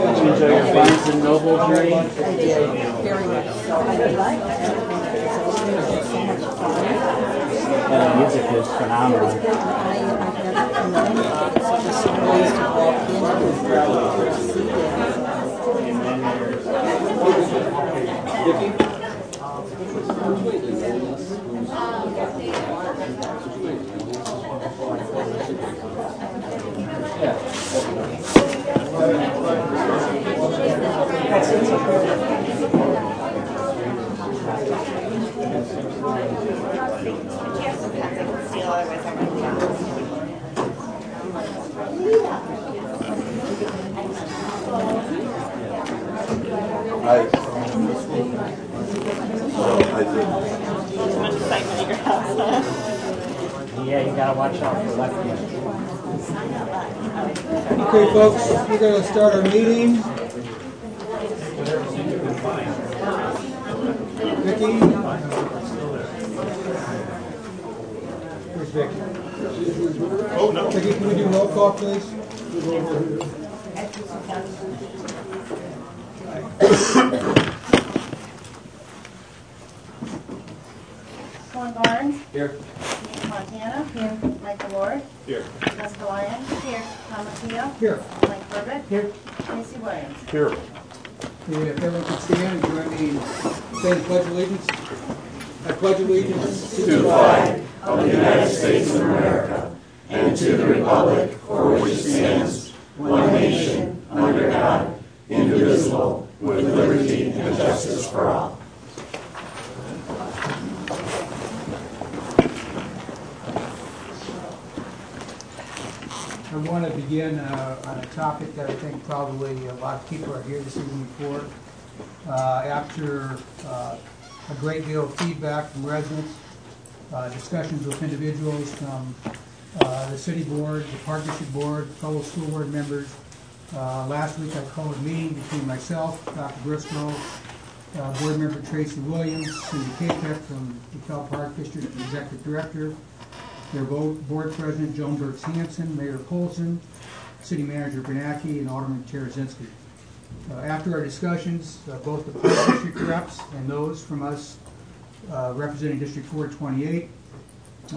Did you enjoy your Barnes and Noble journey? I did, very much so. I did like that. So much fun. And the music is phenomenal. I've never been to any of it, so just so nice to walk in and see it. Yeah, you gotta watch out for lefties. Okay, folks, we're going to start our meeting. Vicki? Where's Vicki? Oh, no. Vicki, can we do roll call, please? Sean Barnes. Here. Montana. Here. Michael Lord. Here. Jessica Lyons. Here. Tom Mateo. Here. Mike Burbett. Here. Casey Williams. Here. And if everyone can stand and join me in saying pledge allegiance. I pledge allegiance to the flag of the United States of America and to the republic for which it stands, one nation, under God, indivisible, with liberty and justice for all. I want to begin on a topic that I think probably a lot of people are here this evening for. After a great deal of feedback from residents, discussions with individuals from the city board, the park district board, fellow school board members. Last week I called a meeting between myself, Dr. Briscoe, board member Tracy Williams, Cindy Kapek from DeKalb Park District Executive Director, their board president Joan Burks Hansen, Mayor Polson, city manager Bernanke, and Alderman Tarazinski. After our discussions, both the park district reps and those from us representing District 428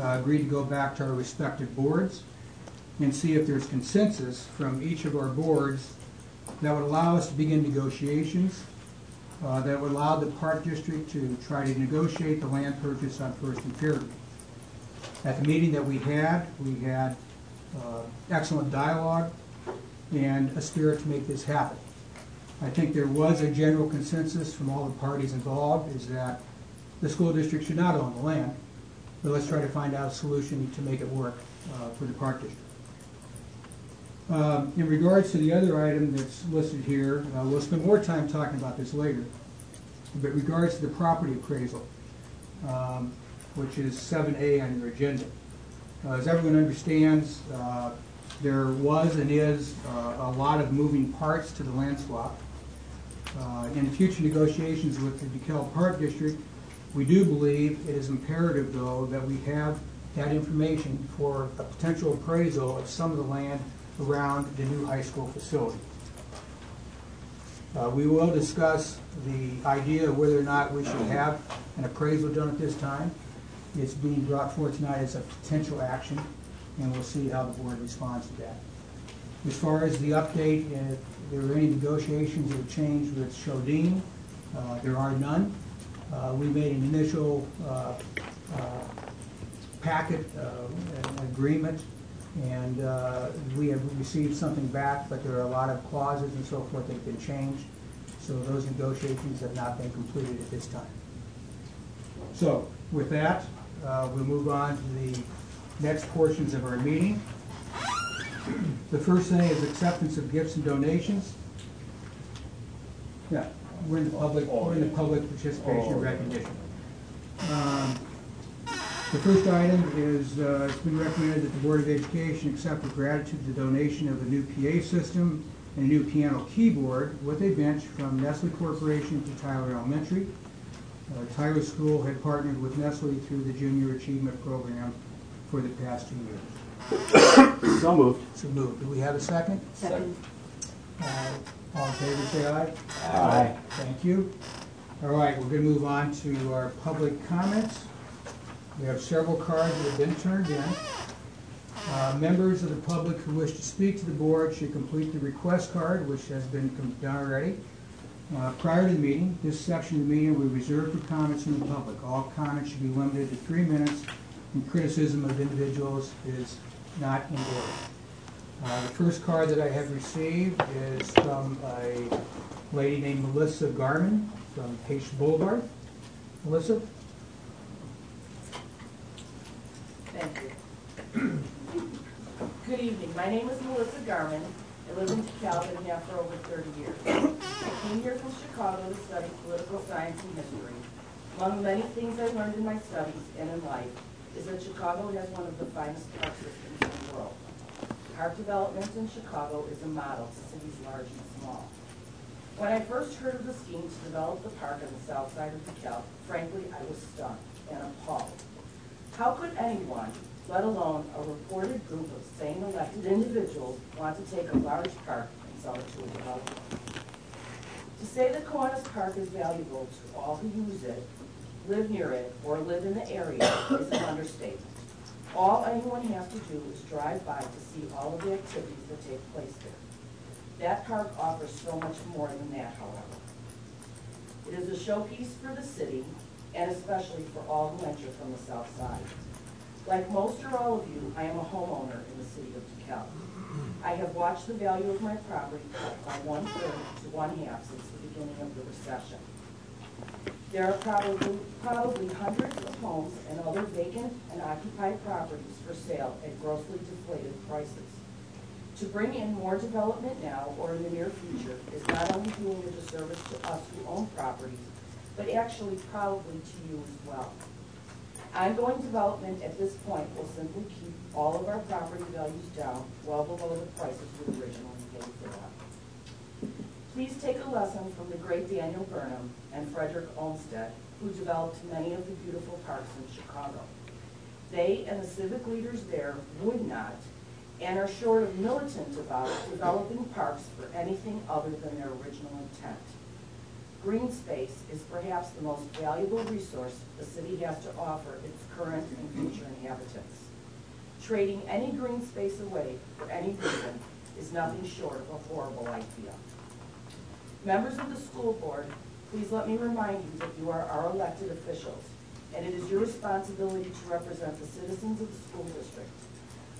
agreed to go back to our respective boards and see if there's consensus from each of our boards that would allow us to begin negotiations, that would allow the park district to try to negotiate the land purchase on First and Fairview. At the meeting that we had excellent dialogue and a spirit to make this happen. I think there was a general consensus from all the parties involved is that the school district should not own the land, but let's try to find out a solution to make it work for the park district. In regards to the other item that's listed here, we'll spend more time talking about this later, but in regards to the property appraisal, which is 7A on your agenda. As everyone understands, there was and is a lot of moving parts to the land swap. In future negotiations with the DeKalb Park District, we do believe it is imperative, though, that we have that information for a potential appraisal of some of the land around the new high school facility. We will discuss the idea of whether or not we should have an appraisal done at this time. It's being brought forward tonight as a potential action, and we'll see how the board responds to that. As far as the update, if there are any negotiations that have changed with Shodine, there are none. We made an initial packet, an agreement, and we have received something back, but there are a lot of clauses and so forth that have been changed. So those negotiations have not been completed at this time. So with that, we'll move on to the next portions of our meeting. The first thing is acceptance of gifts and donations. Yeah, we're in the public participation recognition. The first item is it's been recommended that the Board of Education accept with gratitude the donation of a new PA system and a new piano keyboard with a bench from Nestle Corporation to Tyler Elementary. Tyler School had partnered with Nestle through the Junior Achievement Program for the past 2 years. So moved. So moved. Do we have a second? Second. All in favor, say aye. Aye. Thank you. All right, we're going to move on to our public comments. We have several cards that have been turned in. Members of the public who wish to speak to the board should complete the request card, which has been done already. Prior to the meeting, this section of the meeting will be reserved for comments from the public. All comments should be limited to 3 minutes, and criticism of individuals is not endorsed. The first card that I have received is from a lady named Melissa Garman from Pace Boulevard. Melissa? Thank you. Good evening. My name is Melissa Garman. I live in DeKalb and have for over 30 years. I came here from Chicago to study political science and history. Among the many things I learned in my studies and in life is that Chicago has one of the finest park systems in the world. Park development in Chicago is a model to cities large and small. When I first heard of the scheme to develop the park on the south side of DeKalb, frankly, I was stunned and appalled. How could anyone, let alone a reported group of sane elected individuals, want to take a large park and sell it to a developer? To say that Kiwanis Park is valuable to all who use it, live near it, or live in the area is an understatement. All anyone has to do is drive by to see all of the activities that take place there. That park offers so much more than that, however. It is a showpiece for the city, and especially for all who enter from the south side. Like most or all of you, I am a homeowner in the city of DeKalb. I have watched the value of my property cut by 1/3 to 1/2 since the beginning of the recession. There are probably hundreds of homes and other vacant and occupied properties for sale at grossly deflated prices. To bring in more development now or in the near future is not only doing a disservice to us who own properties, but actually probably to you as well. Ongoing development at this point will simply keep all of our property values down well below the prices we originally paid for them. Please take a lesson from the great Daniel Burnham and Frederick Olmsted, who developed many of the beautiful parks in Chicago. They and the civic leaders there would not, and are short of militant about developing parks for anything other than their original intent. Green space is perhaps the most valuable resource the city has to offer its current and future inhabitants. Trading any green space away for any reason is nothing short of a horrible idea. Members of the school board, please let me remind you that you are our elected officials, and it is your responsibility to represent the citizens of the school district.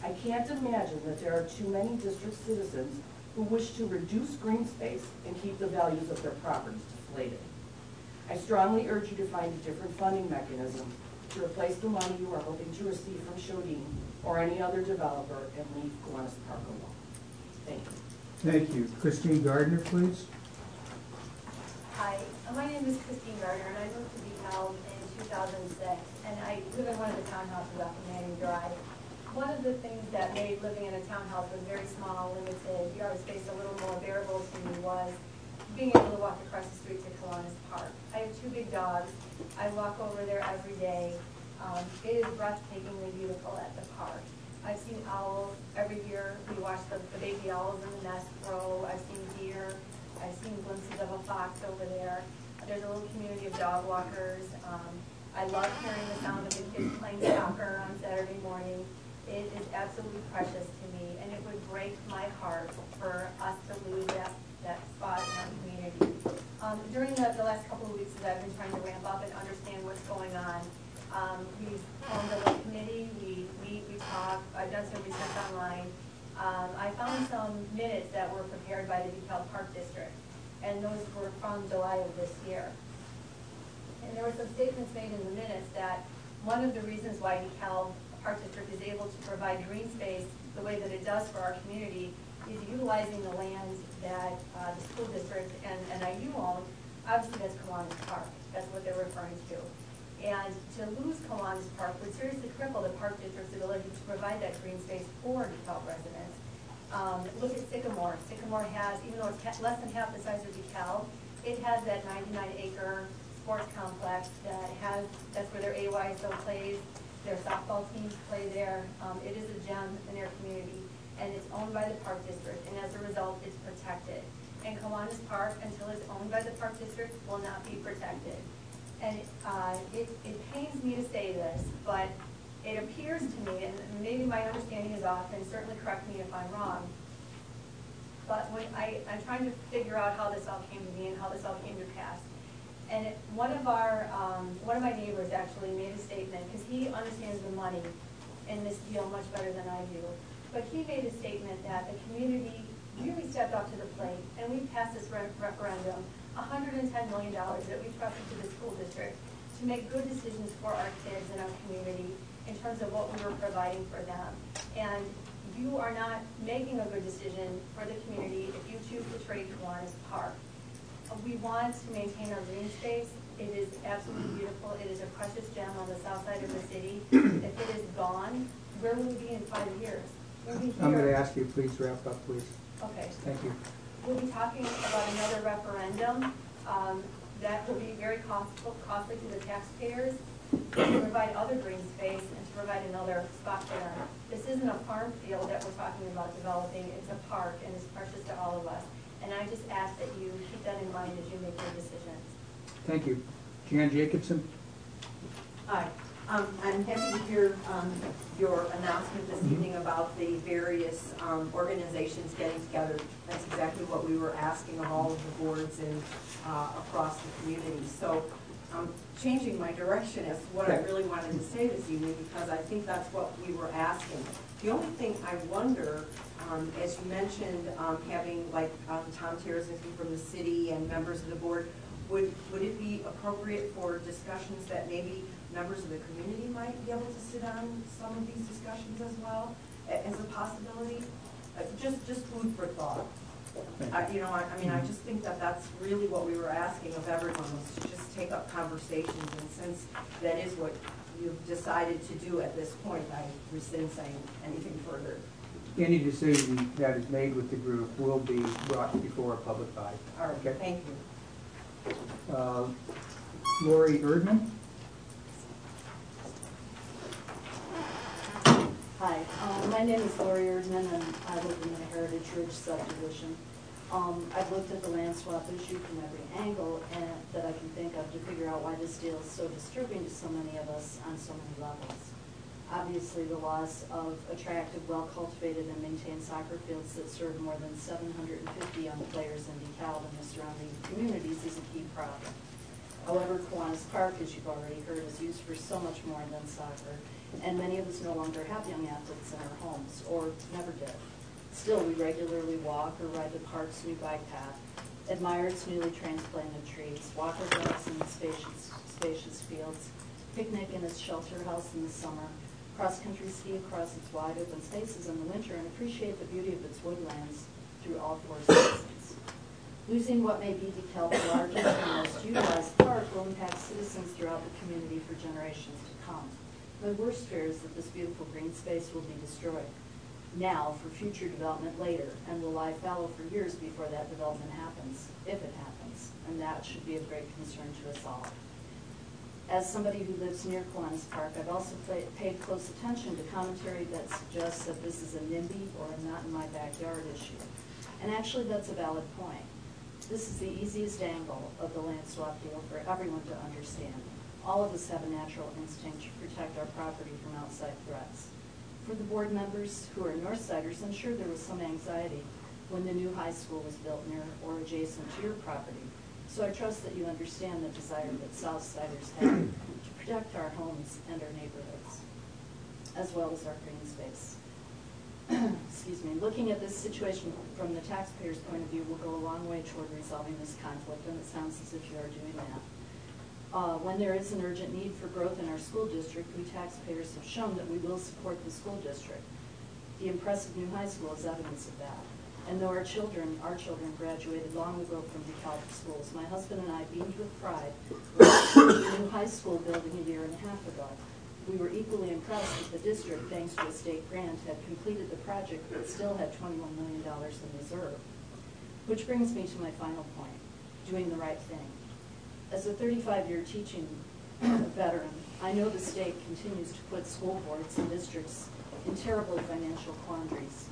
I can't imagine that there are too many district citizens who wish to reduce green space and keep the values of their properties deflated. I strongly urge you to find a different funding mechanism to replace the money you are hoping to receive from Shodin or any other developer and leave Kiwanis Park alone. Thank you. Thank you. Christine Gardner, please. Hi, my name is Christine Gardner, and I moved to DeKalb in 2006, and I live in one of the townhouses off of Manning Drive. One of the things that made living in a townhouse was very small, limited, yard space a little more bearable to me was being able to walk across the street to Kiwanis Park. I have 2 big dogs. I walk over there every day. It is breathtakingly beautiful at the park. I've seen owls every year. We watch the baby owls in the nest grow. I've seen deer. I've seen glimpses of a fox over there. There's a little community of dog walkers. I love hearing the sound of the kids playing soccer on Saturday morning. It is absolutely precious to me, and it would break my heart for us to lose that spot in our community. During the last couple of weeks as I've been trying to ramp up and understand what's going on, we've formed a little committee, we meet, we talk, I've done some research online. I found some minutes that were prepared by the DeKalb Park District, and those were from July of this year. And there were some statements made in the minutes that one of the reasons why DeKalb Park District is able to provide green space the way that it does for our community is utilizing the land that the school district and IU own. Obviously, that's Kiwanis Park. That's what they're referring to. And to lose Kiwanis Park would seriously cripple the Park District's ability to provide that green space for DeKalb residents. Look at Sycamore. Sycamore has, even though it's less than half the size of DeKalb, it has that 99-acre sports complex that's where their AYSO plays, their softball teams play there. It is a gem in their community, and it's owned by the Park District, and as a result, it's protected. And Kiwanis Park, until it's owned by the Park District, will not be protected. And it pains me to say this, but it appears to me, and maybe my understanding is off, and certainly correct me if I'm wrong, but when I'm trying to figure out how this all came to be and how this all came to pass. And one of my neighbors actually made a statement, because he understands the money in this deal much better than I do. But he made a statement that the community really stepped up to the plate, and we passed this referendum, $110 million that we trusted to the school district to make good decisions for our kids and our community in terms of what we were providing for them. And you are not making a good decision for the community if you choose to trade Kiwanis Park. We want to maintain our green space. It is absolutely beautiful. It is a precious gem on the south side of the city. If it is gone, where will we be in 5 years? We'll be here. I'm going to ask you, please wrap up, please. Okay. Thank you. We'll be talking about another referendum that will be very costly to the taxpayers, to provide other green space and to provide another spot for them. This isn't a farm field that we're talking about developing. It's a park, and it's precious to all of us. And I just ask that you keep that in mind as you make your decisions. Thank you. Jan Jacobson? Hi. I'm happy to hear your announcement this evening about the various organizations getting together. That's exactly what we were asking of all of the boards and across the community. So I'm changing my direction as to what I really wanted to say this evening, because I think that's what we were asking. The only thing I wonder, as you mentioned, having like Tom Tarazinski from the city and members of the board, would it be appropriate for discussions that maybe members of the community might be able to sit on some of these discussions as well, as a possibility? Just food for thought. I just think that that's really what we were asking of everyone, was to just take up conversations, and since that is what you've decided to do at this point, I rescind saying anything further. Any decision that is made with the group will be brought before a public body. All right, okay. Thank you. Lori Erdman? Hi, my name is Lori Erdman, and I live in the Heritage Ridge subdivision. I've looked at the land swap issue from every angle that I can think of to figure out why this deal is so disturbing to so many of us on so many levels. Obviously, the loss of attractive, well-cultivated, and maintained soccer fields that serve more than 750 young players in DeKalb and the surrounding communities is a key problem. However, Kiwanis Park, as you've already heard, is used for so much more than soccer, and many of us no longer have young athletes in our homes, or never did. Still, we regularly walk or ride the park's new bike path, admire its newly transplanted trees, walk our dogs in the spacious fields, picnic in its shelter house in the summer, cross-country ski across its wide open spaces in the winter, and appreciate the beauty of its woodlands through all 4 seasons. Losing what may be DeKalb's largest and most utilized park will impact citizens throughout the community for generations to come. My worst fear is that this beautiful green space will be destroyed now for future development later, and will lie fallow for years before that development happens, if it happens, and that should be of great concern to us all. As somebody who lives near Kiwanis Park, I've also paid close attention to commentary that suggests that this is a NIMBY or a not in my backyard issue. And actually that's a valid point. This is the easiest angle of the land swap deal for everyone to understand. All of us have a natural instinct to protect our property from outside threats. For the board members who are Northsiders, I'm sure there was some anxiety when the new high school was built near or adjacent to your property. So I trust that you understand the desire that Southsiders have to protect our homes and our neighborhoods, as well as our green space. Excuse me. Looking at this situation from the taxpayer's point of view will go a long way toward resolving this conflict, and it sounds as if you are doing that. When there is an urgent need for growth in our school district, we taxpayers have shown that we will support the school district. The impressive new high school is evidence of that. And though our children graduated long ago from DeKalb schools, my husband and I beamed with pride when we the new high school building a year and a half ago. We were equally impressed that the district, thanks to a state grant, had completed the project but still had $21 million in reserve. Which brings me to my final point, doing the right thing. As a 35-year teaching veteran, I know the state continues to put school boards and districts in terrible financial quandaries.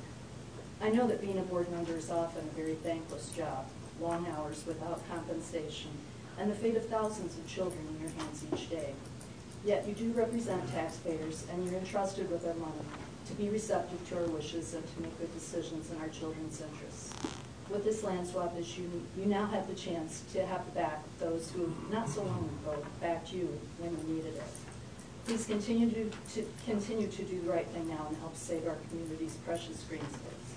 I know that being a board member is often a very thankless job, long hours without compensation, and the fate of thousands of children in your hands each day. Yet you do represent taxpayers, and you're entrusted with our money to be receptive to our wishes and to make good decisions in our children's interests. With this land swap issue, you now have the chance to have the back of those who, not so long ago, backed you when you needed it. Please continue to do the right thing now and help save our community's precious green space.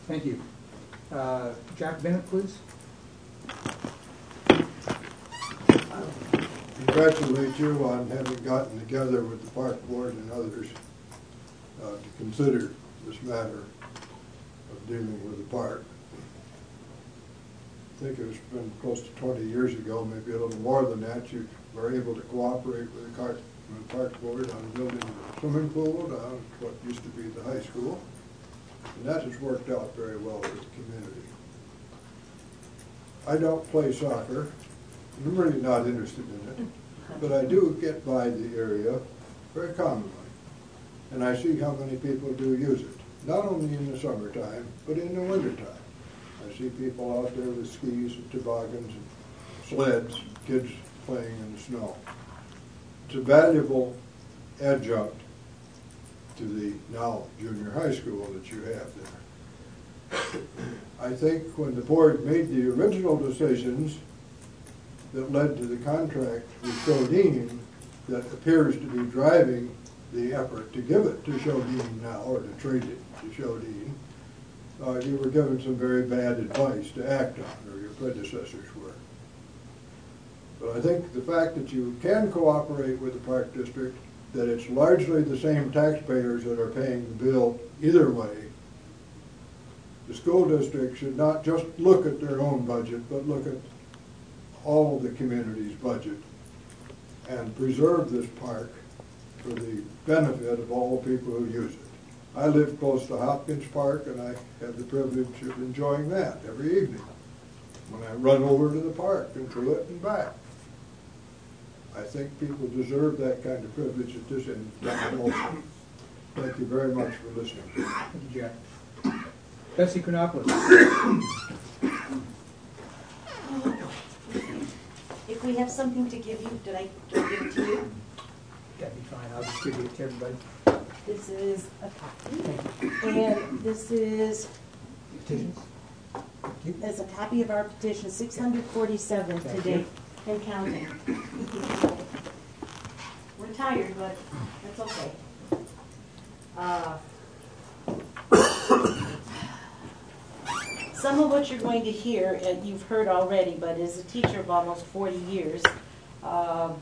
Thank you. Jack Bennett, please. Congratulate you on having gotten together with the Park Board and others to consider this matter of dealing with the park. I think it's been close to 20 years ago, maybe a little more than that, you were able to cooperate with the Park Board on building a swimming pool down at what used to be the high school. And that has worked out very well with the community. I don't play soccer. I'm really not interested in it. But I do get by the area very commonly. And I see how many people do use it. Not only in the summertime, but in the wintertime. I see people out there with skis and toboggans and sleds, kids playing in the snow. It's a valuable adjunct to the now junior high school that you have there. I think when the board made the original decisions that led to the contract with Shodine that appears to be driving the effort to give it to Shodine now, or to trade it to Shodine, you were given some very bad advice to act on, or your predecessors were. But I think the fact that you can cooperate with the Park District, that it's largely the same taxpayers that are paying the bill either way, the school district should not just look at their own budget, but look at all of the community's budget and preserve this park for the benefit of all the people who use it. I live close to Hopkins Park, and I have the privilege of enjoying that every evening when I run over to the park and through it and back. I think people deserve that kind of privilege at this end also. Thank you very much for listening. Thank you, Jack. Betsy Chronopoulos. If we have something to give you, do I give it to you? That'd be fine. I'll distribute it to everybody. This is a copy, and this is Petitions? as a copy of our petition, 647 to date and counting. We're tired, but that's okay. Some of what you're going to hear, and you've heard already, but as a teacher of almost 40 years, I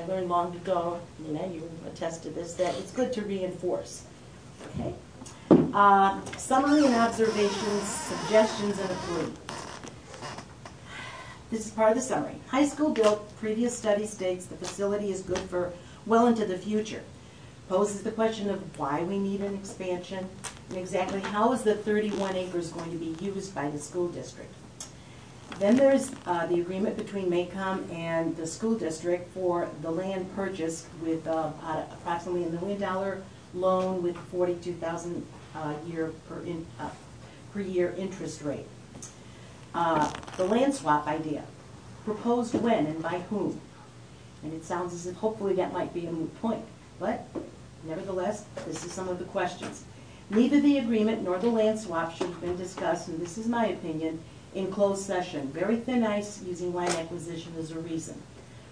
learned long ago, you attest to this, that it's good to reinforce. Okay? Summary and observations, suggestions, and a plea. This is part of the summary. High school built, previous study states the facility is good for well into the future. Poses the question of why we need an expansion, and exactly how is the 31 acres going to be used by the school district. Then there's the agreement between MACOM and the school district for the land purchased with approximately $1 million loan with $42,000 per year interest rate. The land swap idea, proposed when and by whom. And it sounds as if hopefully that might be a moot point, but nevertheless, this is some of the questions. Neither the agreement nor the land swap should have been discussed, and this is my opinion, in closed session. Very thin ice using land acquisition as a reason.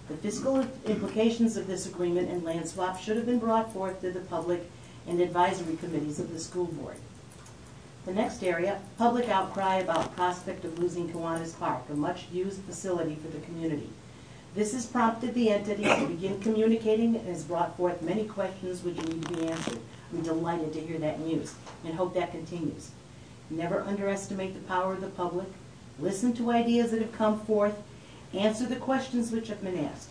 The fiscal implications of this agreement and land swap should have been brought forth to the public and advisory committees of the school board. The next area, public outcry about prospect of losing Kiwanis Park, a much-used facility for the community. This has prompted the entities to begin communicating and has brought forth many questions which need to be answered. I'm delighted to hear that news and hope that continues. Never underestimate the power of the public. Listen to ideas that have come forth. Answer the questions which have been asked.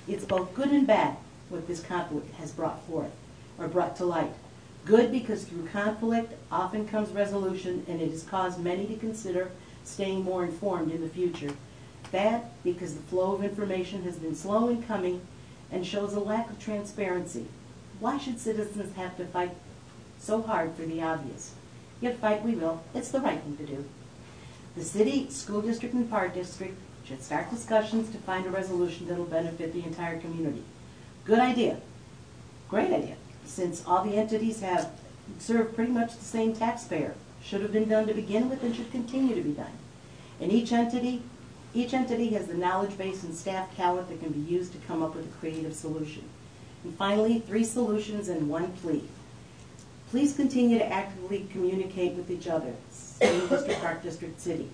It's both good and bad what this conflict has brought forth, or brought to light. Good because through conflict often comes resolution, and it has caused many to consider staying more informed in the future. Bad because the flow of information has been slow in coming and shows a lack of transparency. Why should citizens have to fight so hard for the obvious? Yet fight we will. It's the right thing to do. The city, school district, and park district should start discussions to find a resolution that will benefit the entire community. Good idea. Great idea. Since all the entities have served pretty much the same taxpayer, should have been done to begin with and should continue to be done. And each entity has the knowledge base and staff talent that can be used to come up with a creative solution. And finally, 3 solutions and 1 plea. Please continue to actively communicate with each other, school district, park district, city.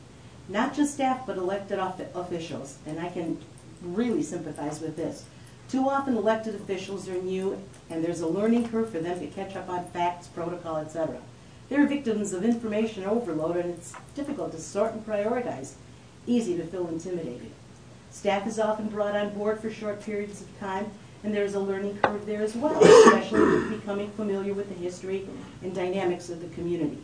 Not just staff, but elected officials, and I can really sympathize with this. Too often elected officials are new, and there's a learning curve for them to catch up on facts, protocol, etc. They're victims of information overload, and it's difficult to sort and prioritize. Easy to feel intimidated. Staff is often brought on board for short periods of time, and there's a learning curve there as well, especially with becoming familiar with the history and dynamics of the community.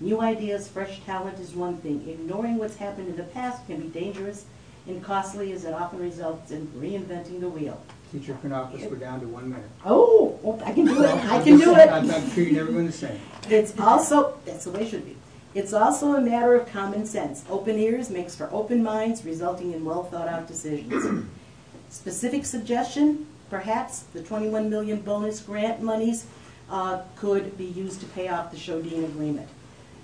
New ideas, fresh talent is one thing. Ignoring what's happened in the past can be dangerous and costly, as it often results in reinventing the wheel. Teacher can office, we're down to 1 minute. Oh, I can do it. I can do it. I'm treating everyone the same. It's also, that's the way it should be. It's also a matter of common sense. Open ears makes for open minds, resulting in well thought out decisions. Specific suggestion, perhaps the 21 million bonus grant monies could be used to pay off the Shodine agreement.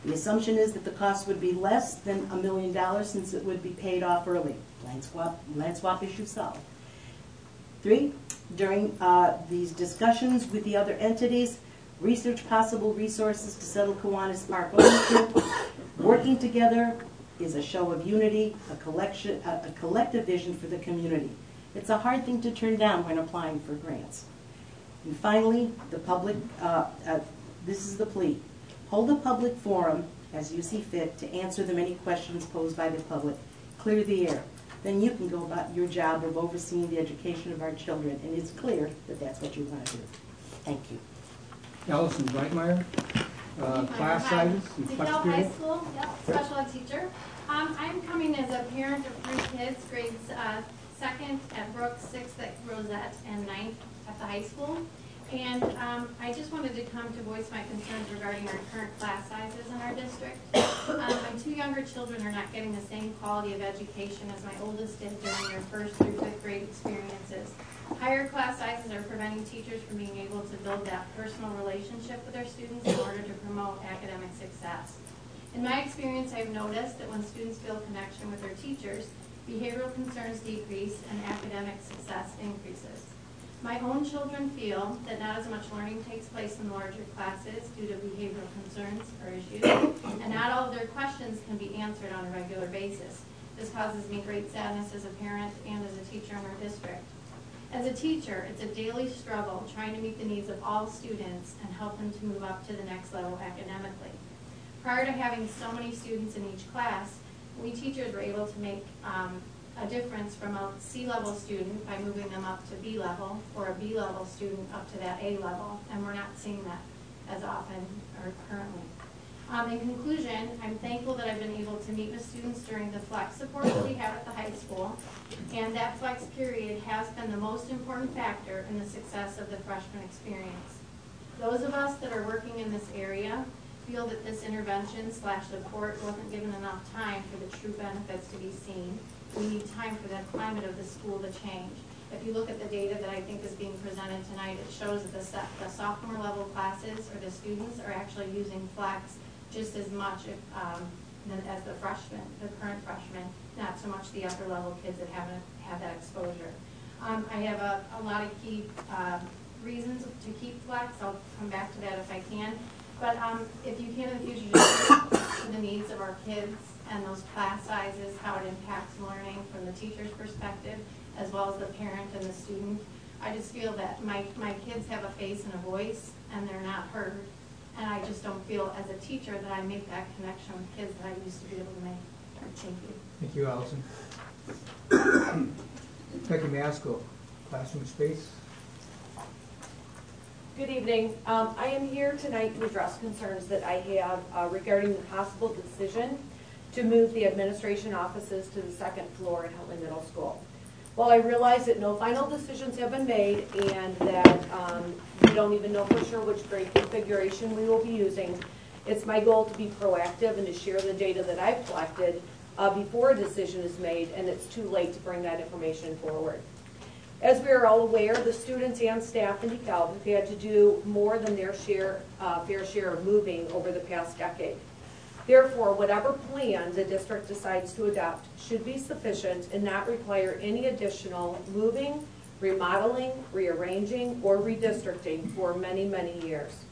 The assumption is that the cost would be less than $1 million since it would be paid off early. Land swap issue solved. 3, during these discussions with the other entities, research possible resources to settle Kiwanis Park ownership. Working together is a show of unity, a collective vision for the community. It's a hard thing to turn down when applying for grants. And finally, the public, this is the plea. Hold a public forum as you see fit to answer the many questions posed by the public. Clear the air. Then you can go about your job of overseeing the education of our children, and it's clear that that's what you want to do. Thank you. Allison Breitmeyer, class sizes and flex DeKalb High period. School, yep, special ed teacher. I'm coming as a parent of 3 kids, grades 2nd at Brooks, 6th at Rosette, and 9th at the high school. And I just wanted to come to voice my concerns regarding our current class sizes in our district. My 2 younger children are not getting the same quality of education as my oldest did during their 1st through 5th grade experiences. Higher class sizes are preventing teachers from being able to build that personal relationship with their students in order to promote academic success. In my experience, I've noticed that when students feel a connection with their teachers, behavioral concerns decrease and academic success increases. My own children feel that not as much learning takes place in larger classes due to behavioral concerns or issues, and not all of their questions can be answered on a regular basis. This causes me great sadness as a parent and as a teacher in our district. As a teacher, it's a daily struggle trying to meet the needs of all students and help them to move up to the next level academically. Prior to having so many students in each class, we teachers were able to make a difference from a C-level student by moving them up to B level, or a B level student up to that A level, and we're not seeing that as often or currently. In conclusion, I'm thankful that I've been able to meet with students during the flex support that we have at the high school, and that flex period has been the most important factor in the success of the freshman experience. Those of us that are working in this area feel that this intervention / support wasn't given enough time for the true benefits to be seen. We need time for the climate of the school to change. If you look at the data that I think is being presented tonight, it shows that the sophomore level classes or the students are actually using flex just as much as the freshmen, the current freshmen, not so much the upper level kids that haven't had that exposure. I have a lot of key reasons to keep flex. I'll come back to that if I can. But if you can in the future, just look to the needs of our kids and those class sizes, how it impacts learning from the teacher's perspective, as well as the parent and the student. I just feel that my kids have a face and a voice, and they're not heard. And I just don't feel as a teacher that I make that connection with kids that I used to be able to make. Thank you. Thank you, Allison. Becky Maskell, classroom space. Good evening. I am here tonight to address concerns that I have regarding the possible decision to move the administration offices to the second floor at Huntley Middle School. While I realize that no final decisions have been made and that we don't even know for sure which grade configuration we will be using, it's my goal to be proactive and to share the data that I've collected before a decision is made and it's too late to bring that information forward. As we are all aware, the students and staff in DeKalb have had to do more than their fair share of moving over the past decade. Therefore, whatever plan the district decides to adopt should be sufficient and not require any additional moving, remodeling, rearranging, or redistricting for many, many years.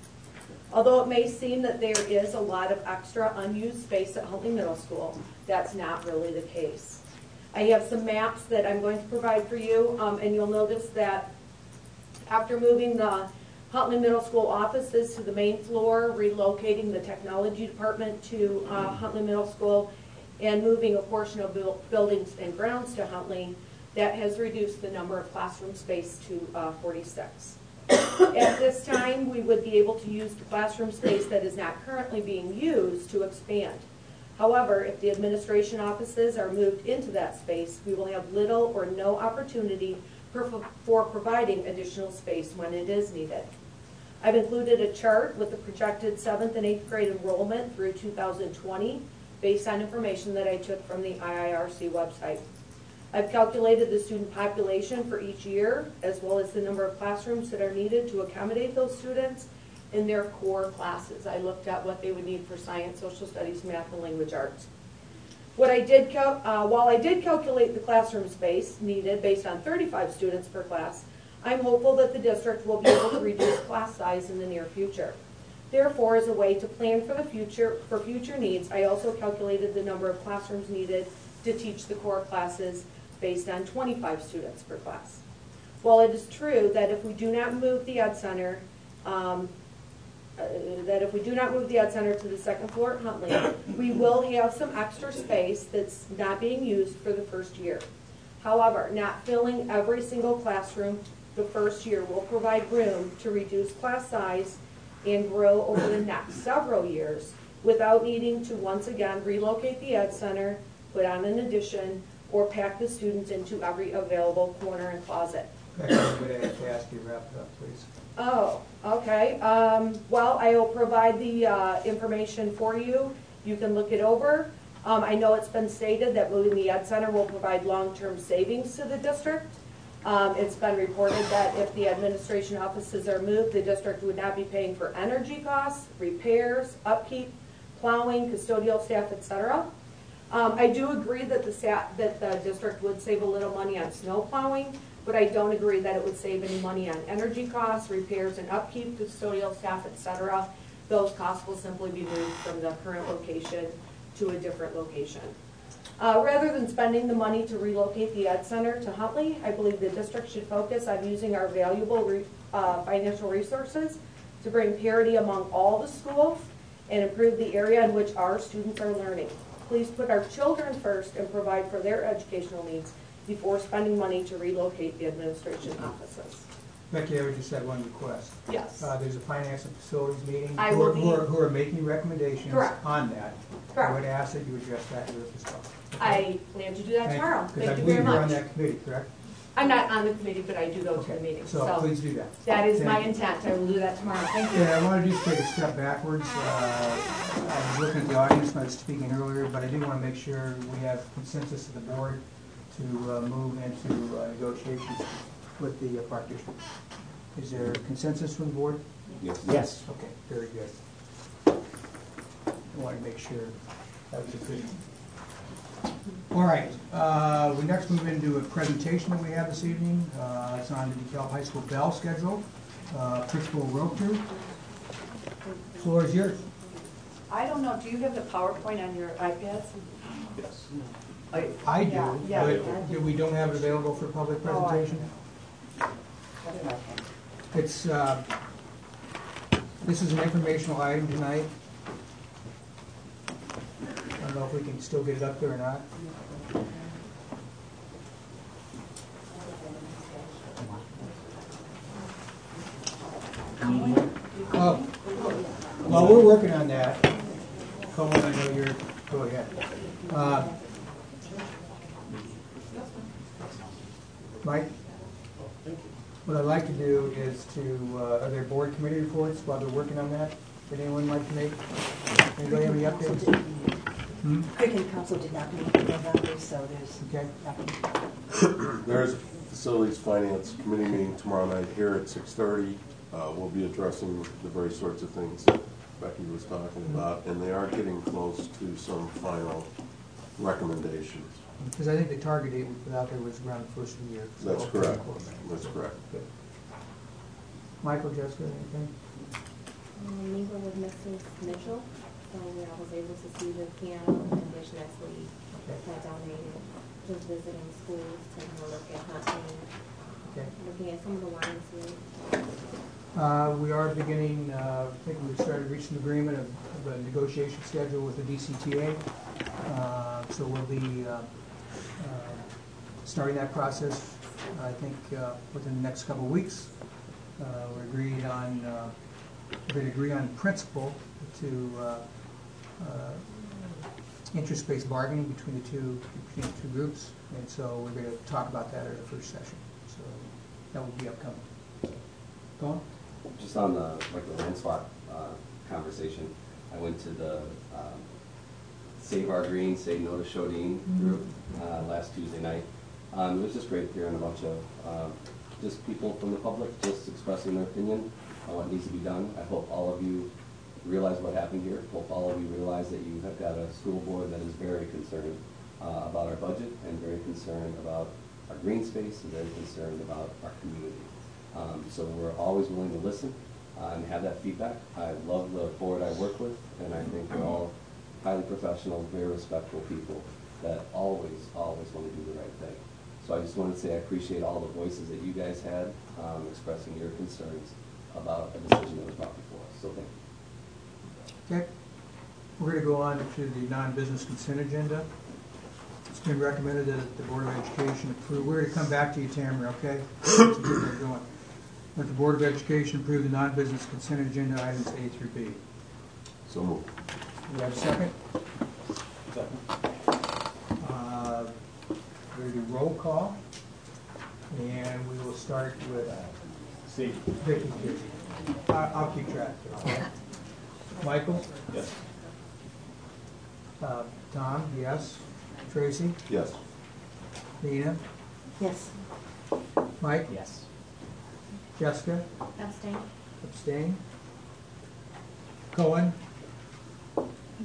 Although it may seem that there is a lot of extra unused space at Huntley Middle School, that's not really the case. I have some maps that I'm going to provide for you, and you'll notice that after moving the Huntley Middle School offices to the main floor, relocating the technology department to Huntley Middle School, and moving a portion of buildings and grounds to Huntley, that has reduced the number of classroom space to 46. At this time, we would be able to use the classroom space that is not currently being used to expand. However, if the administration offices are moved into that space, we will have little or no opportunity for providing additional space when it is needed. I've included a chart with the projected 7th and 8th grade enrollment through 2020 based on information that I took from the IIRC website. I've calculated the student population for each year as well as the number of classrooms that are needed to accommodate those students in their core classes. I looked at what they would need for science, social studies, math, and language arts. While I did calculate the classroom space needed based on 35 students per class, I'm hopeful that the district will be able to reduce class size in the near future. Therefore, as a way to plan for future needs, I also calculated the number of classrooms needed to teach the core classes based on 25 students per class. While it is true that if we do not move the Ed Center, to the second floor at Huntley, we will have some extra space that's not being used for the first year. However, not filling every single classroom the first year will provide room to reduce class size and grow over the next several years without needing to once again relocate the Ed Center, put on an addition, or pack the students into every available corner and closet. Okay, I'm going to have to ask you to wrap it up, please. Oh, okay. Well, I will provide the information for you. You can look it over. I know it's been stated that moving the Ed Center will provide long-term savings to the district. It's been reported that if the administration offices are moved, the district would not be paying for energy costs, repairs, upkeep, plowing, custodial staff, etc. I do agree that the district would save a little money on snow plowing, but I don't agree that it would save any money on energy costs, repairs and upkeep, custodial staff, etc. Those costs will simply be moved from the current location to a different location. Rather than spending the money to relocate the Ed Center to Huntley, I believe the district should focus on using our valuable financial resources to bring parity among all the schools and improve the area in which our students are learning. Please put our children first and provide for their educational needs before spending money to relocate the administration offices. Becky, I would just have one request. Yes. There's a finance and facilities meeting who are making recommendations on that. Correct. I would ask that you address that with as well. Okay? I plan to do that tomorrow. Thank you very Because I believe you're on much. that committee, correct? I'm not on the committee, but I do go to the meeting. So please do that. That is my Thank you. intent. I will do that tomorrow. Thank you. Yeah, I want to just take a step backwards. I was looking at the audience when I was speaking earlier, but I do want to make sure we have consensus of the board to move into negotiations with the park district. Is there consensus from the board? Yes. Yes. Okay, very good. I want to make sure that was efficient. All right, we next move into a presentation that we have this evening. It's on the DeKalb High School bell schedule. Principal Roper, floor is yours. I don't know, do you have the PowerPoint on your iPads? Yes. I do, Yeah. but we don't have it available for public presentation. It's this is an informational item tonight. I don't know if we can still get it up there or not. Oh, well, we're working on that. Colin, I know you're, go ahead. Mike? What I'd like to do is to, are there board committee reports while they're working on that? Would anyone like to make? Anybody have any updates? Cricket Council did not meet in November, so there's nothing. There's a Facilities Finance Committee meeting tomorrow night here at 6:30. We'll be addressing the very sorts of things that Becky was talking about, and they are getting close to some final recommendations. Because I think the target date we put out there was around the first of the year. So That's correct. That's correct. Good. Michael, Jessica, anything? Meeting with Mrs. Mitchell, so I was able to see the piano and Dish Nestle that donated, just visiting schools, taking a look at hunting, looking at some of the wines here. We are beginning, I think we've started reaching agreement of a negotiation schedule with the DCTA. So we'll be starting that process, I think, within the next couple of weeks. We're going to agree on principle to interest-based bargaining between the two groups, and so we're going to talk about that at our first session. So that will be upcoming. Go on. Just on the land swap conversation, I went to the Save Our Green, Say No to Shodine group last Tuesday night. It was just great hearing a bunch of just people from the public just expressing their opinion on what needs to be done. I hope all of you realize what happened here. I hope all of you realize that you have got a school board that is very concerned about our budget and very concerned about our green space and very concerned about our community. So we're always willing to listen and have that feedback. I love the board I work with, and I think they're all highly professional, very respectful people that always want to do the right thing. So I just wanted to say I appreciate all the voices that you guys had expressing your concerns about a decision that was brought before us. So thank you. Okay. We're going to go on to the non-business consent agenda. It's been recommended that the Board of Education approve. We're going to come back to you, Tamara, okay? Let the Board of Education approve the non-business consent agenda items A through B. So moved. Do we have a second? Second. We're going to do roll call, and we will start with Vicki. I'll keep track. Okay? Michael? Yes. Tom? Yes. Tracy? Yes. Nina? Yes. Mike? Yes. Jessica? Abstain. Abstain. Cohen?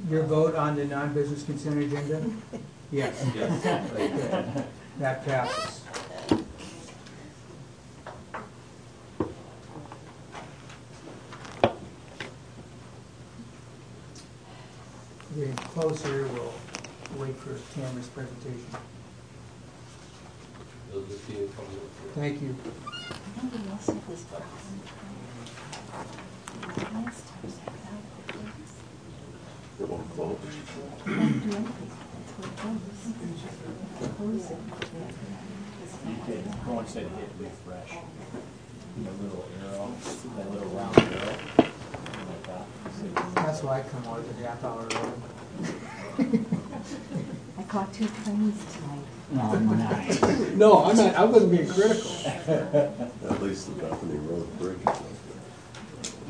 Your vote on the non-business consent agenda? Yes. Yes. Okay. That passes. Getting closer, we'll wait for Tamara's presentation. Thank you. Nobody else had this problem. Last time It won't close. I don't do anything until it goes. Close it. Go and say hit refresh. The little arrow, that little round arrow. Like that. That's why I come out a half hour early. I caught 2 trains tonight. Oh, nice. No, I wasn't being critical. At least the Bethany Road Bridge is like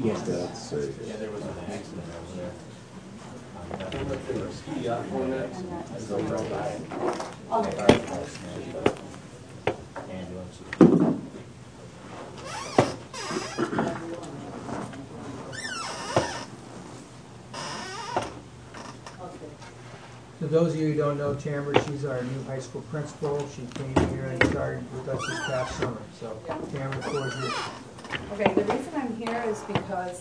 Yes. That's safe. Yeah, there was an accident over there. Ambulance. For those of you who don't know Tamara, she's our new high school principal. She came here and started with us this past summer. So Tamara, the floor is yours. Okay, the reason I'm here is because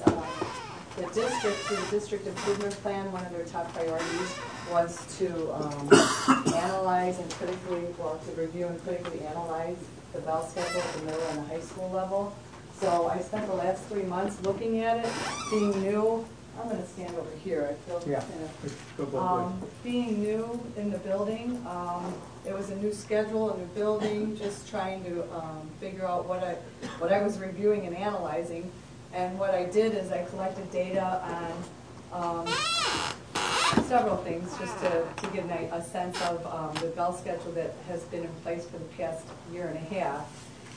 the district, through the district improvement plan, one of their top priorities was to analyze and critically, well, to review and critically analyze the bell schedule at the middle and the high school level. So I spent the last 3 months looking at it, being new. I'm going to stand over here. I feel kind of being new in the building. It was a new schedule, a new building, just trying to figure out what I was reviewing and analyzing. And what I did is I collected data on several things just to get a sense of the bell schedule that has been in place for the past year and a half,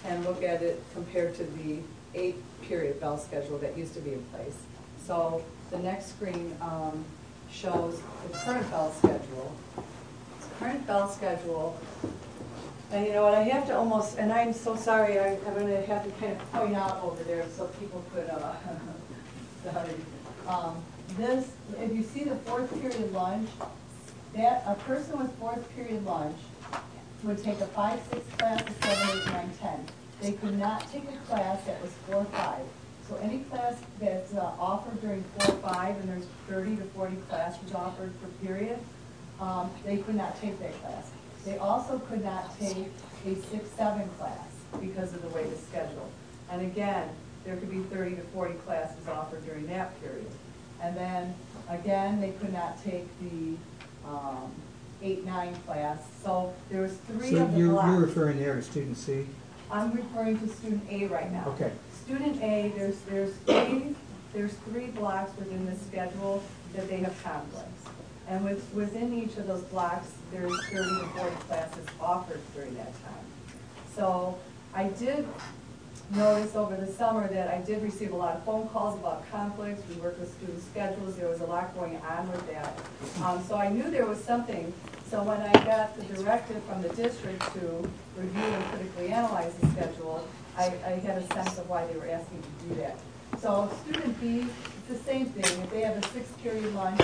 and look at it compared to the 8-period bell schedule that used to be in place. So the next screen shows the current bell schedule. Current bell schedule, and you know what, I have to almost, and I'm so sorry, I'm going to have to kind of point out over there so people could, sorry. This, if you see the 4th period lunch, that a person with 4th period lunch would take a 5, 6 class, a 7, 8, 9, 10. They could not take a class that was 4, 5. So any class that's offered during 4, 5, and there's 30 to 40 classes offered per period, they could not take that class. They also could not take a 6, 7 class because of the way it's scheduled. And again, there could be 30 to 40 classes offered during that period. And then, again, they could not take the 8, 9 class. So there was 3 of the blocks. You're referring there to student C? I'm referring to student A right now. Okay. Student A, there's 3 blocks within the schedule that they have conflicts. And within each of those blocks, there's 30 to 40 classes offered during that time. So I did notice over the summer that I did receive a lot of phone calls about conflicts. We worked with student schedules. There was a lot going on with that. So I knew there was something. So when I got the directive from the district to review and critically analyze the schedule, I had a sense of why they were asking to do that. So student B, it's the same thing. If they have a 6-period lunch,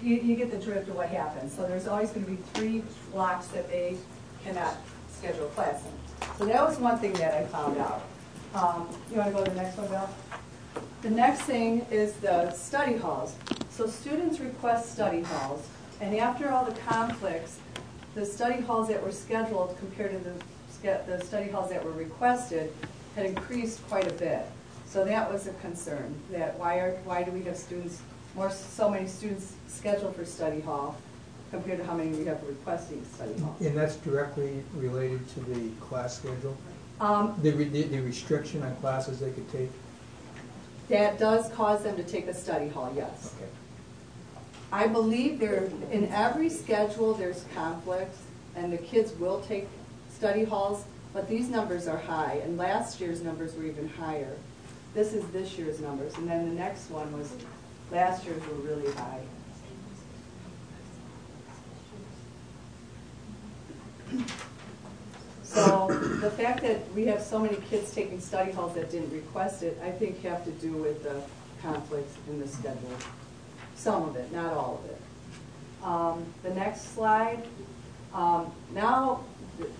you get the drift of what happens. So there's always going to be 3 blocks that they cannot schedule a class in. So that was one thing that I found out. You want to go to the next one, Bill? The next thing is the study halls. So students request study halls, and after all the conflicts, the study halls that were scheduled compared to the study halls that were requested had increased quite a bit. So that was a concern, that why do we have so many students scheduled for study hall compared to how many we have requesting study hall. And that's directly related to the class schedule? The restriction on classes they could take? That does cause them to take a study hall, yes. Okay. I believe in every schedule there's conflicts, and the kids will take study halls, but these numbers are high, and last year's numbers were even higher. This is this year's numbers, and then the next one was, last year's were really high. So the fact that we have so many kids taking study halls that didn't request it, I think have to do with the conflicts in the schedule. Some of it, not all of it. The next slide. Now,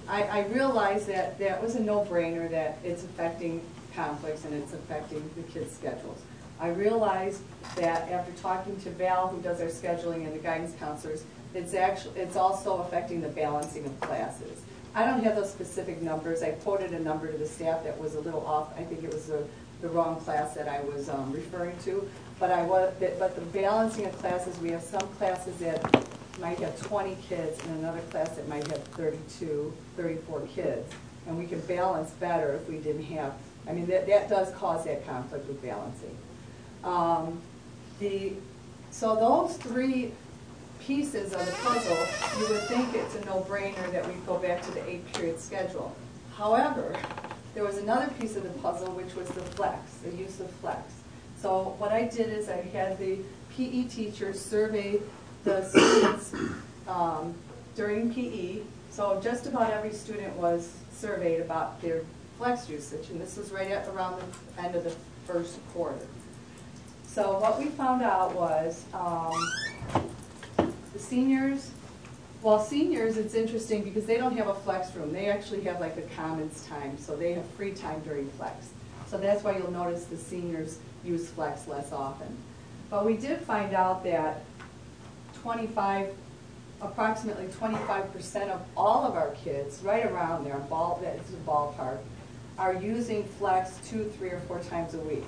I realize that that was a no-brainer, that it's affecting conflicts and it's affecting the kids' schedules. I realized that after talking to Val, who does our scheduling, and the guidance counselors, it's also affecting the balancing of classes. I don't have those specific numbers. I quoted a number to the staff that was a little off. I think it was the wrong class that I was referring to. But the balancing of classes, we have some classes that might have 20 kids and another class that might have 32, 34 kids. And we can balance better if we didn't have, I mean, that does cause that conflict with balancing. So those 3 pieces of the puzzle, you would think it's a no-brainer that we go back to the 8-period schedule. However, there was another piece of the puzzle, which was the flex, the use of flex. So what I did is I had the PE teachers survey the students during PE. So just about every student was surveyed about their flex usage, and this was right around the end of the first quarter. So what we found out was the seniors, seniors, it's interesting because they don't have a flex room. They actually have like a commons time, so they have free time during flex. So that's why you'll notice the seniors use flex less often. But we did find out that approximately 25% of all of our kids, right around there, that's a ballpark, are using flex 2, 3, or 4 times a week.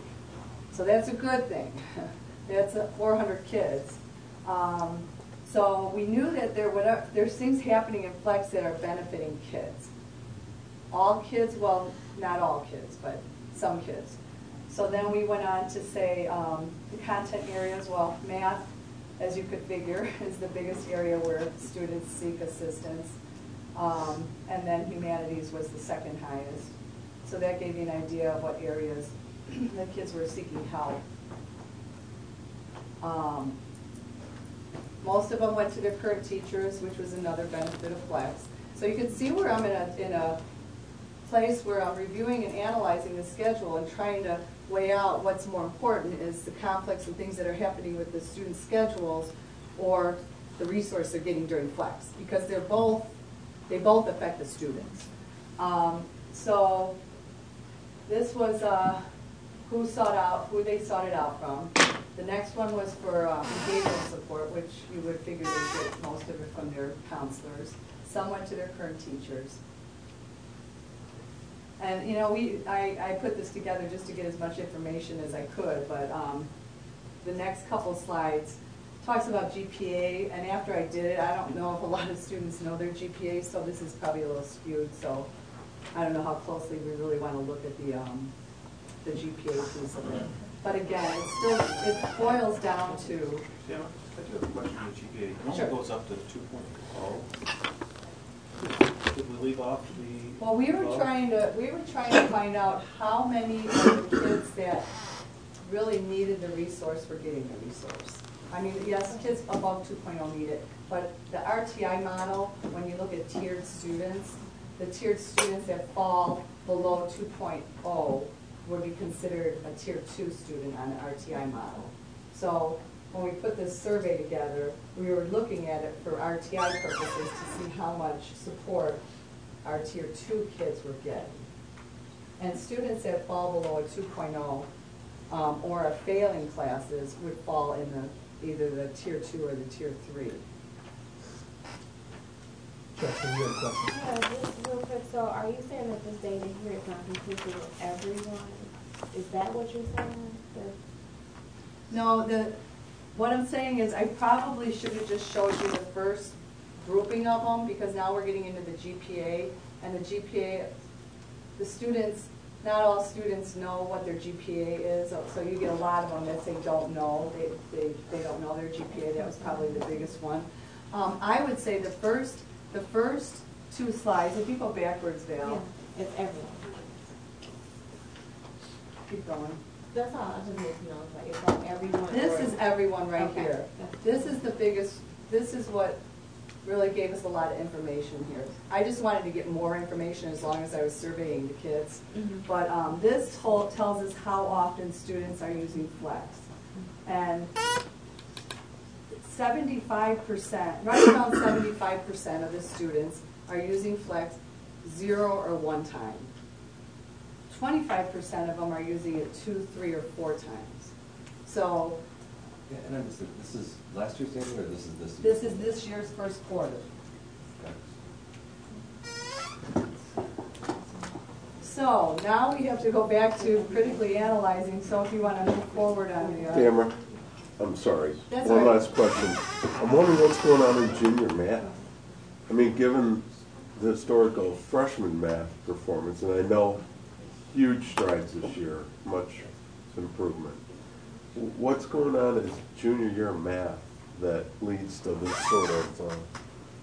So that's a good thing. That's 400 kids. So we knew that there's things happening in flex that are benefiting kids. All kids, well, not all kids, but some kids. So then we went on to say the content areas, well, math, as you could figure, is the biggest area where students seek assistance. And then humanities was the second highest. So that gave you an idea of what areas the kids were seeking help. Most of them went to their current teachers, which was another benefit of Flex. So you can see where I'm in a place where I'm reviewing and analyzing the schedule and trying to weigh out what's more important, is the conflicts and things that are happening with the students' schedules or the resource they're getting during Flex, because they both affect the students. So this was who they sought it out from. The next one was for behavioral support, which you would figure they get most of it from their counselors. Some went to their current teachers. And you know, I put this together just to get as much information as I could, but the next couple slides talks about GPA, and after I did it, I don't know if a lot of students know their GPA, so this is probably a little skewed, so I don't know how closely we really want to look at the GPA piece of it. But again, it boils down to... Sam, I do have a question on the GPA. It only Sure. goes up to 2.0. Did we leave off the... Well, we were trying to find out how many of the kids that really needed the resource were getting the resource. I mean, yes, kids above 2.0 need it, but the RTI model, when you look at tiered students, the tiered students that fall below 2.0 would be considered a tier 2 student on the RTI model. So when we put this survey together, we were looking at it for RTI purposes to see how much support our tier 2 kids were getting. And students that fall below a 2.0 or are failing classes would fall in either the tier 2 or the tier 3. Sure, so you had a question. Yeah, just real quick, so are you saying that this data here is not consistent with everyone? Is that what you're saying? No, what I'm saying is I probably should have just showed you the first grouping of them, because now we're getting into the GPA, and the GPA, the students, not all students know what their GPA is, so you get a lot of them that say don't know, they don't know their GPA. That was probably the biggest one. I would say the first 2 slides, if you go backwards, Val. Yeah, it's everyone. Keep going. That's all, I just need to know, like, it's like everyone. This is everyone right Okay. here. This is the biggest, this is what really gave us a lot of information here. I just wanted to get more information as long as I was surveying the kids. But this tells us how often students are using Flex. And 75%, right around 75% of the students are using Flex 0 or 1 time. 25% of them are using it 2, 3, or 4 times. So Yeah, and I missed it. This is last year's data, or this is this year? this is this year's first quarter. Okay. So now we have to go back to critically analyzing. So if you want to move forward on the Tamara, I'm sorry. That's One all right. last question. I'm wondering what's going on in junior math. I mean, given the historical freshman math performance, and I know huge strides this year, much improvement. What's going on in junior year math that leads to this sort of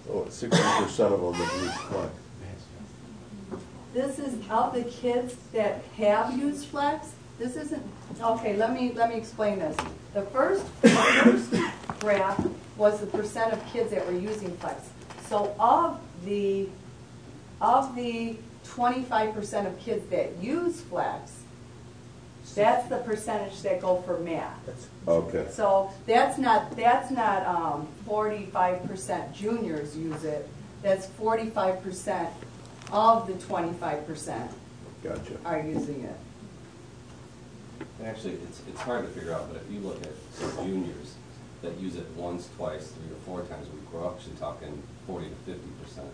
60% of them that use Flex? This is of the kids that have used Flex. This isn't, okay, let me explain this. The first graph was the percent of kids that were using Flex. So of the 25% of kids that use Flex, that's the percentage that go for math. Okay. So that's not 45% juniors use it. That's 45% of the 25% Gotcha. are using it. And actually, it's hard to figure out, but if you look at some juniors that use it once, twice, 3 or 4 times a week, we're actually talking 40 to 50%.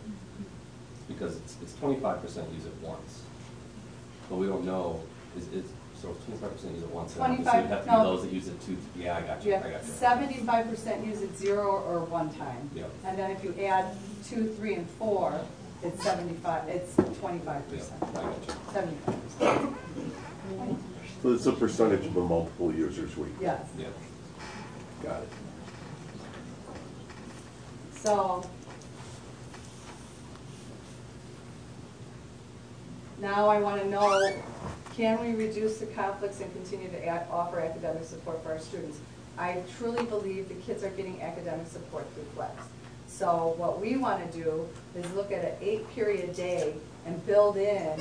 Because it's 25% use it once. But we don't know, so 25% use it once, and obviously it'd have to be no. those that use it 2, yeah, I got you, Yeah, I got you. 75% use it 0 or 1 time. Yep. And then if you add 2, 3, and 4, it's 25%. It's 25%. Yeah, I got you. 75%. So it's a percentage of the multiple users week? Yes. Yeah. Got it. So now I want to know, can we reduce the conflicts and continue to offer academic support for our students? I truly believe the kids are getting academic support through Flex. So what we want to do is look at an 8-period day and build in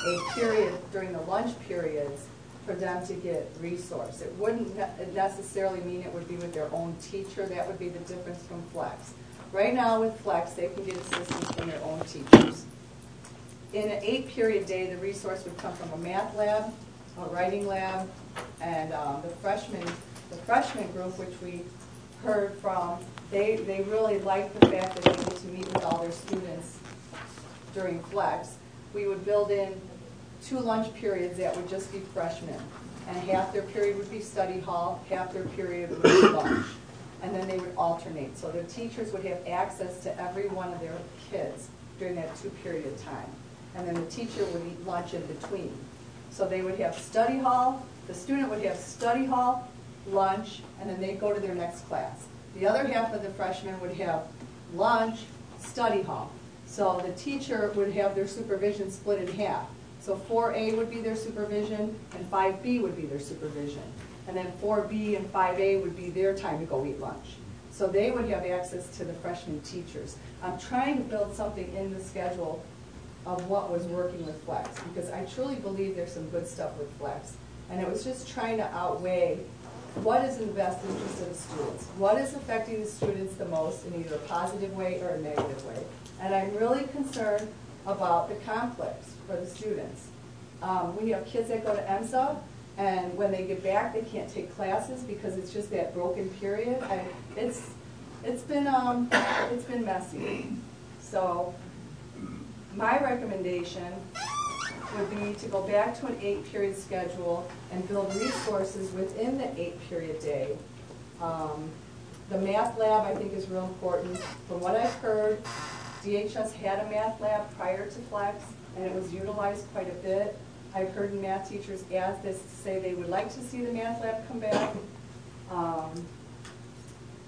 a period during the lunch periods for them to get resource. It wouldn't necessarily mean it would be with their own teacher. That would be the difference from Flex. Right now with Flex, they can get assistance from their own teachers. In an 8-period day, the resource would come from a math lab, a writing lab, and the freshman group, which we heard from, they really like the fact that they get to meet with all their students during Flex. We would build in 2 lunch periods that would just be freshmen, and half their period would be study hall, half their period would be lunch, and then they would alternate. So their teachers would have access to every one of their kids during that 2-period time, and then the teacher would eat lunch in between. So they would have study hall, the student would have study hall, lunch, and then they'd go to their next class. The other half of the freshmen would have lunch, study hall. So the teacher would have their supervision split in half. So 4A would be their supervision, and 5B would be their supervision. And then 4B and 5A would be their time to go eat lunch. So they would have access to the freshman teachers. I'm trying to build something in the schedule of what was working with Flex, because I truly believe there's some good stuff with Flex. And it was just trying to outweigh what is in the best interest of the students, what is affecting the students the most in either a positive way or a negative way. And I'm really concerned about the conflicts for the students. We have kids that go to EMSA, and when they get back, they can't take classes because it's just that broken period. It's been messy. So my recommendation would be to go back to an 8-period schedule and build resources within the 8-period day. The math lab, I think, is real important. From what I've heard, DHS had a math lab prior to Flex, and it was utilized quite a bit. I've heard math teachers ask this to say they would like to see the math lab come back.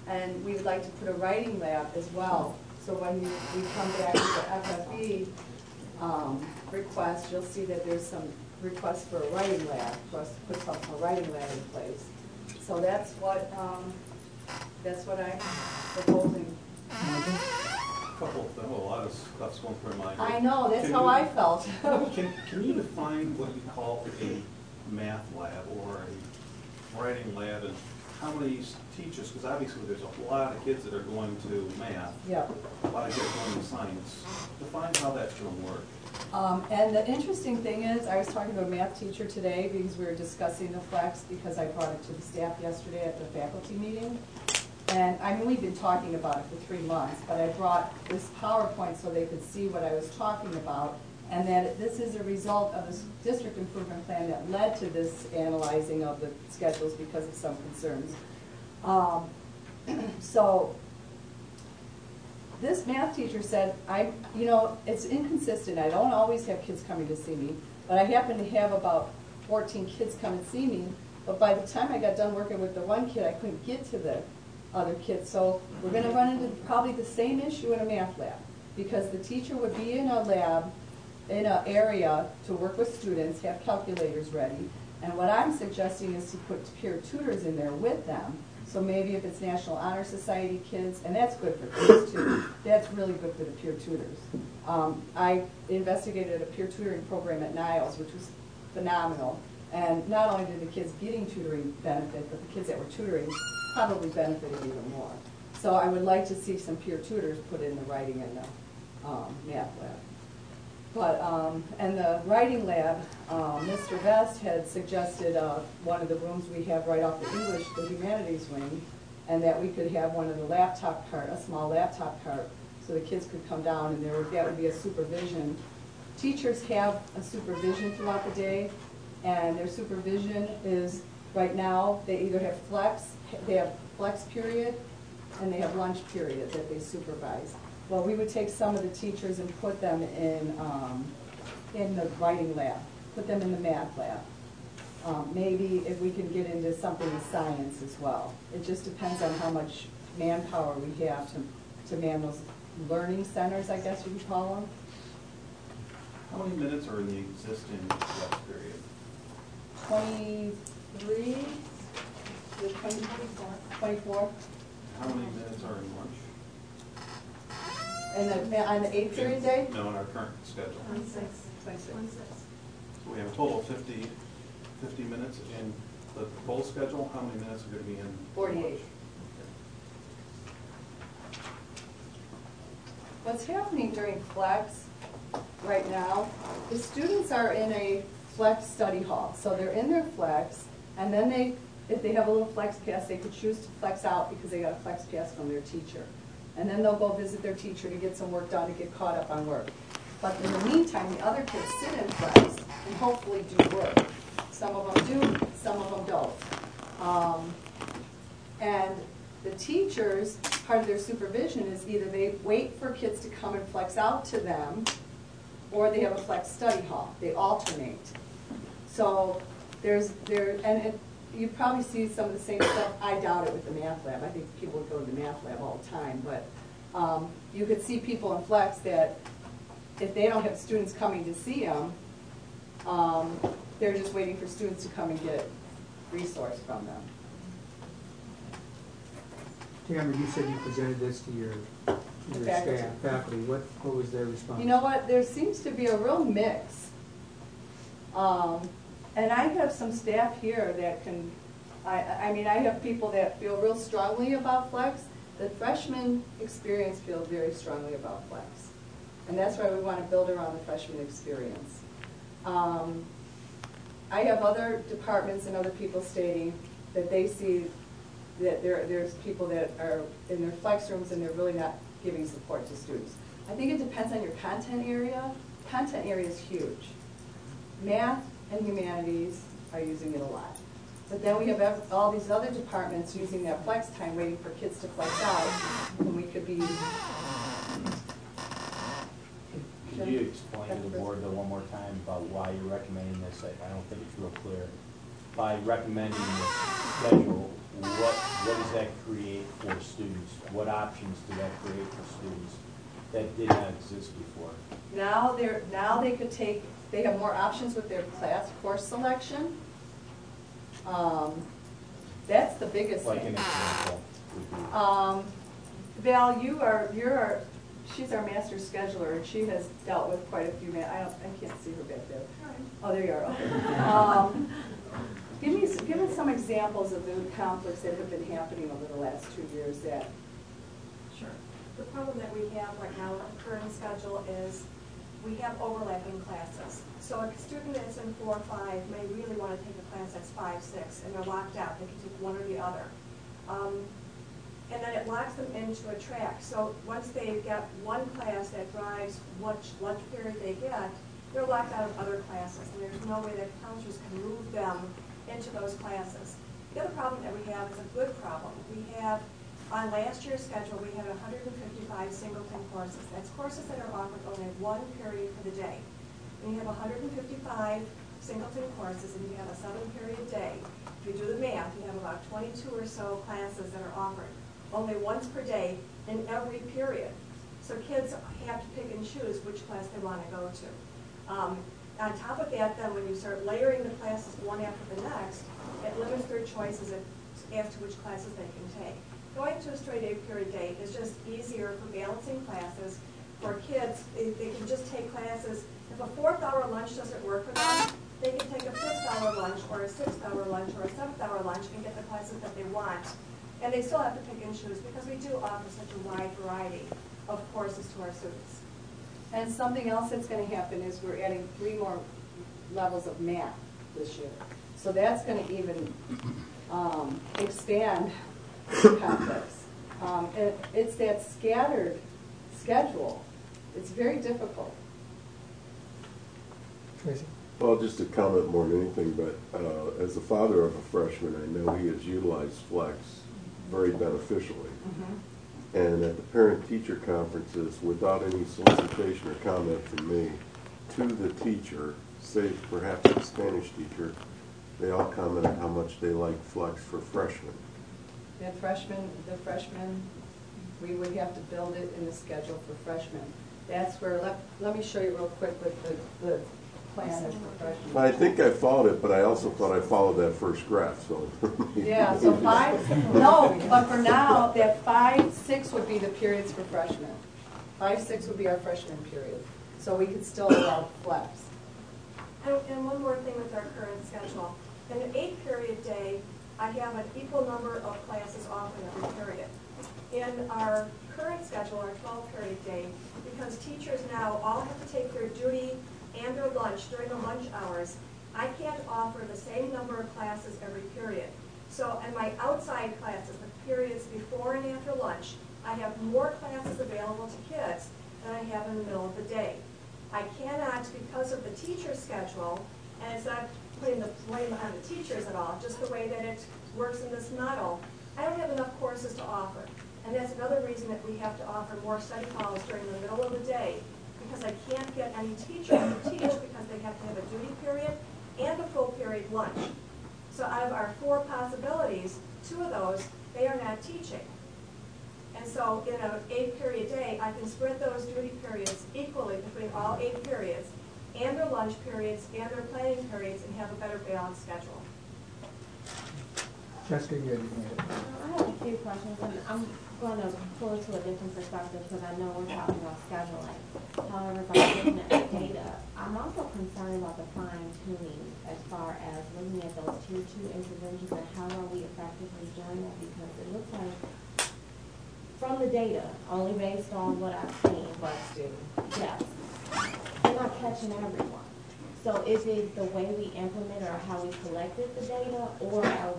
And we would like to put a writing lab as well. So when we come back to the FFE request, you'll see that there's some requests for a writing lab, for us to put a writing lab in place. So that's what I'm proposing. A lot of stuff's going through my mind. I know, that's how I felt. Can you define what you call a math lab or a writing lab, and how many teachers, because obviously there's a lot of kids that are going to math, Yep. a lot of kids going to science. Define how that's going to work. And the interesting thing is, I was talking to a math teacher today because we were discussing the Flex, because I brought it to the staff yesterday at the faculty meeting. And I mean, we've been talking about it for 3 months, but I brought this PowerPoint so they could see what I was talking about, and that this is a result of this district improvement plan that led to this analyzing of the schedules because of some concerns. So this math teacher said, it's inconsistent. I don't always have kids coming to see me, but I happen to have about 14 kids come and see me. But by the time I got done working with the one kid, I couldn't get to the other kids. So we're going to run into probably the same issue in a math lab, because the teacher would be in a lab, in an area to work with students, have calculators ready. And what I'm suggesting is to put peer tutors in there with them. So maybe if it's National Honor Society kids, and that's good for kids too, that's really good for the peer tutors. I investigated a peer tutoring program at Niles, which was phenomenal. And not only did the kids getting tutoring benefit, but the kids that were tutoring probably benefited even more. So I would like to see some peer tutors put in the writing and the math lab. But, and the writing lab, Mr. Vest had suggested one of the rooms we have right off the English, the humanities wing, and that we could have one of the laptop cart, a small laptop cart, so the kids could come down and that would be a supervision. Teachers have a supervision throughout the day, and their supervision is, right now, they either have flex period, and they have lunch period that they supervise. Well, we would take some of the teachers and put them in the writing lab, put them in the math lab. Maybe if we can get into something with science as well. It just depends on how much manpower we have to man those learning centers, I guess you could call them. How many minutes are in the existing flex period? 23, 24. How many minutes are in lunch? And on the 8th period day? No, in our current schedule. 26. So we have a total of 50 minutes in the full schedule. How many minutes are going to be in? 48. What's happening during flex right now, the students are in a flex study hall. So they're in their flex, and then if they have a little flex pass, they could choose to flex out because they got a flex pass from their teacher. And then they'll go visit their teacher to get some work done, to get caught up on work. But in the meantime, the other kids sit in flex and hopefully do work. Some of them do, some of them don't. And the teachers, part of their supervision is either they wait for kids to come and flex out to them, or they have a flex study hall. They alternate. So you probably see some of the same stuff. I doubt it with the math lab. I think people would go to the math lab all the time. But you could see people in flex that if they don't have students coming to see them, they're just waiting for students to come and get resource from them. Tamara, you said you presented this to your staff, faculty. What was their response? You know what? There seems to be a real mix. And I have some staff here that can, I mean, I have people that feel real strongly about flex. The freshman experience feels very strongly about flex. And that's why we want to build around the freshman experience. I have other departments and other people stating that they see that there's people that are in their flex rooms and they're really not giving support to students. I think it depends on your content area. Content area is huge. Math and humanities are using it a lot. But then we have all these other departments using that flex time waiting for kids to flex out when we could be... Could you explain to the board though one more time about why you're recommending this? I don't think it's real clear. By recommending this schedule, what does that create for students? What options do that create for students that did not exist before? Now they could take, they have more options with their class course selection. That's the biggest Like thing. an example would be. Val, she's our master scheduler, and she has dealt with quite a few, I can't see her back there. Oh, there you are. Give us some examples of the conflicts that have been happening over the last 2 years that... Sure. The problem that we have right now with the current schedule is we have overlapping classes. So a student that's in 4 or 5 may really want to take a class that's 5, 6, and they're locked out. They can take one or the other. And then it locks them into a track. So once they get one class that drives what lunch period they get, they're locked out of other classes. And there's no way that counselors can move them into those classes. The other problem that we have is a good problem. We have, on last year's schedule, we had 155 singleton courses. That's courses that are offered only one period for the day. And you have 155 singleton courses, and you have a 7-period day. If you do the math, you have about 22 or so classes that are offered only once per day in every period. So kids have to pick and choose which class they want to go to. On top of that, then, when you start layering the classes one after the next, it limits their choices as to which classes they can take. Going to a straight 8-period day is just easier for balancing classes. For kids, they can just take classes. If a 4th-hour lunch doesn't work for them, they can take a 5th-hour lunch or a 6th-hour lunch or a 7th-hour lunch and get the classes that they want. And they still have to pick and choose because we do offer such a wide variety of courses to our students. And something else that's going to happen is we're adding 3 more levels of math this year. So that's going to even expand conflicts. It's that scattered schedule. It's very difficult. Tracy? Well, just to comment more than anything, but as the father of a freshman, I know he has utilized flex very beneficially. And at the parent-teacher conferences, without any solicitation or comment from me, to the teacher, say perhaps a Spanish teacher, they all commented how much they like flex for freshmen. And the freshmen, we would have to build it in the schedule for freshmen. That's where, let me show you real quick what the plan is for freshmen. I think I followed it, but I also thought I followed that first graph, so. Yeah, so but for now, that 5, 6 would be the periods for freshmen. 5, 6 would be our freshman period. So we could still allow flex. And one more thing with our current schedule. In an 8-period day, I have an equal number of classes offered every period. In our current schedule, our 12-period day, because teachers now all have to take their duty and their lunch during the lunch hours, I can't offer the same number of classes every period. So in my outside classes, the periods before and after lunch, I have more classes available to kids than I have in the middle of the day. I cannot, because of the teacher's schedule, and it's not putting the blame on the teachers at all, just the way that it works in this model, I don't have enough courses to offer. And that's another reason that we have to offer more study halls during the middle of the day, because I can't get any teachers to teach because they have to have a duty period and a full period lunch. So out of our 4 possibilities, 2 of those, they are not teaching. And so in an 8-period day, I can spread those duty periods equally between all 8 periods and their lunch periods and their planning periods and have a better balanced schedule. Jessica, you had your hand up. I have a few questions, and I'm going to pull it to a different perspective because I know we're talking about scheduling. However, by looking at the data, I'm also concerned about the fine-tuning as far as looking at those Tier 2 interventions and how are we effectively doing that, because it looks like from the data, only based on what I've seen, yes, they're not catching everyone. So is it the way we implement or how we collected the data, or are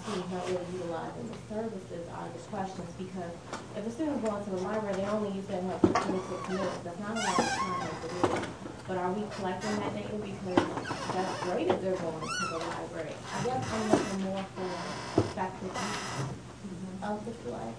students not really utilizing the services are the questions? Because if a student's going to the library, they only use that help for 26 minutes. That's not a lot of time as it is. But are we collecting that data? Because that's great if they're going to the library. I guess I'm looking more for effectiveness of the flex.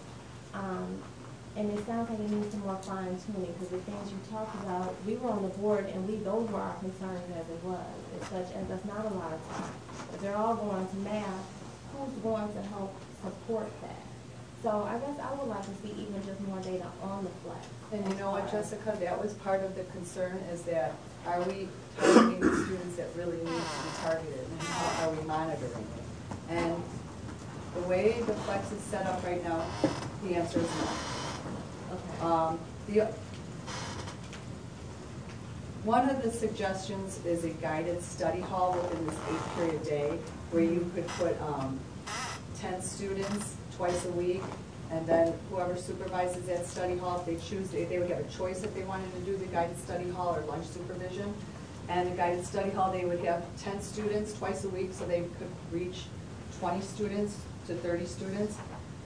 And it sounds like it needs some more fine tuning, because the things you talked about, we were on the board and those were our concerns as it was. It's such as that's not a lot of time. If they're all going to math, who's going to help support that? So I guess I would like to see even just more data on the flex. And you know what, Jessica, that was part of the concern, is that are we targeting the students that really need to be targeted, and how are we monitoring it? And the way the flex is set up right now, the answer is no. Okay. One of the suggestions is a guided study hall within this 8-period day, where you could put 10 students twice a week, and then whoever supervises that study hall, if they choose, they would have a choice if they wanted to do the guided study hall or lunch supervision. And the guided study hall, they would have 10 students twice a week, so they could reach 20 students to 30 students.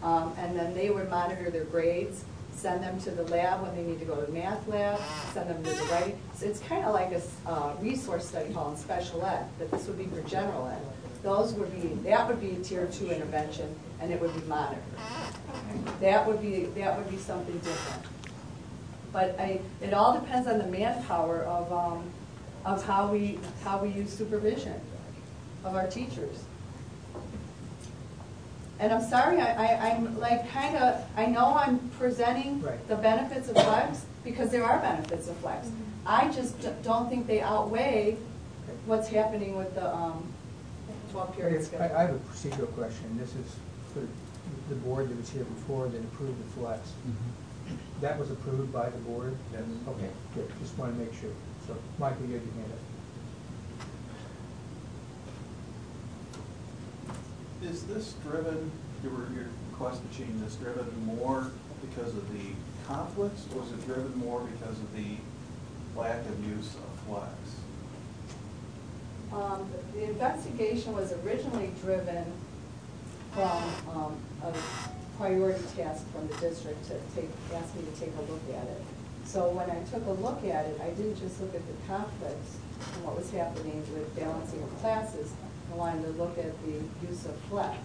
And then they would monitor their grades, send them to the lab when they need to go to the math lab, send them to the writing. So it's kind of like a resource study hall in special ed, but this would be for general ed. That would be a Tier 2 intervention, and it would be monitored. That would be something different. But it all depends on the manpower of how we use supervision of our teachers. And I'm sorry, I'm like kind of, I know I'm presenting the benefits of flex, because there are benefits of flex. I just don't think they outweigh what's happening with the 12-period schedule. I have a procedural question. This is for the board that was here before that approved the flex. That was approved by the board? Yes. Okay, good. Just want to make sure. So, Michael, you had your hand up. Is this driven, your request to change this driven more because of the conflicts, or is it driven more because of the lack of use of flex? The investigation was originally driven from a priority task from the district to ask me to take a look at it. So when I took a look at it, I didn't just look at the conflicts and what was happening with balancing of classes. I wanted to look at the use of flex.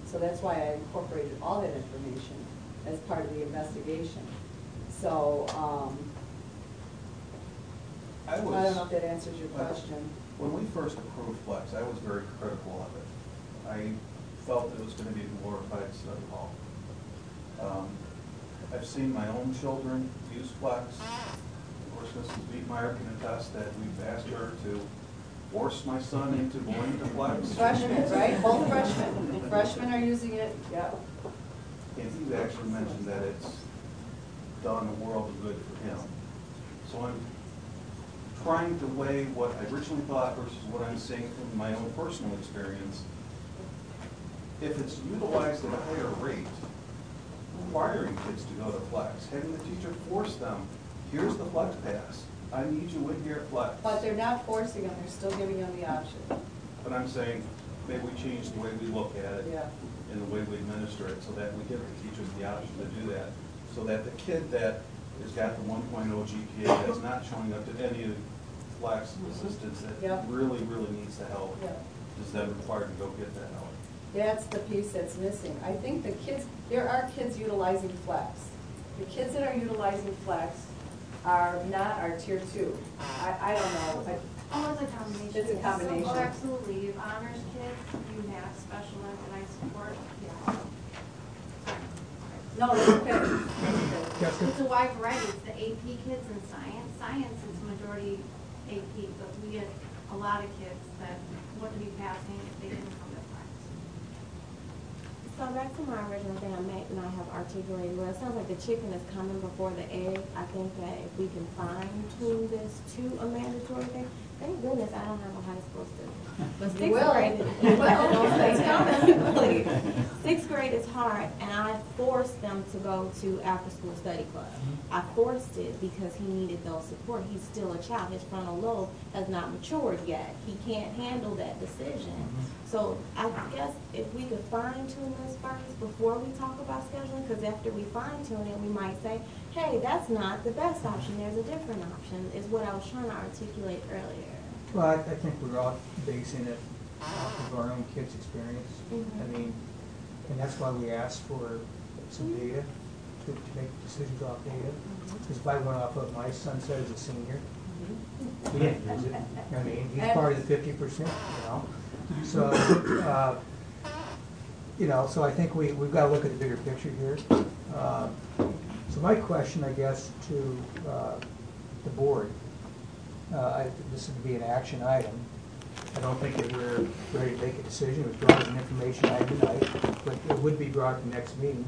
So that's why I incorporated all that information as part of the investigation. So I don't know if that answers your question. When we first approved Flex, I was very critical of it. I felt it was going to be a glorified study hall. I've seen my own children use Flex. Of course, Mrs. Beatmeyer can attest that we've asked her to force my son into going to Flex. Freshmen, right? Both freshmen. Freshmen are using it, yeah. And he's actually mentioned that it's done a world of good for him. So I'm trying to weigh what I originally thought versus what I'm seeing from my own personal experience. If it's utilized at a higher rate, requiring kids to go to Flex, having the teacher force them, here's the Flex pass. I need you in here at Flex. But they're not forcing them, they're still giving them the option. But I'm saying, maybe we change the way we look at it Yeah. and the way we administer it so that we give the teachers the option to do that. So that the kid that has got the 1.0 GPA that's not showing up to any of the Flex assistance that really, really needs the help is then required to go get that help. That's the piece that's missing. I think the kids, there are kids utilizing Flex. The kids that are utilizing Flex are not our tier 2. I don't know. Oh, it's a combination. It's a combination. Oh, absolutely. You have honors kids, you have special ed that I support. Yeah. No, it's okay. It's a wide variety. It's the AP kids in science. Science is majority AP, but we get a lot of kids that wouldn't be passing if they didn't come to Flex. So back to my original thing when I have articulated, well, it sounds like the chicken is coming before the egg. I think that if we can fine tune this to a mandatory thing, thank goodness I don't have a high school student. But sixth grade sixth grade is hard, and I forced them to go to after school study club. I forced it because he needed those support. He's still a child. His frontal lobe has not matured yet. He can't handle that decision. So I guess if we could fine tune this first before we talk about scheduling, because after we fine tune it, we might say, hey, that's not the best option. There's a different option, is what I was trying to articulate earlier. Well, I think we're all basing it off of our own kids' experience. I mean, and that's why we asked for some data to make decisions off data. Because if I went off of my son said as a senior, he didn't use it. I mean, he's part of the 50%, you know. So, so I think we've got to look at the bigger picture here. So my question, I guess, to the board, this would be an action item. I don't think that we're ready to make a decision. It was brought as an information item tonight, but it would be brought to the next meeting.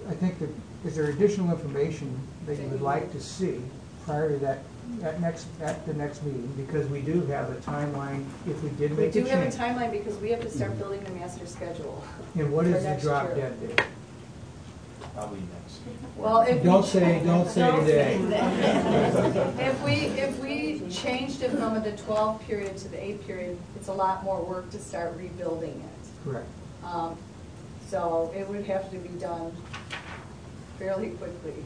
I think that, is there additional information that you would like to see prior to that, at the next meeting? Because we do have a timeline if we did make a change. We do have a timeline because we have to start building the master schedule. And what is the drop dead date? Probably next. Well, if don't say today. If we changed it from the 12 period to the 8 period, it's a lot more work to start rebuilding it. Correct. So it would have to be done fairly quickly.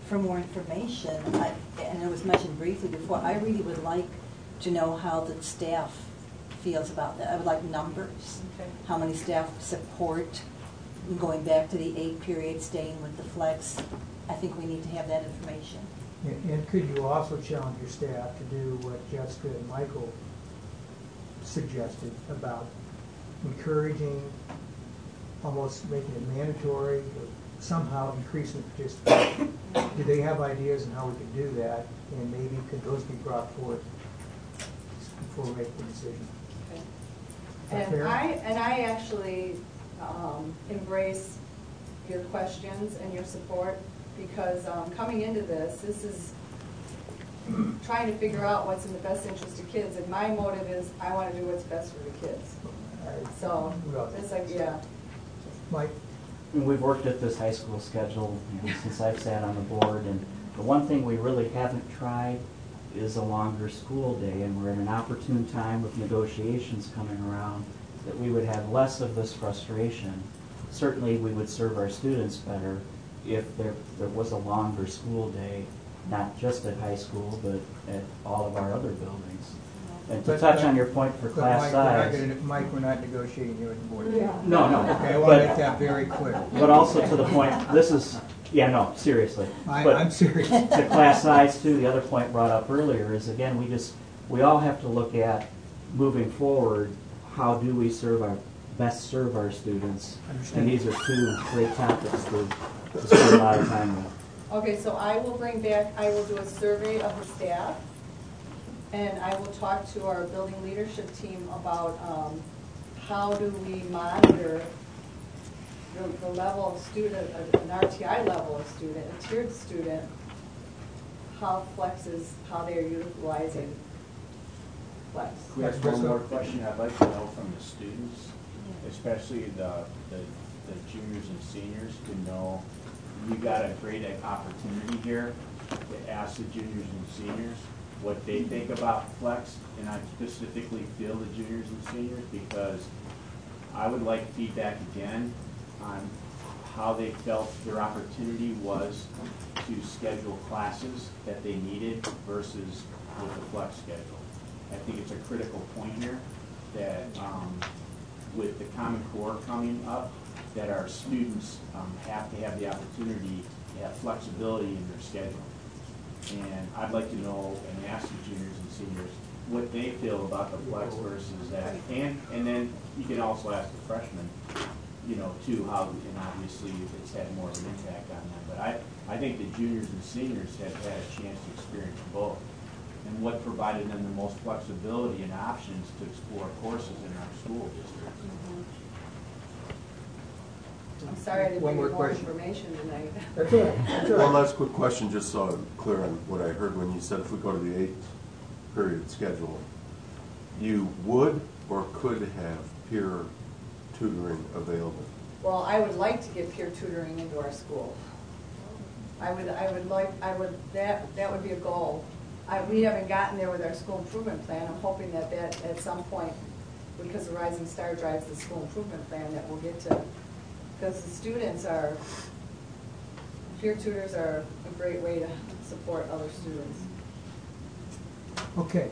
For more information, and it was mentioned briefly before, I really would like to know how the staff feels about that. I would like numbers. Okay. How many staff support going back to the 8 period, staying with the flex. I think we need to have that information. And could you also challenge your staff to do what Jessica and Michael suggested about encouraging, almost making it mandatory, or somehow increasing participation? Do they have ideas on how we could do that? And maybe could those be brought forth before we make the decision? And I actually embrace your questions and your support, because coming into this is trying to figure out what's in the best interest of kids, and my motive is I want to do what's best for the kids. So it's like, yeah. Mike? We've worked at this high school schedule since I've sat on the board, and the one thing we really haven't tried is a longer school day, and we're in an opportune time with negotiations coming around that we would have less of this frustration. Certainly we would serve our students better if there was a longer school day, not just at high school, but at all of our other buildings. And to touch on your point for class size. Mike, we're not negotiating here at the board. No. Okay, I want to make that very clear. But also to the point, this is, Yeah, no, seriously. I'm serious. The class size too, the other point brought up earlier is, again, we all have to look at, moving forward, how do we best serve our students? And these are two great topics to spend a lot of time with. Okay, so I will do a survey of the staff, and I will talk to our building leadership team about how do we monitor the level of student, an RTI level of student, a tiered student, how they're utilizing Flex. Can we ask one more question? I'd like to know from the students, especially the juniors and seniors, to know we got a great opportunity here to ask the juniors and seniors what they think about Flex, and I specifically feel the juniors and seniors because I would like feedback again on how they felt their opportunity was to schedule classes that they needed versus with the Flex schedule. I think it's a critical point here that with the Common Core coming up, that our students have to have the opportunity to have flexibility in their schedule. And I'd like to know and ask the juniors and seniors what they feel about the Flex versus that. And then you can also ask the freshmen, you know, too, how, and obviously it's had more of an impact on them. But I think the juniors and seniors have had a chance to experience both. And what provided them the most flexibility and options to explore courses in our school district. I'm sorry I didn't bring you more question. information tonight. That's all right. That's all right. One last quick question, just so I'm clear on what I heard when you said if we go to the 8-period schedule, you would or could have peer tutoring available? Well, I would like to get peer tutoring into our school. That would be a goal. We haven't gotten there with our school improvement plan. I'm hoping that at some point, because the Rising Star drives the school improvement plan, that we'll get to, because the students peer tutors are a great way to support other students. Okay.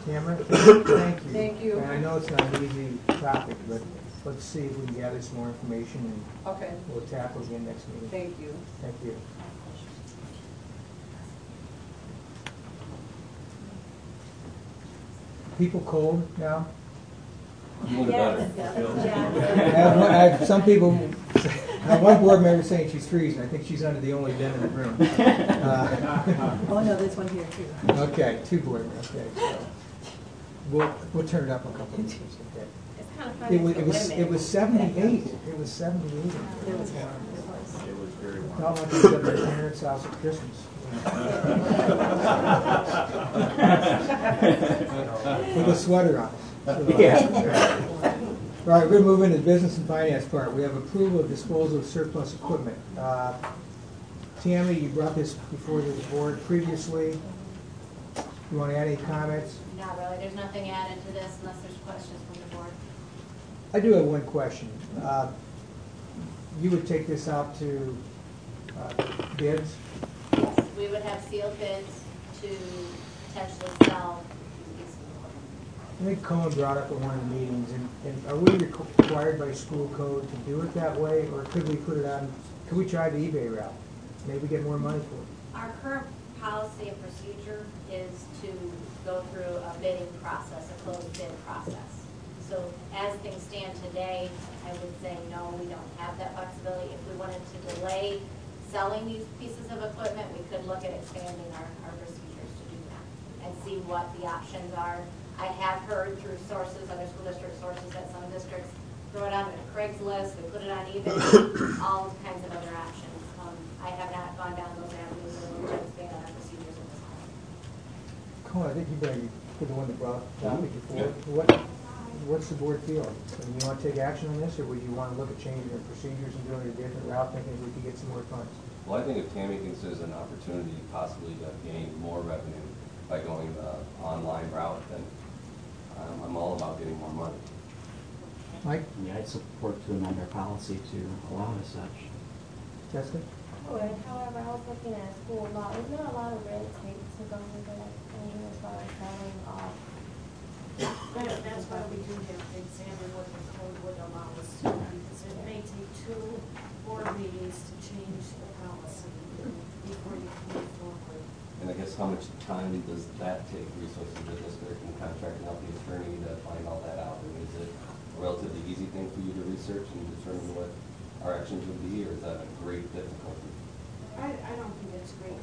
Tamara, thank you. Thank you. And I know it's not an easy topic, but let's see if we can gather some more information and Okay. we'll tackle again next meeting. Thank you. Thank you. People cold now? I have some people, I have one board member saying she's freezing. I think she's under the only vent in the room. Oh, no, there's one here too. Okay, 2 board members. Okay, so we'll turn it up a couple of minutes. Okay. It's kind of funny. It was 78. It was 78. It was warm. It was very warm. Not like it was at my parents' house at Christmas. With a sweater on. Yeah. All right, we're going to move into the business and finance part. We have approval of disposal of surplus equipment. Tammy, you brought this before the board previously. You want to add any comments? Not really. There's nothing added to this unless there's questions from the board. I do have one question. You would take this out to bids? Yes, we would have sealed bids to potentially sell these pieces of equipment. I think Cohen brought up at one of the meetings, and are we required by school code to do it that way, or could we put it on, could we try the eBay route? Maybe get more money for it? Our current policy and procedure is to go through a bidding process, a closed bid process. So as things stand today, I would say no, we don't have that flexibility. If we wanted to delay selling these pieces of equipment, we could look at expanding our procedures to do that and see what the options are. I have heard through sources, other school district sources, that some districts throw it on Craigslist, they put it on eBay, all kinds of other options. I have not gone down those avenues and looked to expand our procedures at this time. Cohen, I think you better be the one that brought it before. What's the board feel? Do you want to take action on this, or would you want to look at changing the procedures and doing it a different route, thinking we could get some more funds? Well, I think if Tammy thinks there's an opportunity possibly to gain more revenue by going the online route, then I'm all about getting more money. Mike? Yeah, I'd support to amend our policy to allow as such. Jessica? Would. However, I was looking at school law. There's not a lot of red tape to go with it, as far as selling off. That's why we do have to examine what the code would allow us to, because it may take 2 board meetings to change the policy before you can move forward. And I guess how much time does that take, resources of the district and contracting out the attorney to find all that out? And is it a relatively easy thing for you to research and determine what our actions would be, or is that a great difficulty? I don't think it's great.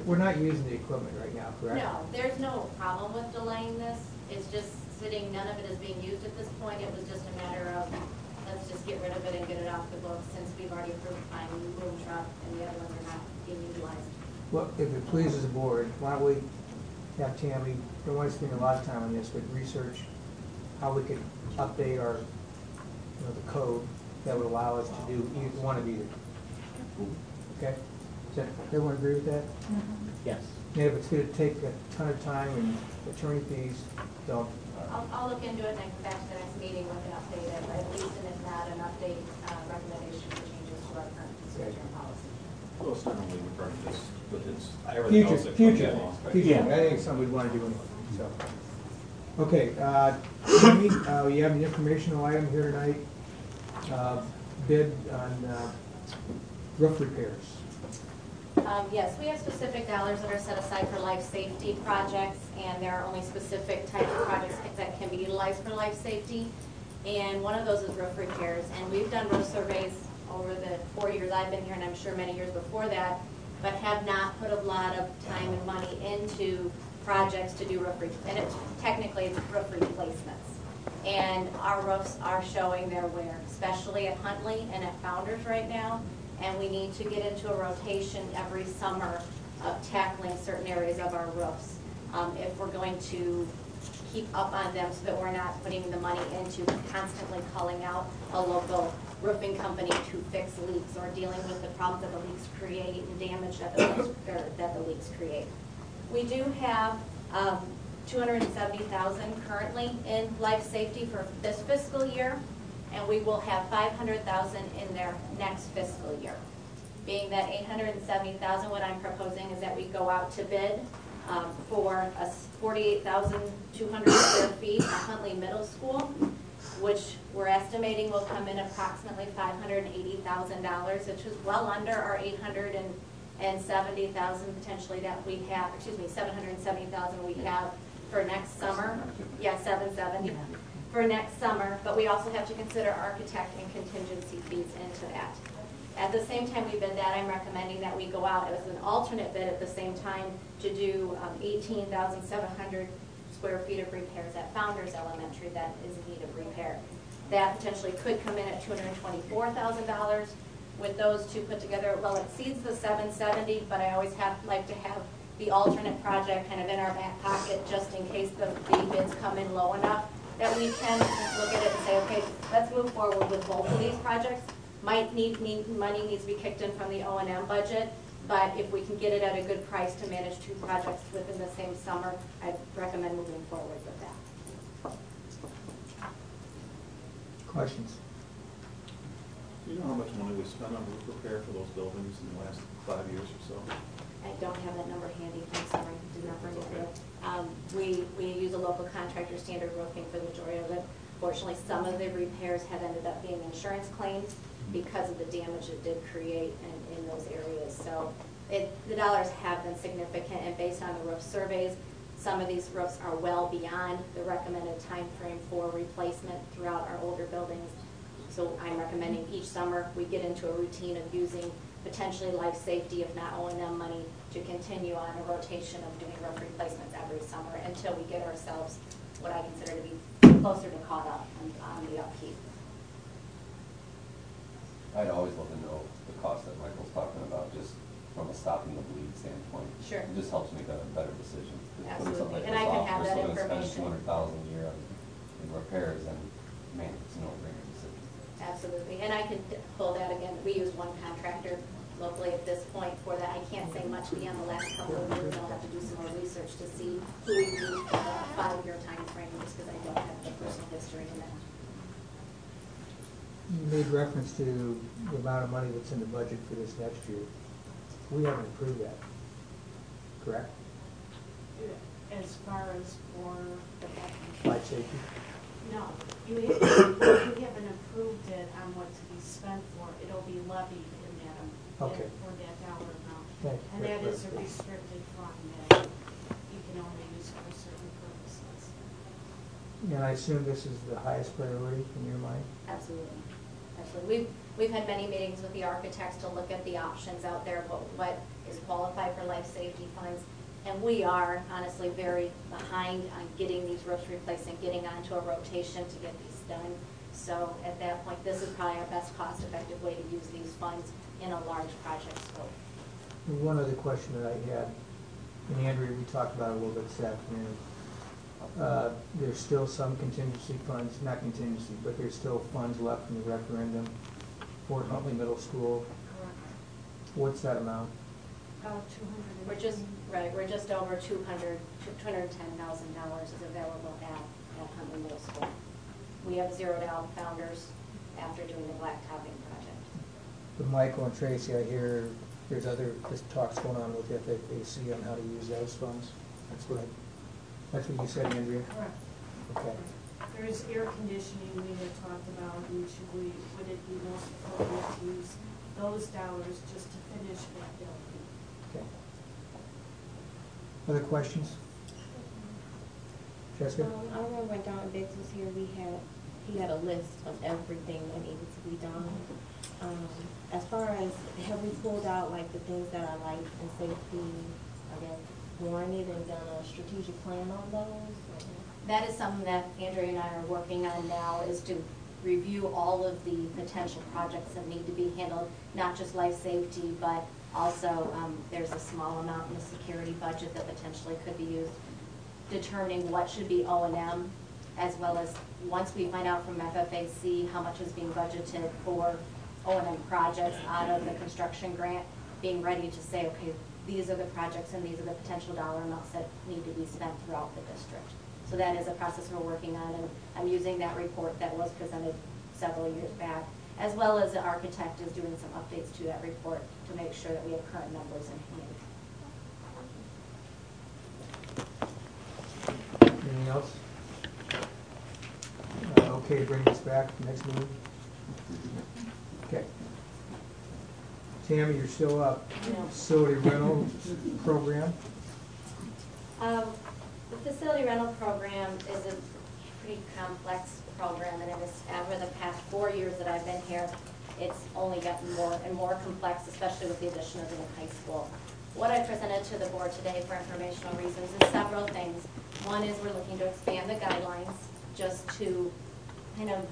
We're not using the equipment right now, correct? No, there's no problem with delaying this. It's just sitting, none of it is being used at this point. It was just a matter of, let's just get rid of it and get it off the books since we've already approved buying a new boom truck and the other ones are not being utilized. Well, if it pleases the board, why don't we have Tammy, don't want to spend a lot of time on this, but research how we could update our, the code that would allow us to do one of either. Okay? Does everyone agree with that? Yes. And if it's going to take a ton of time and attorney fees, don't. I'll look into it and I come back to the next meeting with an update, at least, and if not, an update recommendation for changes to our current procedure and policy. Well, it's not only regarding this, but it's everything else that comes Future. along. I think it's something we'd want to do anyway. So, okay, Tammy, we have an informational item here tonight. Bid on roof repairs. Yes, we have specific dollars that are set aside for life safety projects, and there are only specific types of projects that can be utilized for life safety. And one of those is roof repairs. And we've done roof surveys over the 4 years I've been here, and I'm sure many years before that, but have not put a lot of time and money into projects to do roof and technically it's roof replacements. And our roofs are showing their wear, especially at Huntley and at Founders right now. And we need to get into a rotation every summer of tackling certain areas of our roofs. If we're going to keep up on them so that we're not putting the money into constantly calling out a local roofing company to fix leaks or dealing with the problems that the leaks create and damage that the leaks create. We do have $270,000 currently in life safety for this fiscal year, and we will have $500,000 in their next fiscal year. Being that $870,000, what I'm proposing is that we go out to bid for a 48,200 square feet at Huntley Middle School, which we're estimating will come in approximately $580,000, which is well under our $870,000 potentially that we have, $770,000 we have for next summer. Yeah, 770 for next summer, but we also have to consider architect and contingency fees into that. At the same time we bid that, I'm recommending that we go out as an alternate bid at the same time to do 18,700 square feet of repairs at Founders Elementary that is in need of repair. That potentially could come in at $224,000. With those two put together, well, it exceeds the 770, but I always like to have the alternate project kind of in our back pocket just in case the bids come in low enough that we can look at it and say, okay, let's move forward with both of these projects. Might need money needs to be kicked in from the O&M budget, but if we can get it at a good price to manage two projects within the same summer, I'd recommend moving forward with that. Questions? Do you know how much money we spent on roof repair for those buildings in the last 5 years or so? I don't have that number handy, I'm sorry, did not bring it with. We use a local contractor, Standard Roofing, for the majority of it. Fortunately, some of the repairs have ended up being insurance claims because of the damage it did create in those areas. So the dollars have been significant, and based on the roof surveys, some of these roofs are well beyond the recommended time frame for replacement throughout our older buildings. So I'm recommending each summer we get into a routine of using potentially life safety, if not O&M money, to continue on a rotation of doing roof replacements every summer until we get ourselves what I consider to be closer to caught up on the upkeep. I'd always love to know the cost that Michael's talking about, just from a stopping the bleed standpoint. Sure. It just helps make a better decision. Absolutely, and I can have that information. We're still going to spend $200,000 a year in repairs, and man, it's a no-brainer decision. Absolutely, and I can pull that again. We use one contractor locally at this point for that. I can't say much beyond the last couple of years. I'll have to do some more research to see who we use for a 5-year time frame, just because I don't have the personal history in that. You made reference to the amount of money that's in the budget for this next year. We haven't approved that, correct? As far as for the Life safety? No, you haven't approved it on what to be spent for. It'll be levied in that, Okay. for that dollar amount. Thank you. And that is a restricted fund that you can only use for certain purposes. And I assume this is the highest priority in your mind? Absolutely. Absolutely. We've had many meetings with the architects to look at the options out there, what is qualified for life safety funds. And we are honestly very behind on getting these roofs replaced and getting onto a rotation to get these done. So at that point, this is probably our best cost-effective way to use these funds in a large project scope. One other question that I had, and Andrea, we talked about it a little bit this afternoon. There's still some contingency funds, not contingency, but there's still funds left from the referendum for Huntley Middle School. Correct. What's that amount? About 200. We're just over $210,000 is available at Huntley Middle School. We have zeroed out founders after doing the blacktopping project. But Michael and Tracy, I hear there's other talks going on with FFAC on how to use those funds. That's what you said, Andrea? Correct. Okay. There's air conditioning we had talked about, and would it be most appropriate to use those dollars just to finish that building? Okay. Other questions? Jessica? I remember when Don Biggs was here, he had a list of everything that needed to be done. As far as, have we pulled out like the things that are life and safety, I guess, warranted and done a strategic plan on those? That is something that Andrea and I are working on now, is to review all of the potential projects that need to be handled, not just life safety, but also there's a small amount in the security budget that potentially could be used, determining what should be O&M, as well as once we find out from FFAC how much is being budgeted for O&M projects out of the construction grant, being ready to say, okay, these are the projects and these are the potential dollar amounts that need to be spent throughout the district. So that is a process we're working on, and I'm using that report that was presented several years back, as well as the architect is doing some updates to that report to make sure that we have current numbers in hand. Anything else? Okay, bring this back next meeting. Okay. Tammy, you're still up. No. Facility rental program. The facility rental program is a pretty complex program, and it is, over the past 4 years that I've been here, it's only gotten more and more complex, especially with the addition of the new high school. What I presented to the board today for informational reasons is several things. One is we're looking to expand the guidelines just to kind of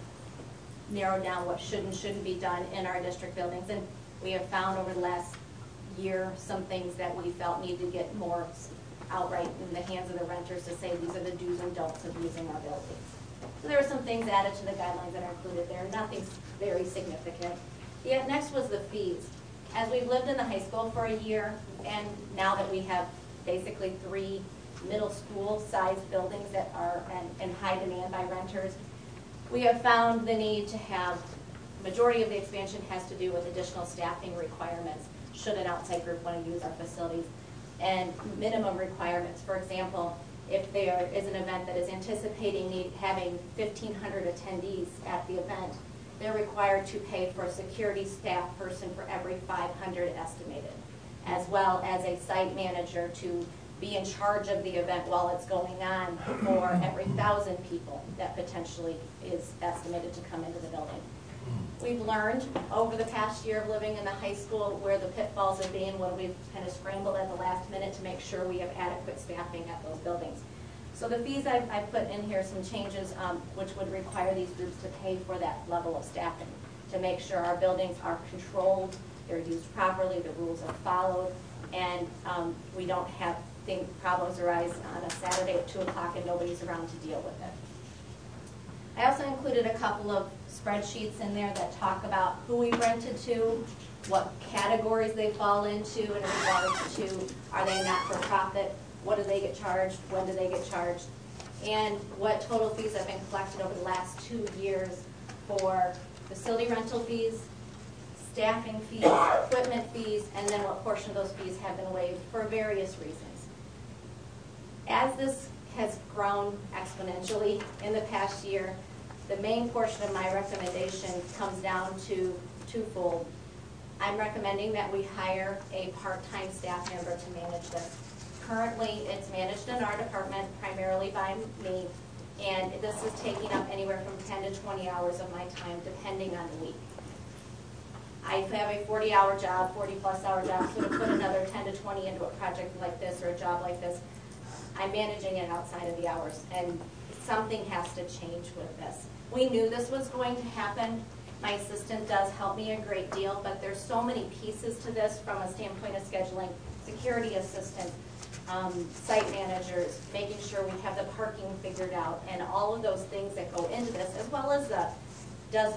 narrow down what should and shouldn't be done in our district buildings. And we have found over the last year some things that we felt need to get more outright in the hands of the renters to say these are the do's and don'ts of using our buildings. So there are some things added to the guidelines that are included there, nothing very significant. Yet next was the fees. As we've lived in the high school for a year, and now that we have basically 3 middle school sized buildings that are in high demand by renters, we have found the need to have, majority of the expansion has to do with additional staffing requirements should an outside group want to use our facilities, and minimum requirements. For example, if there is an event that is anticipating having 1,500 attendees at the event, they're required to pay for a security staff person for every 500 estimated, as well as a site manager to be in charge of the event while it's going on for every 1,000 people that potentially is estimated to come into the building. We've learned over the past year of living in the high school where the pitfalls have been when we've kind of scrambled at the last minute to make sure we have adequate staffing at those buildings. So the fees I've put in here, some changes which would require these groups to pay for that level of staffing to make sure our buildings are controlled, they're used properly, the rules are followed, and we don't have problems arise on a Saturday at 2 o'clock and nobody's around to deal with it. I also included a couple of spreadsheets in there that talk about who we rented to, what categories they fall into in regards to, are they not-for-profit, what do they get charged, when do they get charged, and what total fees have been collected over the last 2 years for facility rental fees, staffing fees, equipment fees, and then what portion of those fees have been waived for various reasons. As this has grown exponentially in the past year. The main portion of my recommendation comes down to twofold. I'm recommending that we hire a part-time staff member to manage this. Currently, it's managed in our department primarily by me, and this is taking up anywhere from 10 to 20 hours of my time, depending on the week. I have a 40-hour job, 40-plus hour job, so to put another 10 to 20 into a project like this or a job like this, I'm managing it outside of the hours, and something has to change with this. We knew this was going to happen. My assistant does help me a great deal, but there's so many pieces to this from a standpoint of scheduling, security assistant, site managers, making sure we have the parking figured out, and all of those things that go into this, as well as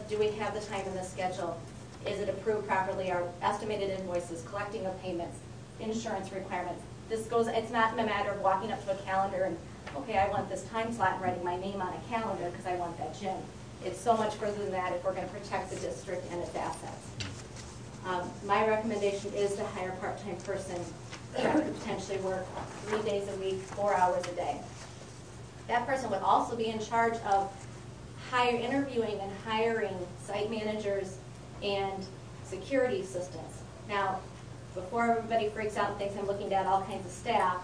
do we have the time in the schedule? Is it approved properly? Our estimated invoices, collecting of payments, insurance requirements. This goes, it's not a matter of walking up to a calendar and, okay, I want this time slot and writing my name on a calendar because I want that gym. It's so much further than that if we're going to protect the district and its assets. My recommendation is to hire a part-time person that could potentially work 3 days a week, 4 hours a day. That person would also be in charge of interviewing and hiring site managers and security assistants. Now, before everybody freaks out and thinks I'm looking at all kinds of staff,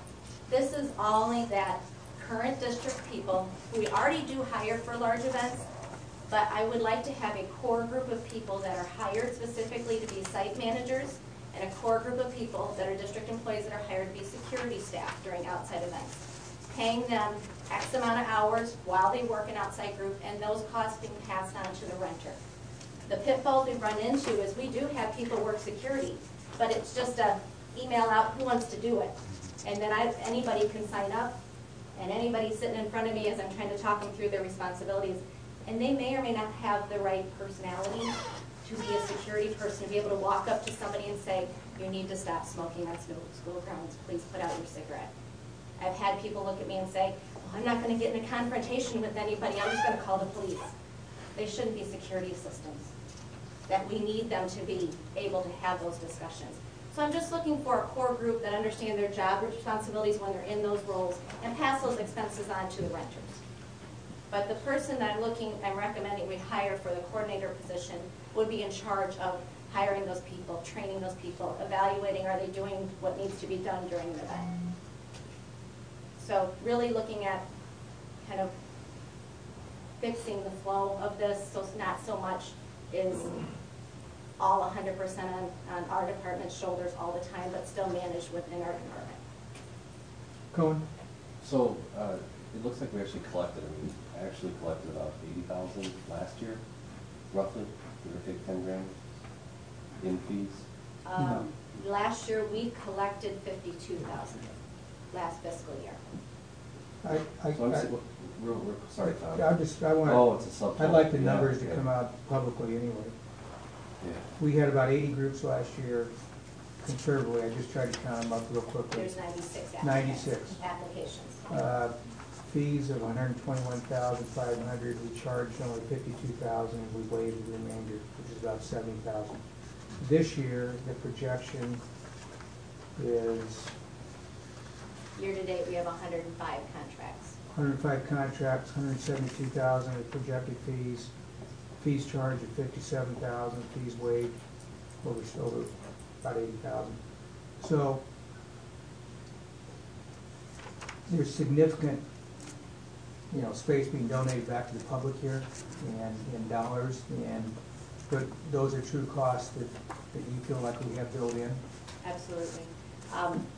this is only that current district people who we already do hire for large events, but I would like to have a core group of people that are hired specifically to be site managers and a core group of people that are district employees that are hired to be security staff during outside events. Paying them X amount of hours while they work an outside group, and those costs being passed on to the renter. The pitfalls we run into is we do have people work security, but it's just a email out who wants to do it. And then anybody can sign up, and anybody sitting in front of me as I'm trying to talk them through their responsibilities, and they may or may not have the right personality to be a security person, to be able to walk up to somebody and say, you need to stop smoking on school grounds, please put out your cigarette. I've had people look at me and say, well, I'm not going to get in a confrontation with anybody, I'm just going to call the police. They shouldn't be security assistants. That we need them to be able to have those discussions. So I'm just looking for a core group that understand their job responsibilities when they're in those roles and pass those expenses on to the renters. But the person that I'm recommending we hire for the coordinator position would be in charge of hiring those people, training those people, evaluating are they doing what needs to be done during the event. So really looking at kind of fixing the flow of this, so it's not so much is all 100% on our department's shoulders all the time, but still managed within our department. Cohen? So it looks like we actually collected, I actually collected about 80,000 last year, roughly, give or take 10 grand in fees. Last year we collected 52,000 last fiscal year. Sorry, Tom. I'd like the numbers to come out publicly anyway. Yeah. We had about 80 groups last year, conservatively. I just tried to count them up real quickly. There's 96 applications. Fees of $121,500. We charged only $52,000, and we waived the remainder, which is about $70,000. This year, the projection is year to date we have 105 contracts. 105 contracts, 172,000 of projected fees. Fees charged at $57,000. Fees waived over about $80,000. So there's significant, space being donated back to the public here, and in dollars, but those are true costs that you feel like we have built in. Absolutely.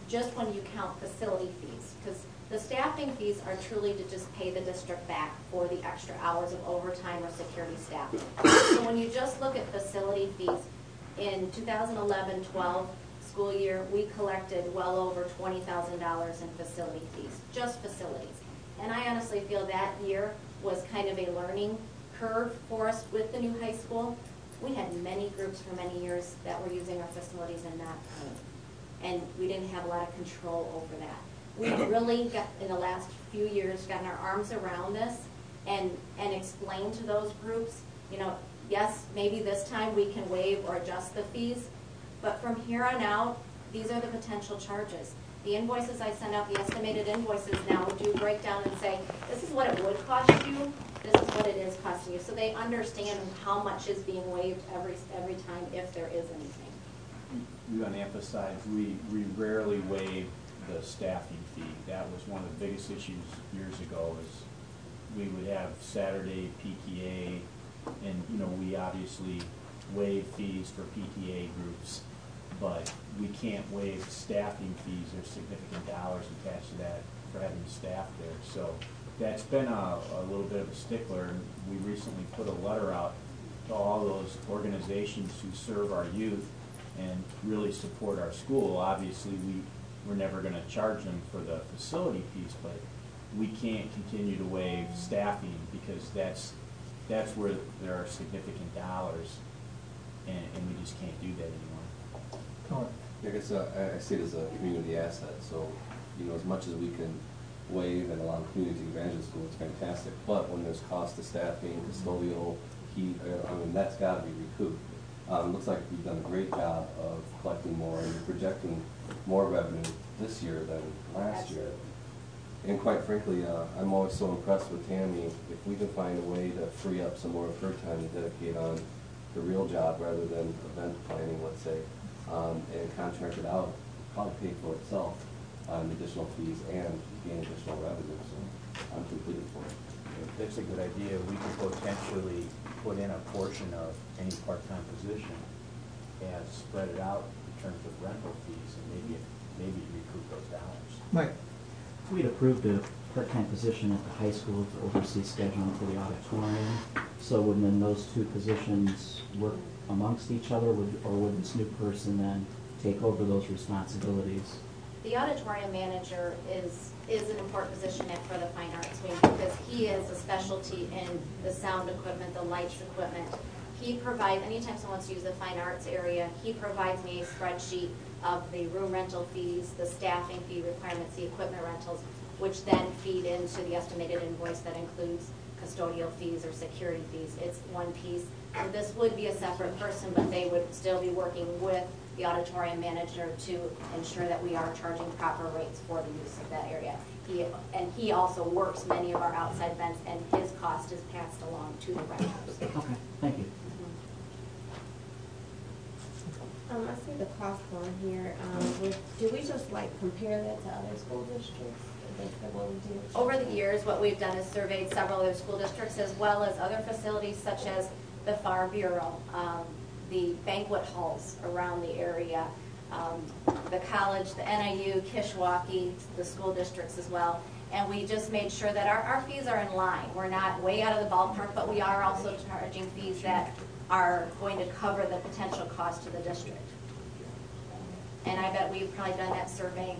Just when you count facility fees, because the staffing fees are truly to just pay the district back for the extra hours of overtime or security staff. So when you just look at facility fees, in 2011-12 school year, we collected well over $20,000 in facility fees, just facilities. And I honestly feel that year was kind of a learning curve for us with the new high school. We had many groups for many years that were using our facilities and not paying. And we didn't have a lot of control over that. We've really, in the last few years, gotten our arms around this and explained to those groups, yes, maybe this time we can waive or adjust the fees, but from here on out, these are the potential charges. The invoices I send out, the estimated invoices now do break down and say, this is what it would cost you, this is what it is costing you. So they understand how much is being waived every time if there is anything. We want to emphasize, we rarely waive the staffing fee. That was one of the biggest issues years ago, is we would have Saturday PTA, and we obviously waive fees for PTA groups, but we can't waive staffing fees. There's significant dollars attached to that for having staff there. So that's been a little bit of a stickler, and we recently put a letter out to all those organizations who serve our youth and really support our school. Obviously, we're never going to charge them for the facility piece, but we can't continue to waive staffing because that's where there are significant dollars, and we just can't do that anymore. I guess I see it as a community asset. So, as much as we can waive and allow community advantage school, it's fantastic. But when there's cost to staffing, custodial, heat, that's got to be recouped. It looks like we've done a great job of collecting more and projecting more revenue this year than last year. And quite frankly, I'm always so impressed with Tammy. If we can find a way to free up some more of her time to dedicate on the real job rather than event planning, let's say, and contract it out, probably pay for itself on additional fees and gain additional revenue. So I'm completely for it. That's a good idea. We could potentially put in a portion of any part-time position and spread it out in terms of rental fees, and maybe recoup those dollars. Mike? We'd approved a part-time position at the high school to oversee scheduling for the auditorium. So would then those two positions work amongst each other, or would this new person then take over those responsibilities? The auditorium manager is an important position for the fine arts wing because he is a specialty in the sound equipment, the lights equipment. He provides, anytime someone wants to use the fine arts area, he provides me a spreadsheet of the room rental fees, the staffing fee requirements, the equipment rentals, which then feed into the estimated invoice that includes custodial fees or security fees. It's one piece. So this would be a separate person, but they would still be working with the auditorium manager to ensure that we are charging proper rates for the use of that area. He also works many of our outside events, and his cost is passed along to the renters. Okay, thank you. I see the cost on here. Do we just compare that to other school districts? Is that what we do? Over the years, what we've done is surveyed several other school districts as well as other facilities such as the Farm Bureau, the banquet halls around the area, the college, the NIU, Kishwaukee, the school districts as well. And we just made sure that our fees are in line. We're not way out of the ballpark, but we are also charging fees that are going to cover the potential cost to the district. And I bet we've probably done that survey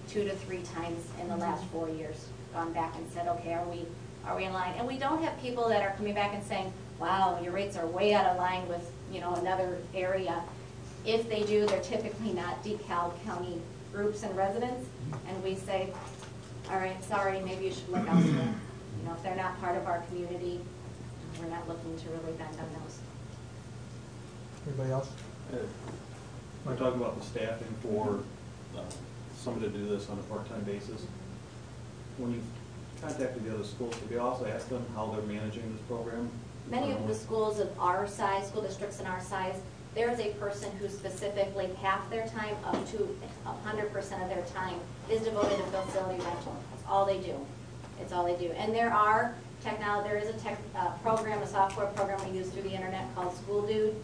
2 to 3 times in the last 4 years, gone back and said, okay, are we in line? And we don't have people that are coming back and saying, wow, your rates are way out of line with another area. If they do, they're typically not DeKalb County groups and residents, and we say, all right, sorry, maybe you should look elsewhere. If they're not part of our community, we're not looking to really bend on those. Anybody else? We're talking about the staffing for somebody to do this on a part-time basis. When you contacted the other schools, have you also asked them how they're managing this program? Many of the schools of our size, school districts in our size, there is a person who specifically half their time up to 100% of their time is devoted to facility rental. That's all they do. It's all they do. And there is a program, a software program we use through the internet called School Dude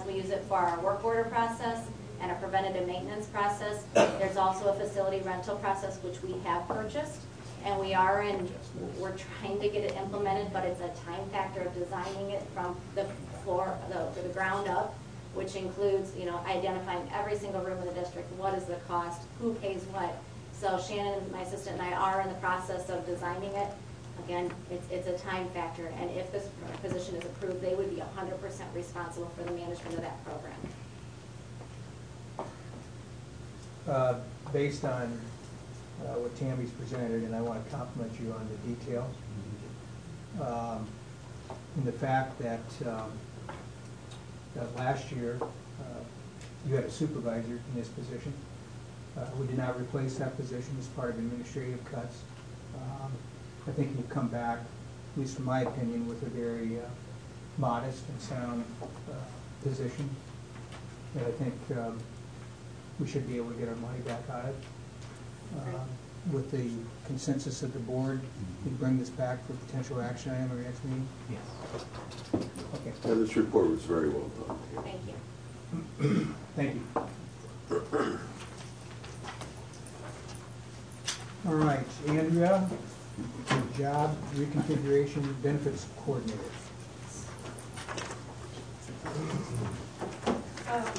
we use it for our work order process and a preventative maintenance process. There's also a facility rental process which we have purchased, and we're trying to get it implemented, but it's a time factor of designing it from the floor, the ground up, which includes, identifying every single room in the district, what is the cost, who pays what. So Shannon, my assistant, and I are in the process of designing it. Again, it's a time factor, and if this position is approved, they would be 100% responsible for the management of that program. Based on what Tammy's presented, and I want to compliment you on the details, and the fact that last year you had a supervisor in this position, We did not replace that position as part of administrative cuts. I think we've come back, at least in my opinion, with a very modest and sound position that I think we should be able to get our money back out of. With the consensus of the board, we bring this back for potential action item at our next meeting? Yes. Okay. Yeah, this report was very well done. Thank you. Thank you. All right, Andrea, job reconfiguration benefits coordinator.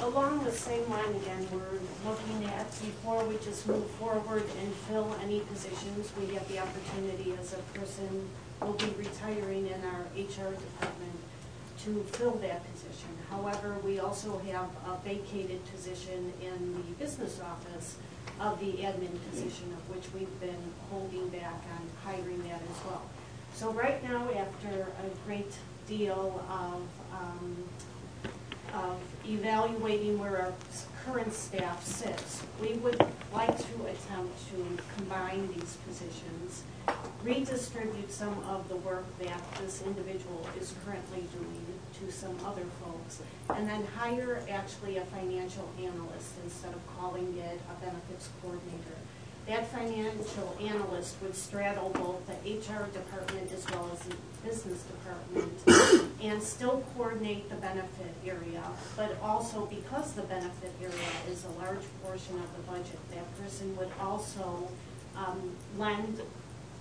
Along the same line again, we're looking at, before we just move forward and fill any positions, we have the opportunity as a person will be retiring in our HR department to fill that position. However, we also have a vacated position in the business office of the admin position, of which we've been holding back on hiring that as well. So right now, after a great deal of evaluating where our current staff sits, we would like to attempt to combine these positions, redistribute some of the work that this individual is currently doing to some other folks, and then hire actually a financial analyst instead of calling it a benefits coordinator. That financial analyst would straddle both the HR department as well as the business department and still coordinate the benefit area, but also because the benefit area is a large portion of the budget, that person would also lend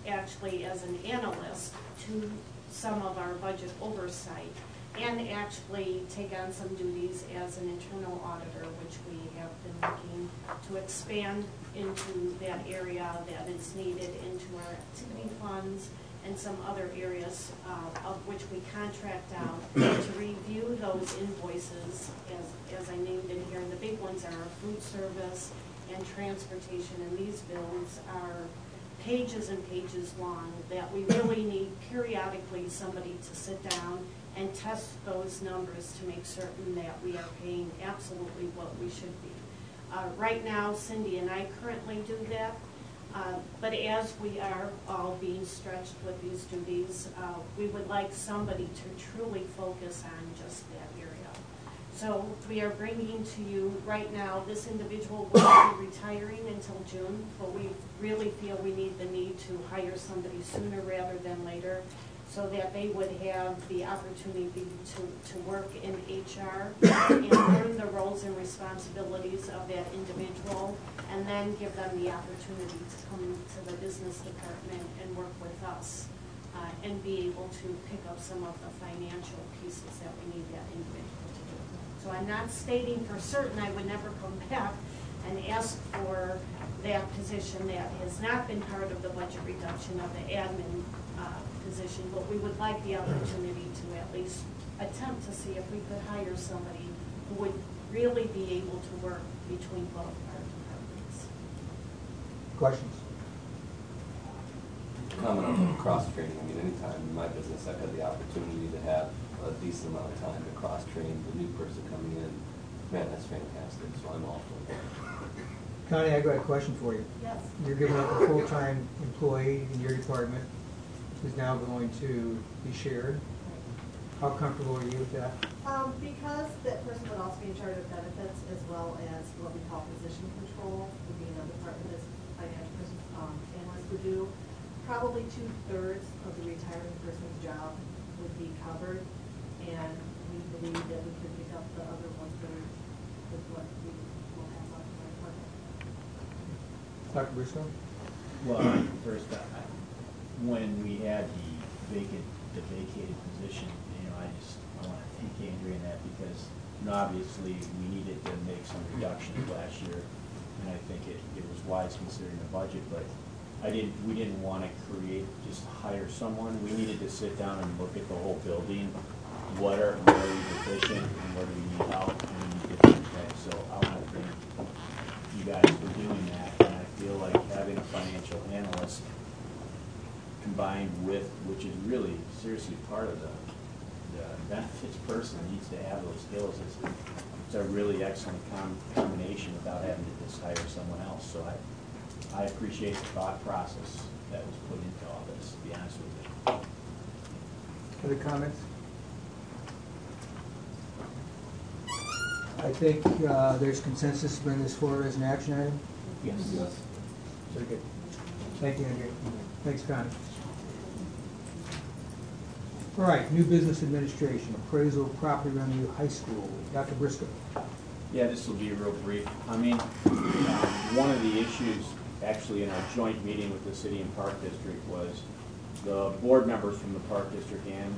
actually as an analyst to some of our budget oversight and actually take on some duties as an internal auditor, which we have been looking to expand into that area that is needed into our activity funds and some other areas of which we contract out to review those invoices, as I named in here. And the big ones are food service and transportation, and these bills are pages and pages long that we really need periodically somebody to sit down and test those numbers to make certain that we are paying absolutely what we should be. Right now, Cindy and I currently do that, but as we are all being stretched with these duties, we would like somebody to truly focus on just that area. So we are bringing to you right now, this individual will be retiring until June, but we really feel we need to hire somebody sooner rather than later, so that they would have the opportunity to work in HR and learn the roles and responsibilities of that individual, and then give them the opportunity to come to the business department and work with us and be able to pick up some of the financial pieces that we need that individual to do. So I'm not stating for certain I would never come back and ask for that position that has not been part of the budget reduction of the admin position, but we would like the opportunity to at least attempt to see if we could hire somebody who would really be able to work between both our departments. Questions? Comment on cross-training. I mean, anytime in my business I've had the opportunity to have a decent amount of time to cross-train the new person coming in, man, that's fantastic, so I'm all for that. Connie, I've got a question for you. Yes. You're giving up a full-time employee in your department who's now going to be shared. How comfortable are you with that? Because that person would also be in charge of benefits as well as what we call position control, would be another part of this financial person analyst would do. Probably 2/3 of the retiring person's job would be covered, and we believe that we could pick up the other 1/3 with what we will have on our department. Dr. Briscoe? Well, first, when we had the vacated position, I want to thank Andrea in that, because obviously we needed to make some reductions last year, and I think it was wise considering the budget, but we didn't want to just hire someone. We needed to sit down and look at the whole building. Where are we deficient and where do we need help, and we need different things. So I want to thank you guys for doing that, and I feel like having a financial analyst combined with, which is really seriously part of the benefits person needs to have those skills. It's a really excellent combination without having to just hire someone else. So I appreciate the thought process that was put into all this, to be honest with you. Other comments? I think there's consensus to bring this forward as an action item. Yes. Very good. Thank you, Andrew. Thanks, Connie. All right, new business administration, appraisal, property revenue, high school. Dr. Briscoe. Yeah, this will be real brief. I mean, one of the issues actually in our joint meeting with the city and park district was the board members from the park district and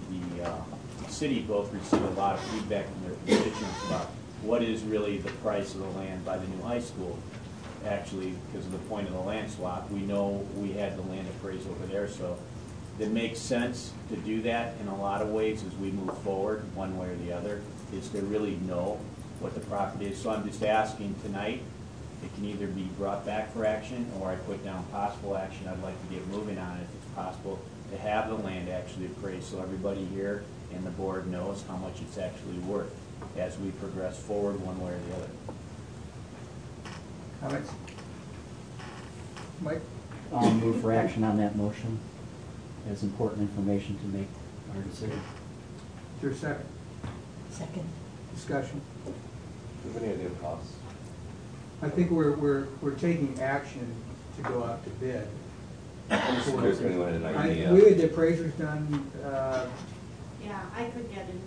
the city both received a lot of feedback from their constituents about what is really the price of the land by the new high school. Actually, because of the point of the land swap, we know we had the land appraised over there, so it makes sense to do that in a lot of ways as we move forward, one way or the other, is to really know what the property is. So I'm just asking tonight, it can either be brought back for action or I put down possible action. I'd like to get moving on it if it's possible to have the land actually appraised so everybody here and the board knows how much it's actually worth as we progress forward one way or the other. Comments? Mike? I'll move for action on that motion as important information to make our decision. Is there a second? Second. Discussion? Do you have any idea of costs? I think we're taking action to go out to bid. There's anyone an idea? We had the appraisers done, Yeah, I could get in,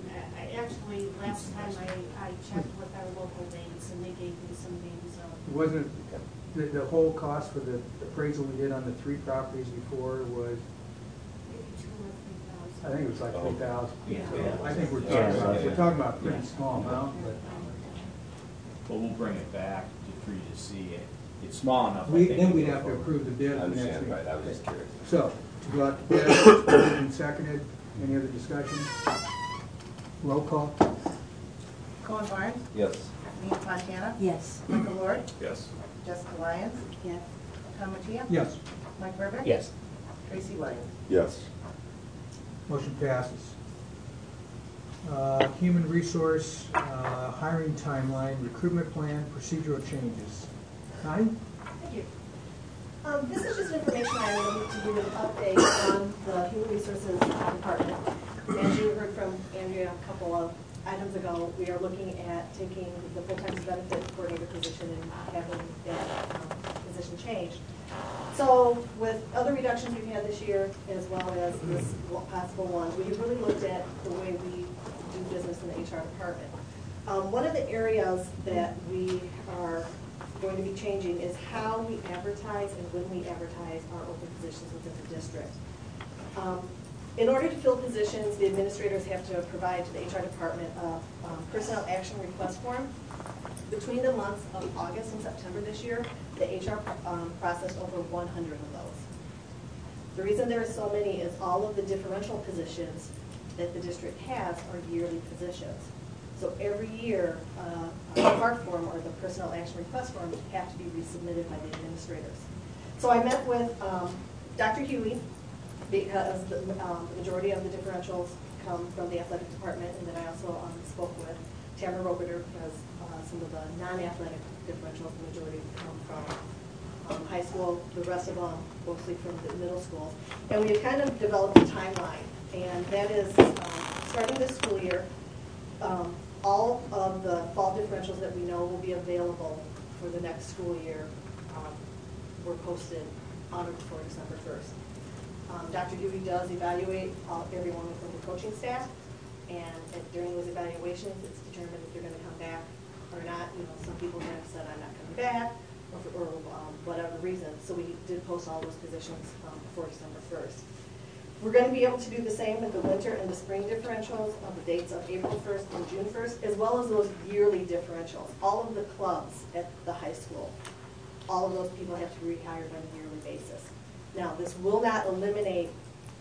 actually, last time I checked with our local banks and they gave me some names of. wasn't, the whole cost for the appraisal we did on the 3 properties before was, Maybe 2,000 or 3,000. I think it was like 3,000. Yeah. I think we're Yeah. talking about a pretty small amount, but. But we'll bring it back for you to see it. It's small enough. Then we'd have to approve the bid I for next understand, week. right, I was just curious. So, to go out to bid, moved and seconded, any other discussion? Roll call? Colin Barnes? Yes. Nina Fontana? Yes. Michael Lord? Yes. Jessica Lyons? Yes. Tom Mattia? Yes. Mike Burbick? Yes. Tracy Williams? Yes. Motion passes. Human resource, hiring timeline, recruitment plan, procedural changes. Connie? Thank you. This is just information I wanted to give you an update on the Human Resources Department. As you heard from Andrea a couple of items ago, we are looking at taking the full-time benefit coordinator position and having that position changed. So with other reductions we've had this year, as well as this possible one, we really looked at the way we do business in the HR department. One of the areas that we are going to be changing is how we advertise and when we advertise our open positions within the district. In order to fill positions, the administrators have to provide to the HR department a personnel action request form. Between the months of August and September this year, the HR processed over 100 of those. The reason there are so many is all of the differential positions that the district has are yearly positions. So every year, the PART form or the personnel action request form have to be resubmitted by the administrators. So I met with Dr. Huey because the majority of the differentials come from the athletic department, and then I also spoke with Tamara Roberter because some of the non-athletic differentials, the majority come from high school, the rest of them mostly from the middle school. And we have kind of developed a timeline, and that is starting this school year, all of the fall differentials that we know will be available for the next school year were posted on or before December 1st. Dr. Dewey does evaluate everyone within the coaching staff, and during those evaluations, it's determined if they're going to come back or not. You know, some people have said, I'm not coming back, or whatever reason. So we did post all those positions before December 1st. We're going to be able to do the same with the winter and the spring differentials on the dates of April 1st and June 1st, as well as those yearly differentials. All of the clubs at the high school, all of those people have to be rehired on a yearly basis. Now, this will not eliminate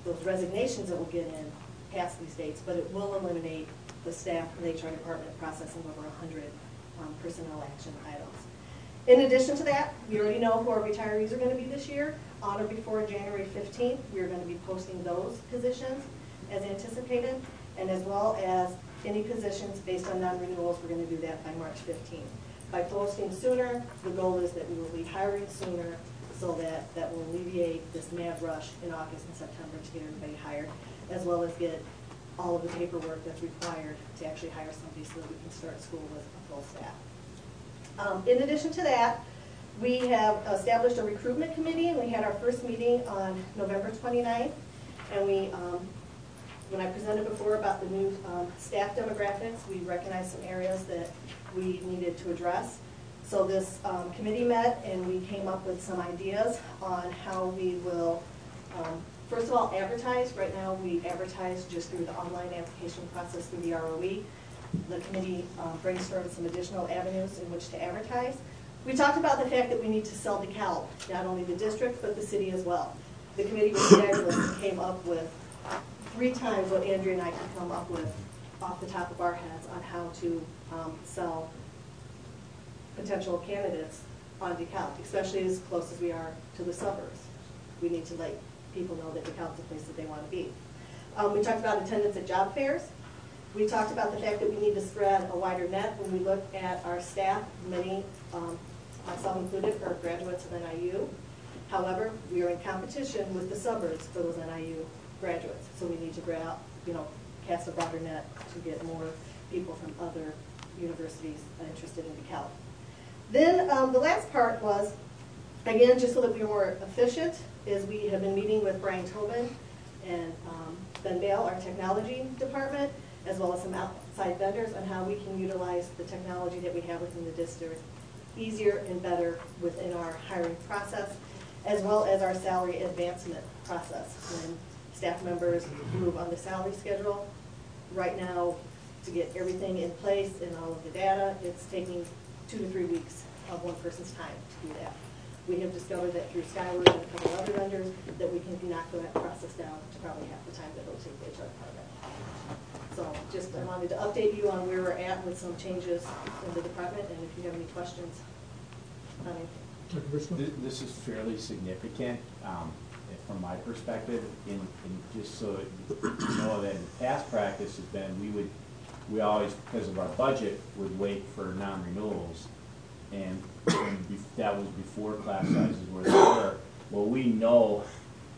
those resignations that will get in past these dates, but it will eliminate the staff in the HR department processing over 100 personnel action items. In addition to that, we already know who our retirees are going to be this year. On or before January 15th, we are going to be posting those positions as anticipated. And as well as any positions based on non-renewals, we're going to do that by March 15th. By posting sooner, the goal is that we will be hiring sooner so that will alleviate this mad rush in August and September to get everybody hired, as well as get all of the paperwork that's required to actually hire somebody so that we can start school with a full staff. In addition to that, we have established a recruitment committee, and we had our first meeting on November 29th. And we, when I presented before about the new staff demographics, we recognized some areas that we needed to address. So this committee met, and we came up with some ideas on how we will, first of all, advertise. Right now, we advertise just through the online application process through the ROE. The committee brainstormed some additional avenues in which to advertise. We talked about the fact that we need to sell DeKalb, not only the district, but the city as well. The committee was fabulous and came up with 3 times what Andrea and I could come up with off the top of our heads on how to sell potential candidates on DeKalb, especially as close as we are to the suburbs. We need to let people know that DeKalb's a place that they want to be. We talked about attendance at job fairs. We talked about the fact that we need to spread a wider net when we look at our staff. Many, myself included, are graduates of NIU. However, we are in competition with the suburbs for those NIU graduates. So we need to grab out, cast a broader net to get more people from other universities interested in DeKalb. Then the last part was, again, just so that we were more efficient, is we have been meeting with Brian Tobin and Ben Bale, our technology department, as well as some outside vendors on how we can utilize the technology that we have within the district easier and better within our hiring process, as well as our salary advancement process. When staff members move on the salary schedule, right now, to get everything in place and all of the data, it's taking 2 to 3 weeks of one person's time to do that. We have discovered that through Skyward and a couple of other vendors that we can knock that process down to probably half the time that it'll take the HR department. So just I wanted to update you on where we're at with some changes in the department, and if you have any questions on anything. This is fairly significant from my perspective, and just so you know that in past practice has been we always, because of our budget, would wait for non-renewals, and that was before class sizes were there. Well, we know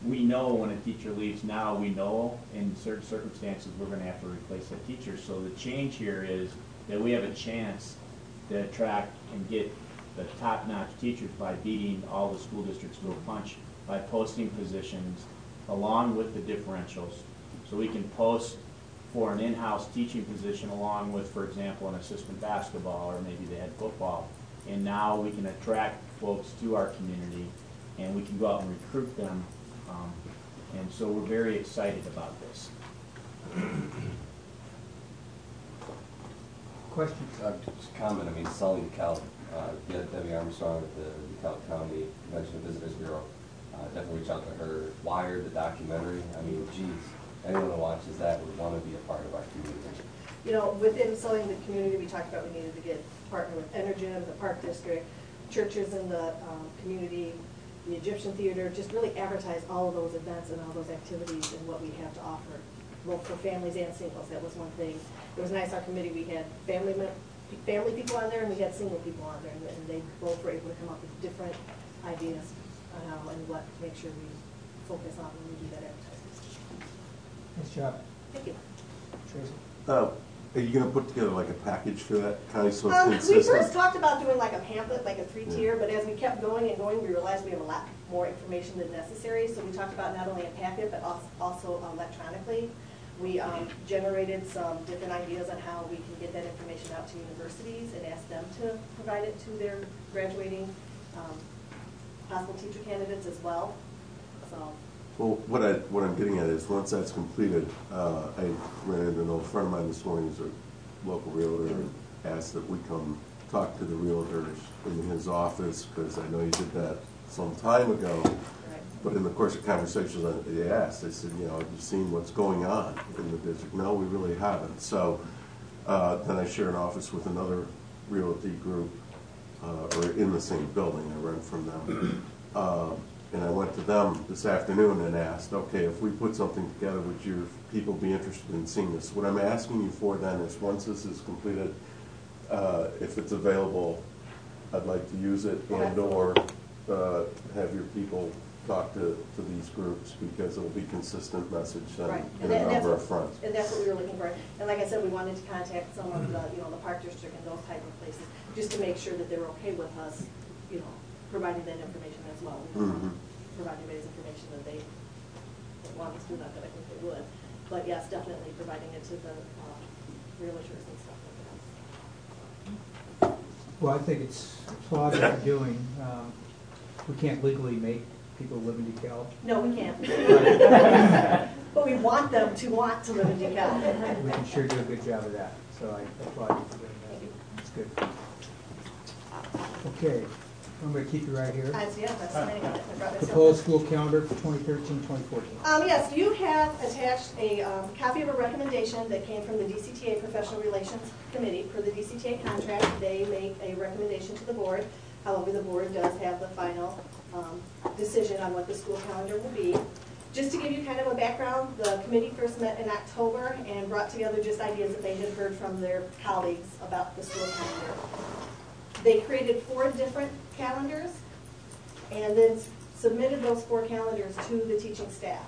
when a teacher leaves now, we know in certain circumstances we're going to have to replace that teacher. So the change here is that we have a chance to attract and get the top-notch teachers by beating all the school districts to a punch by posting positions along with the differentials. So we can post for an in-house teaching position along with, for example, an assistant basketball or maybe the head football. And now we can attract folks to our community, and we can go out and recruit them. And so we're very excited about this. Questions? Just a comment. I mean, selling DeKalb. Debbie Armstrong at the DeKalb County Convention and Visitors Bureau. Definitely reach out to her. Wired, the documentary. I mean, geez, anyone who watches that would want to be a part of our community. Within selling the community, we talked about we needed to get partner with Energem, the Park District, churches in the community, the Egyptian Theater, just really advertise all of those events and all those activities and what we have to offer, both for families and singles. That was one thing. It was nice, our committee, we had family people on there and we had single people on there, and they both were able to come up with different ideas on how and what to make sure we focus on when we do that advertising. Nice job. Thank you. Tracy? Are you going to put together like a package for that, Connie, so it's We consistent? first talked about doing like a pamphlet, like a 3-tier, but as we kept going and going, we realized we have a lot more information than necessary. So we talked about not only a packet, but also electronically. We generated some different ideas on how we can get that information out to universities and ask them to provide it to their graduating possible teacher candidates as well. So. Well, what I'm getting at is once that's completed, I ran into a friend of mine this morning who's a local realtor and asked that we come talk to the realtors in his office, because I know you did that some time ago. Right. But in the course of conversations, they asked, they said, have you seen what's going on in the district? No, we really haven't. So then I share an office with another realty group, or in the same building. I rent from them. And I went to them this afternoon and asked, okay, if we put something together, would your people be interested in seeing this? What I'm asking you for then is once this is completed, if it's available, I'd like to use it and/or have your people talk to these groups, because it will be consistent message in a number of fronts. And that's what we were looking for. And like I said, we wanted to contact some of the, the Park District and those type of places, just to make sure that they're okay with us, providing that information as well. We don't want to provide anybody's information that they don't want us to, not that I think they would. But yes, definitely providing it to the realtors and stuff like that. Well, I think it's applaud what you're doing. We can't legally make people live in DeKalb. No, we can't. But we want them to want to live in DeKalb. We can sure do a good job of that. So I applaud you for doing that. That's good. Okay. I'm going to keep you right here. Proposed school calendar for 2013-2014. Yes, you have attached a copy of a recommendation that came from the DCTA Professional Relations Committee. For the DCTA contract, they make a recommendation to the board. However, the board does have the final decision on what the school calendar will be. Just to give you kind of a background, the committee first met in October and brought together just ideas that they had heard from their colleagues about the school calendar. They created 4 different calendars and then submitted those 4 calendars to the teaching staff.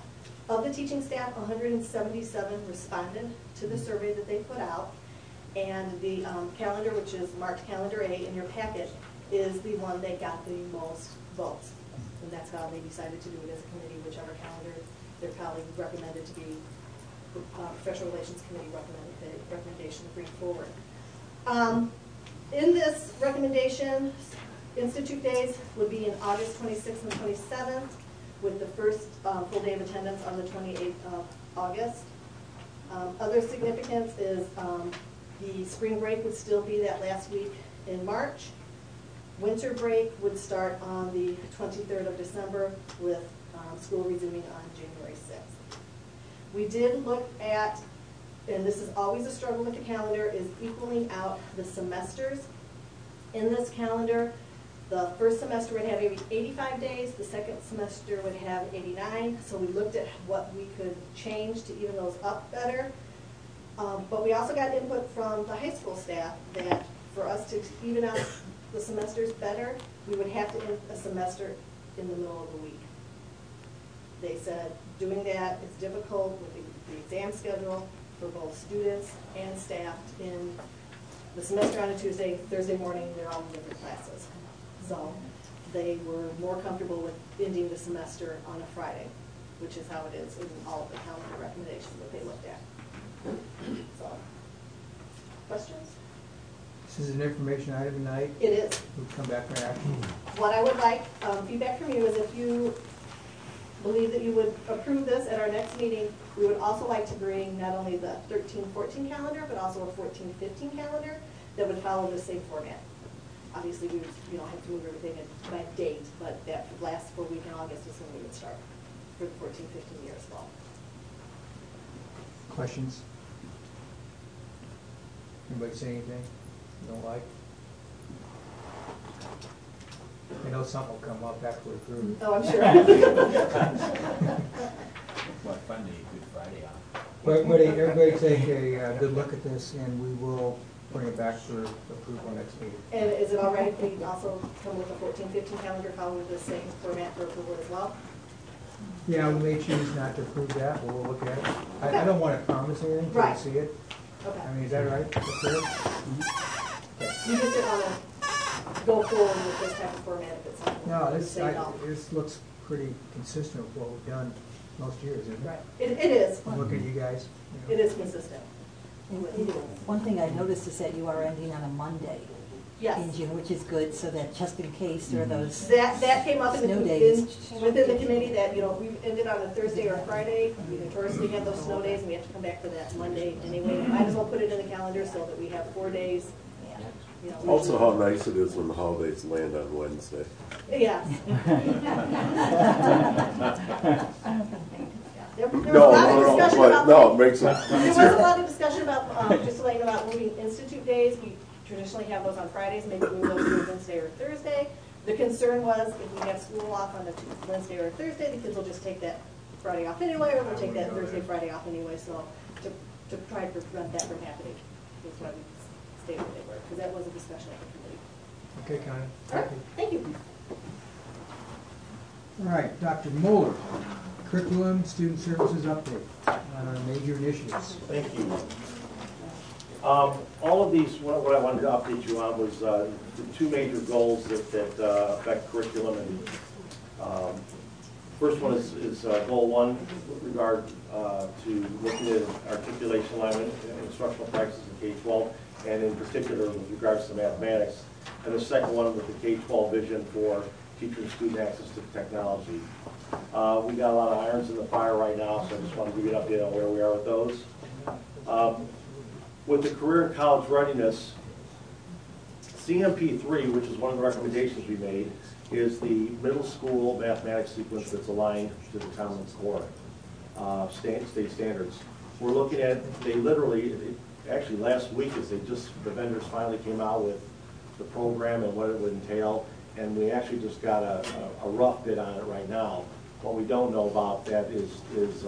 Of the teaching staff, 177 responded to the survey that they put out, and the calendar, which is marked calendar A in your packet, is the one that got the most votes. And that's how they decided to do it as a committee, whichever calendar their colleagues recommended to be, Professional Relations Committee recommended the recommendation to bring forward. In this recommendation, Institute days would be in August 26th and 27th, with the first full day of attendance on the 28th of August. Other significance is the spring break would still be that last week in March. Winter break would start on the 23rd of December, with school resuming on January 6th. We did look at, and this is always a struggle with the calendar, is equaling out the semesters. In this calendar, the first semester would have 85 days, the second semester would have 89, so we looked at what we could change to even those up better. But we also got input from the high school staff that for us to even out the semesters better, we would have to end a semester in the middle of the week. They said doing that is difficult with the exam schedule for both students and staff. In the semester on a Tuesday, Thursday morning, they're all in different classes. So they were more comfortable with ending the semester on a Friday, which is how it is in all of the calendar recommendations that they looked at. So, questions? This is an information item tonight. It is. We'll come back for action. What I would like, feedback from you, is if you believe that you would approve this at our next meeting, we would also like to bring not only the 13-14 calendar, but also a 14-15 calendar that would follow the same format. Obviously, we would, have to move everything by date, but that last full week in August is when we would start for the 14-15 year as well. Questions? Anybody say anything you don't like? I know something will come up after we approve. Oh, I'm sure. What fun to eat Good Friday off. But everybody take a good look at this, and we will bring it back for approval next meeting. And is it all right if we also come with a 14-15 calendar following the same format for approval as well? Yeah, we may choose not to approve that, but we'll look at it. I don't want to promise anything until we see it. Okay. I mean, is that right? You just didn't want to go forward with this type of format if it's something. No, this looks pretty consistent with what we've done most years, isn't it? Right. It is. Look at you guys. It is consistent. One thing I noticed is that you are ending on a Monday. Yes. In June, which is good, so that just in case there are those that came up snow days. within the committee that we ended on a Thursday or a Friday. We notoriously have those snow days, and we have to come back for that Monday anyway. Might as well put it in the calendar so that we have 4 days. Also, how nice it is when the holidays land on Wednesday. Yes. There was a No, lot of discussion about no, it makes it there was a lot of discussion about just to let you know about moving institute days. We traditionally have those on Fridays, maybe move those to Wednesday or Thursday. The concern was if we have school off on a Wednesday or a Thursday, the kids will just take that Friday off anyway, or we'll take that Thursday, Friday off anyway. So to try to prevent that from happening is why we stayed where they were, because that was a discussion at the committee. Okay, Connie. All right, thank you. All right, Dr. Moeller, curriculum, student services update on our major initiatives. Thank you. All of these, what I wanted to update you on was the two major goals that affect curriculum. And first one is goal 1 with regard to looking at articulation, alignment, and instructional practices in K-12, and in particular with regards to mathematics. And the second one with the K-12 vision for teacher and student access to technology. We got a lot of irons in the fire right now, so I just want to give you an update on where we are with those. With the career and college readiness, CMP3, which is one of the recommendations we made, is the middle school mathematics sequence that's aligned to the Common Core state standards. We're looking at, actually last week the vendors finally came out with the program and what it would entail, and we actually just got a rough bit on it right now. What we don't know about that is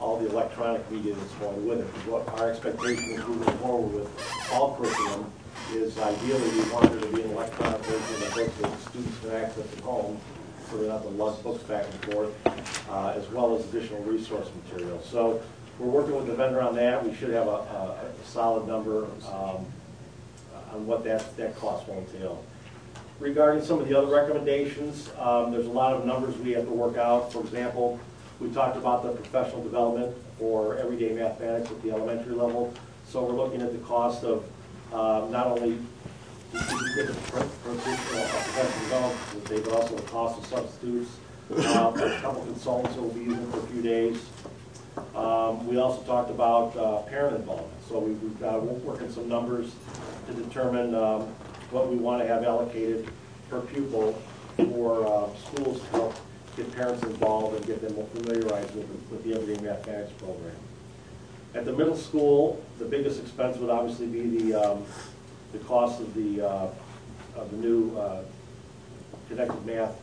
all the electronic media that's going with it. What our expectation is moving forward with all curriculum is ideally we want there to be an electronic version of the books that students can access at home, so they don't have to lug books back and forth, as well as additional resource material. So we're working with the vendor on that. We should have a solid number on what that cost will entail. Regarding some of the other recommendations, there's a lot of numbers we have to work out. For example, we talked about the professional development for everyday mathematics at the elementary level. So we're looking at the cost of not only the professional development, but also the cost of substitutes. A couple consultants that will be using for a few days. We also talked about parent involvement. So we've got to work in some numbers to determine what we want to have allocated per pupil for schools to help get parents involved and get them more familiarized with the everyday mathematics program. At the middle school, the biggest expense would obviously be the cost of the new Connected Math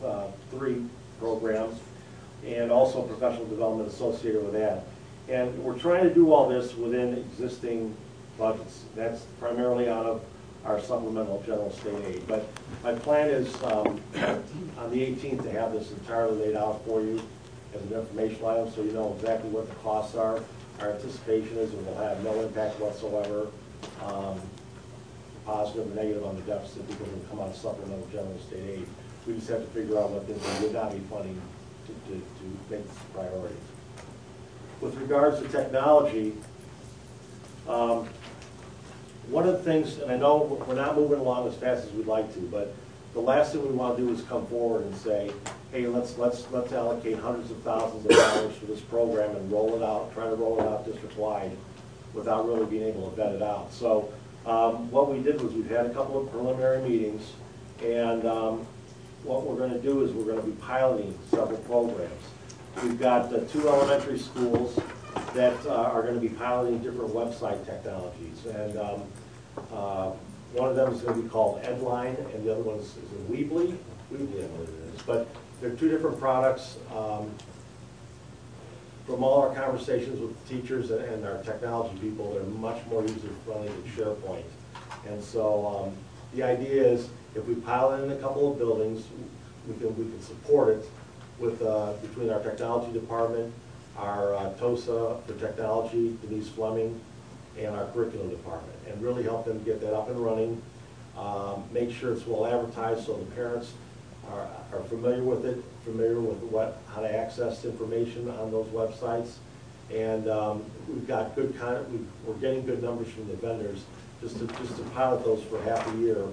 3 programs, and also professional development associated with that. And we're trying to do all this within existing budgets. That's primarily out of our supplemental general state aid. But my plan is on the 18th to have this entirely laid out for you as an informational item, so you know exactly what the costs are. Our anticipation is it will have no impact whatsoever, positive or negative on the deficit, because it will come out of supplemental general state aid. We just have to figure out what things we would not be funding to make this a priority. With regards to technology, one of the things, and I know we're not moving along as fast as we'd like to, but the last thing we want to do is come forward and say, hey, let's allocate hundreds of thousands of dollars for this program and roll it out, try to roll it out district-wide without really being able to vet it out. So what we did was we've had a couple of preliminary meetings, and what we're going to do is we're going to be piloting several programs. We've got 2 elementary schools that are going to be piloting different website technologies. And one of them is going to be called Edline, and the other one is Weebly. Weebly, I know what it is. But they're 2 different products. From all our conversations with teachers and our technology people, they're much more user-friendly than SharePoint. And so the idea is if we pilot in a couple of buildings, we can support it with between our technology department, our TOSA for technology, Denise Fleming, and our curriculum department, and really help them get that up and running, make sure it's well advertised so the parents are familiar with it, familiar with how to access information on those websites. And we've got good we're getting good numbers from the vendors just to pilot those for half a year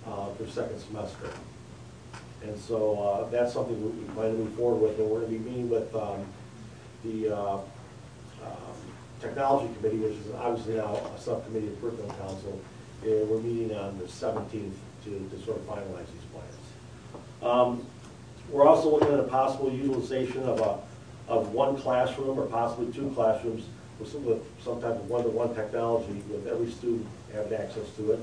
for second semester. And so that's something we plan to move forward with, and we're going to be meeting with the technology committee, which is obviously now a subcommittee of curriculum council. We're meeting on the 17th to sort of finalize these plans. We're also looking at a possible utilization of 1 classroom or possibly 2 classrooms with some type of one-to-one technology, with every student having access to it.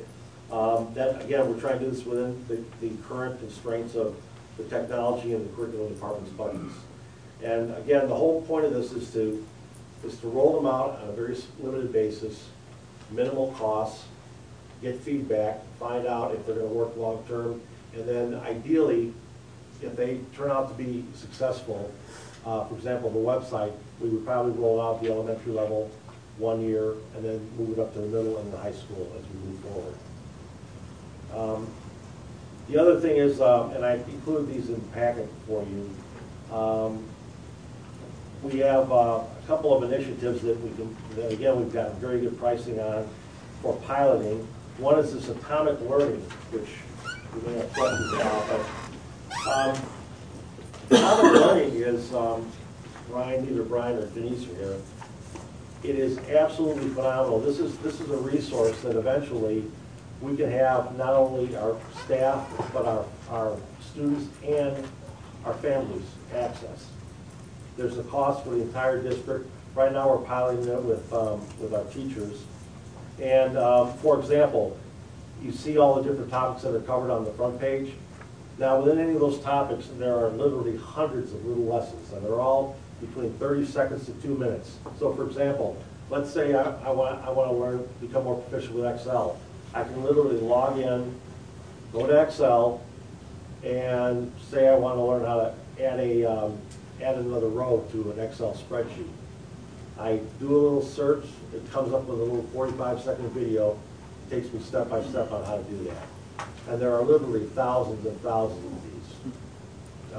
That, again, we're trying to do this within the current constraints of the technology and the curriculum department's budgets. And again, the whole point of this is to roll them out on a very limited basis, minimal costs, get feedback, find out if they're going to work long term, and then ideally, if they turn out to be successful, for example, the website, we would probably roll out the elementary level 1 year and then move it up to the middle and the high school as we move forward. The other thing is, and I included these in the packet for you, we have a couple of initiatives that again, we've gotten very good pricing on for piloting. One is this atomic learning, which we may have questions about, but atomic learning is, either Brian or Denise are here. It is absolutely phenomenal. This is a resource that eventually we can have not only our staff, but our students and our families access. There's a cost for the entire district. Right now we're piloting it with our teachers. And for example, you see all the different topics that are covered on the front page. Now within any of those topics, there are literally hundreds of little lessons, and they're all between 30 seconds to 2 minutes. So for example, let's say I want to learn, become more proficient with Excel. I can literally log in, go to Excel, and say I want to learn how to add another row to an Excel spreadsheet. I do a little search, it comes up with a little 45-second video, it takes me step by step on how to do that. And there are literally thousands and thousands of these.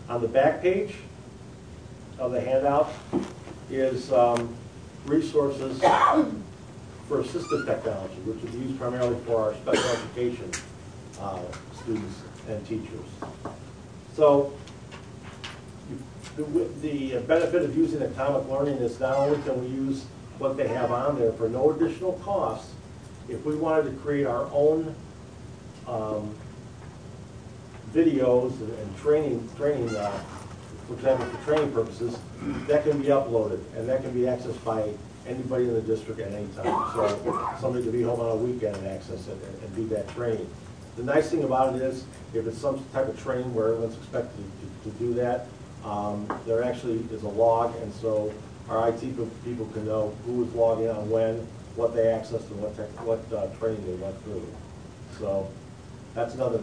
On the back page of the handout is resources for assistive technology, which is used primarily for our special education students and teachers. So the benefit of using atomic learning is not only can we use what they have on there for no additional cost, if we wanted to create our own videos and training, for example, for training purposes, that can be uploaded and that can be accessed by anybody in the district at any time. So somebody could be home on a weekend and access it and do that training. The nice thing about it is, if it's some type of training where everyone's expected to do that, there actually is a log, and so our IT people can know who was logging on when, what they accessed, and what training they went through. So that's another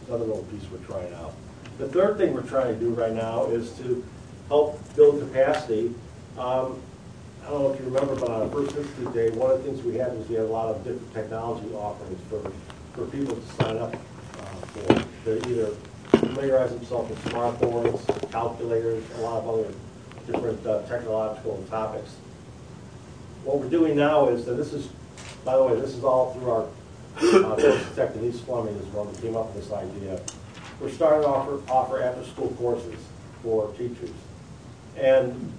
little piece we're trying out. The third thing we're trying to do right now is to help build capacity. I don't know if you remember, but on our first Institute Day, one of the things we had was we had a lot of different technology offerings for people to sign up for. They're either familiarize themselves with smartboards, calculators, a lot of other different technological topics. What we're doing now is that this is, by the way, this is all through our architect Denise Fleming is one who came up with this idea. We're starting to offer after-school courses for teachers. And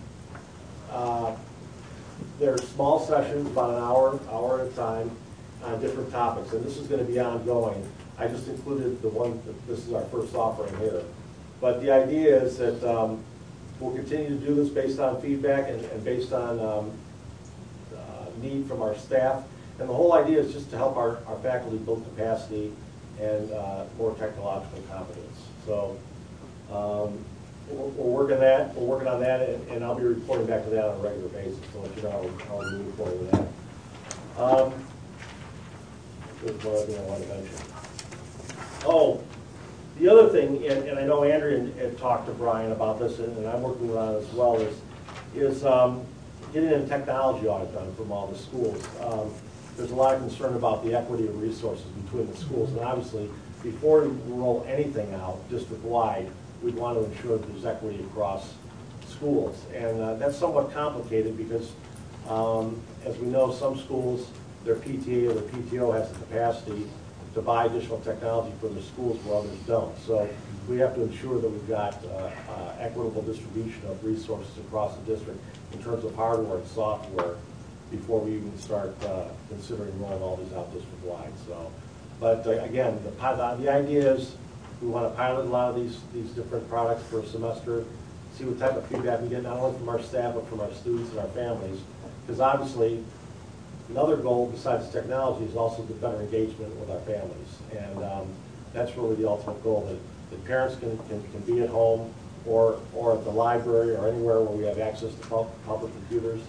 they're small sessions, about an hour at a time, on different topics. And this is going to be ongoing. I just included the one, this is our first offering here. But the idea is that we'll continue to do this based on feedback and based on need from our staff. And the whole idea is just to help our faculty build capacity and more technological competence. So we're working on that, and I'll be reporting back to that on a regular basis to let you know how we move forward with that. There's one other thing I want to mention. Oh, the other thing, and I know Andrea had talked to Brian about this, and I'm working on it as well, is getting a technology audit done from all the schools. There's a lot of concern about the equity of resources between the schools, and obviously, before we roll anything out district-wide, we want to ensure that there's equity across schools. And that's somewhat complicated because, as we know, some schools, their PTA or their PTO has the capacity to buy additional technology for their schools where others don't. So we have to ensure that we've got equitable distribution of resources across the district in terms of hardware and software before we even start considering rolling all these out district-wide. So, but again, the idea is we want to pilot a lot of these different products for a semester, see what type of feedback we get, not only from our staff, but from our students and our families. Because obviously, Another goal besides technology is also the better engagement with our families. And that's really the ultimate goal, that parents can be at home or at the library or anywhere where we have access to public computers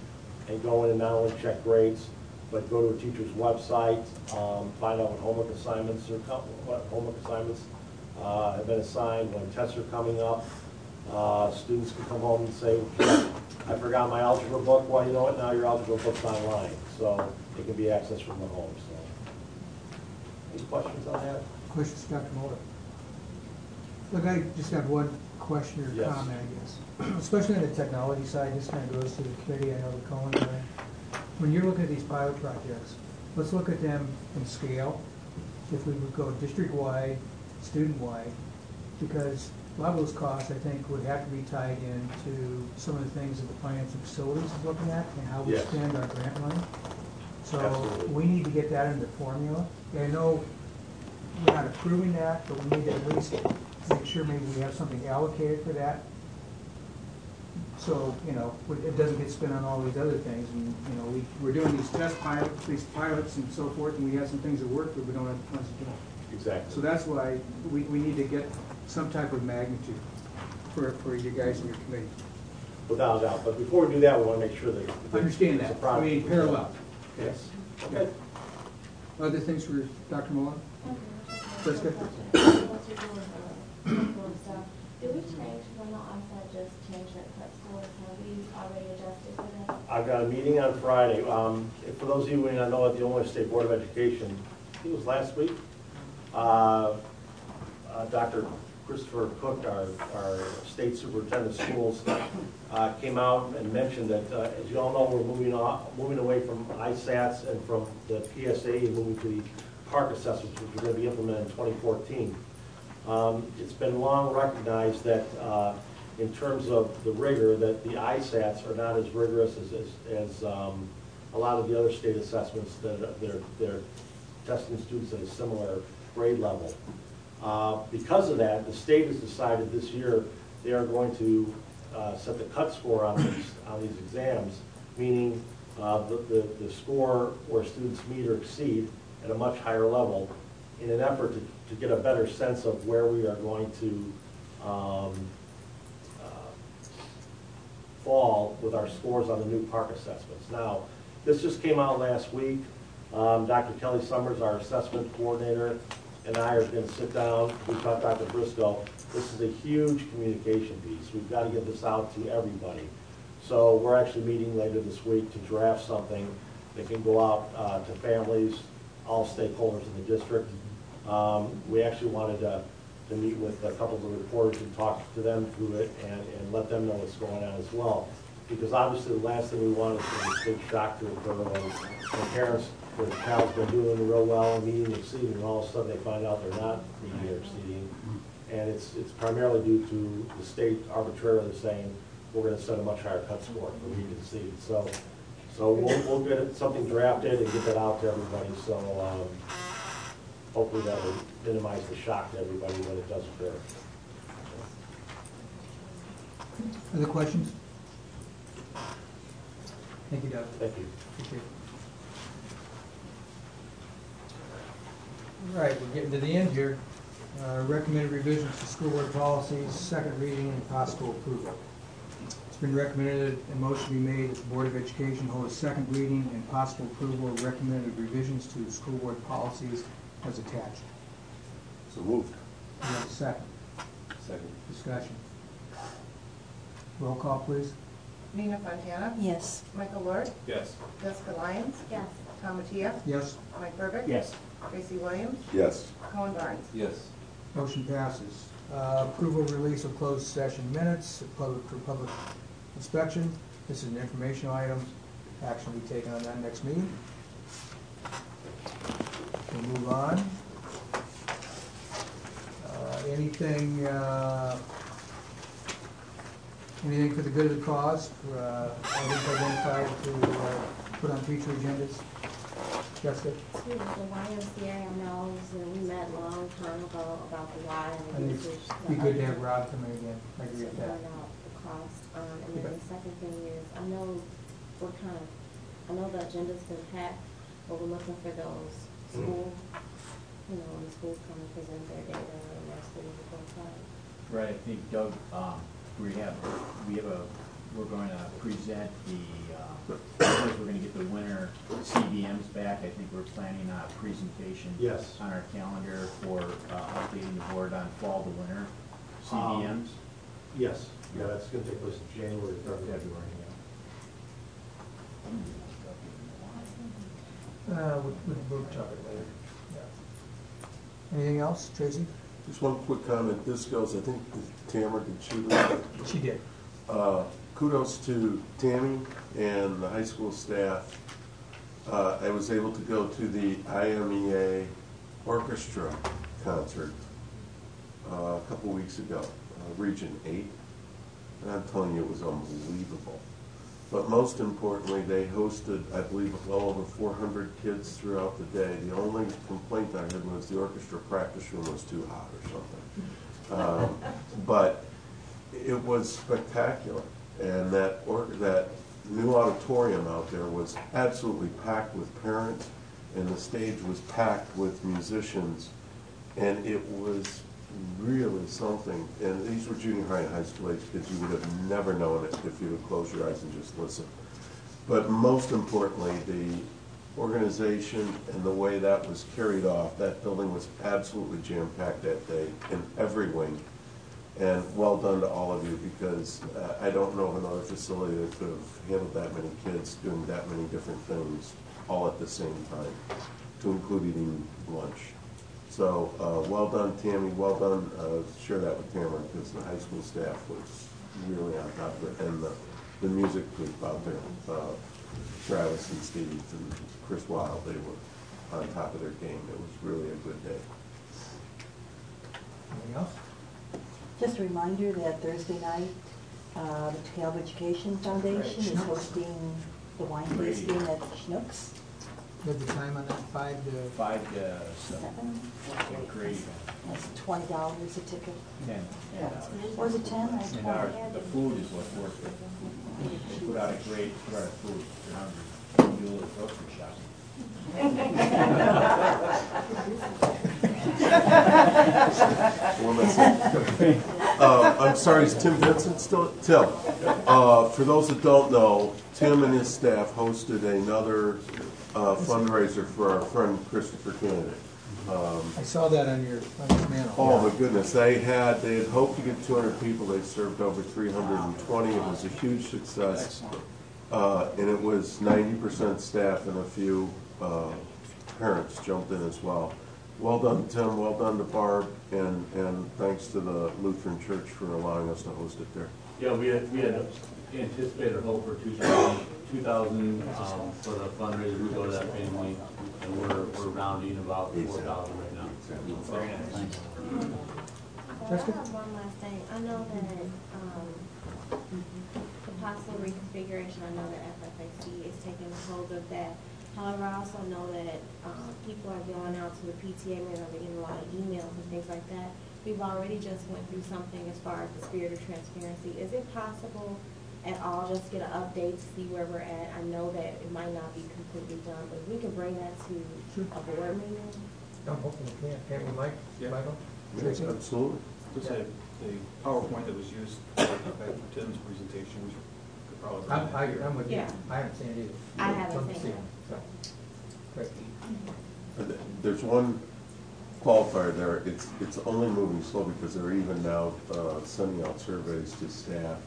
and go in and not only check grades, but go to a teacher's website, find out what homework assignments have been assigned, when tests are coming up. Students can come home and say, I forgot my algebra book. Well, you know what, now your algebra book's online, so it can be accessed from the home. So, any questions on that? Questions, Dr. Mulder? Look, I just have one question or Yes. comment, I guess. Especially on the technology side, this kind of goes to the committee, I know the Cohen line. When you're looking at these pilot projects, let's look at them in scale. If we would go district-wide, student-wide, because a lot of those costs, I think, would have to be tied into some of the things that the finance and facilities is looking at and how we Yes. spend our grant money. So Absolutely. we need to get that into formula. And I know we're not approving that, but we need to at least make sure maybe we have something allocated for that. So, you know, it doesn't get spent on all these other things. And, you know, we're doing these these pilots and so forth, and we have some things that work, but we don't have the funds to do it. Exactly. So that's why we need to get some type of magnitude for you guys and your committee. Without a doubt. But before we do that, we want to make sure that Understand it's a that. I product. mean, parallel. Yes. Okay. Other things for Dr. Mullen? Let's get Did we change when the onset just changed that cut scores? Have we already adjusted for that? I've got a meeting on Friday. For those of you who may not know, at the Illinois State Board of Education, I think it was last week, Dr. Christopher Cook, our state superintendent of schools, came out and mentioned that, as you all know, we're moving away from ISATs and from the PSA and moving to the park assessments, which are going to be implemented in 2014. It's been long recognized that in terms of the rigor, that the ISATs are not as rigorous as a lot of the other state assessments that they're testing students at a similar grade level. Because of that, the state has decided this year they are going to set the cut score on these exams, meaning the score where students meet or exceed at a much higher level in an effort to get a better sense of where we are going to fall with our scores on the new park assessments. Now, this just came out last week. Dr. Kelly Summers, our assessment coordinator, and I are going to sit down. We taught Dr. Briscoe. This is a huge communication piece. We've got to get this out to everybody. So we're actually meeting later this week to draft something that can go out to families, all stakeholders in the district. We actually wanted to meet with a couple of the reporters and talk to them through it and let them know what's going on as well. Because obviously the last thing we want is for this big shock to occur when parents, their child's been doing real well and meeting and exceeding, and all of a sudden they find out they're not meeting or exceeding. And it's primarily due to the state arbitrarily saying we're going to set a much higher cut score for meet and exceed. So we'll get something drafted and get that out to everybody. So hopefully that will minimize the shock to everybody when it does occur. Other questions? Thank you, Doug. Thank you. Thank you. All right, we're getting to the end here. Recommended revisions to school board policies, second reading and possible approval. It's been recommended a motion be made that the Board of Education hold a second reading and possible approval of recommended revisions to school board policies as attached. So moved. We have a second. Second. Discussion. Roll call, please. Nina Fontana? Yes. Michael Lord? Yes. Jessica Lyons? Yes. Tom Mattia? Yes. Mike Burbick? Yes. Tracy Williams? Yes. Cohen Barnes? Yes. Motion passes. Approval release of closed session minutes for public inspection. This is an informational item. Action will be taken on that next meeting. We'll move on. Anything for the good of the cause? Items identified to put on future agendas? Jessica? The YMCA, I know, we met a long time ago about the Y I and the think usage. it'd be good to have Rob come in again. I agree with that. Out the cost. And then the second thing is, I know we're kind of I know the agenda's been packed, but we're looking for those school, you know, when the schools come and present their data and their study report card. Right, I think Doug, we're going to present because we're going to get the winter CBMs back. I think we're planning a presentation Yes. on our calendar for updating the board on fall to winter CBMs. Yes, yeah, that's going to take place in January, February. We'll talk it later. Yeah. Anything else, Tracy? Just one quick comment. This goes, I think, Tamara, did she do that? She did. Kudos to Tammy and the high school staff. I was able to go to the IMEA orchestra concert a couple weeks ago, Region 8, and I'm telling you, it was unbelievable. But most importantly, they hosted, I believe, well over 400 kids throughout the day. The only complaint I had was the orchestra practice room was too hot or something. But it was spectacular. And that new auditorium out there was absolutely packed with parents, and the stage was packed with musicians, and it was really something. And these were junior high and high school age kids. You would have never known it if you would close your eyes and just listen. But most importantly, the organization and the way that was carried off, that building was absolutely jam-packed that day in every wing. And well done to all of you, because I don't know of another facility that could have handled that many kids doing that many different things all at the same time, to include eating lunch. So well done, Tammy. Well done. Share that with Tamara, because the high school staff was really on top of it, and the music group out there, Travis and Steve and Chris Wild, they were on top of their game. It was really a good day. Anything else? Just a reminder that Thursday night, the DeKalb Education Foundation is hosting the wine tasting at Schnucks. You have the time on that, 5 to 7? Great. That's $20 a ticket. 10. Was it 10 or 20? And the food is what's worth it. They put out a great food. You're hungry. You do a little grocery shopping. I'm sorry, is Tim Vincent still? Tim, for those that don't know, Tim and his staff hosted another fundraiser for our friend Christopher Kennedy. I saw that on your mantle. Oh my goodness, they had hoped to get 200 people. They served over 320. It was a huge success, and it was 90% staff and a few parents jumped in as well. Well done, Tim. Well done to Barb, and thanks to the Lutheran Church for allowing us to host it there. Yeah, we had anticipated hope for 2,000 for the fundraiser. We go to that family, and we're rounding about 4,000 right now. Very nice. Thanks. I have one last thing. I know that the possible reconfiguration, I know that FFAC is taking hold of that. However, I also know that people are going out to the PTA meeting, they're getting a lot of emails and things like that. We've already just went through something as far as the spirit of transparency. Is it possible at all just get an update to see where we're at? I know that it might not be completely done, but we can bring that to a board meeting. I'm hoping we can. Can't we, Mike? Yeah. Michael? Yes, absolutely. Just a PowerPoint that was used back for Tim's presentation, we could probably run that here. I'm with you. Yeah. I haven't seen it either. I haven't Love to seen see it. So, great. There's one qualifier there. It's only moving slow because they're even now sending out surveys to staff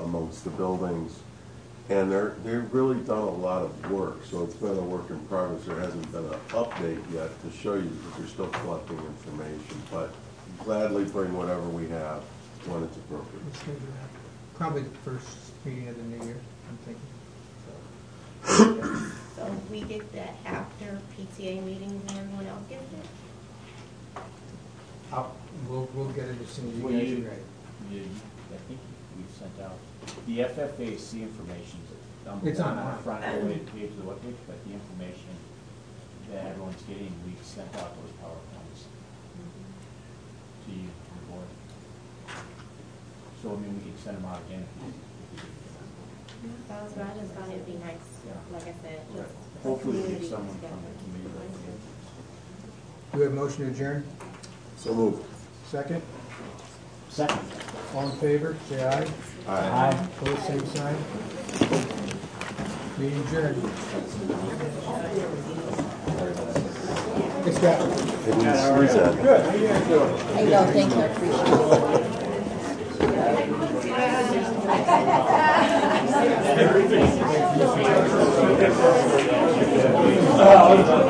amongst the buildings, and they've really done a lot of work. So it's been a work in progress. There hasn't been an update yet to show you because they're still collecting information. But gladly bring whatever we have when it's appropriate. Let's do that. Probably the first meeting of the new year, I'm thinking. So if we get that after PTA meetings and everyone else gets it? We'll get it as soon as you Well, guys are ready. I think we sent out the FFAC information. It's on the front of the page of the webpage, but the information that everyone's getting, we've sent out those PowerPoints to you, the board. So I mean, we can send them out again if you That was what I just thought it'd be nice, like I said, just. Hopefully we community get someone together. from the committee. Do we have a motion to adjourn? So moved. Second? Second. All in favor, say aye. Aye. Opposed, same sign. Meeting adjourned. Hey, Scott. Good. How you guys doing? I know, thank you, I appreciate it. Oh,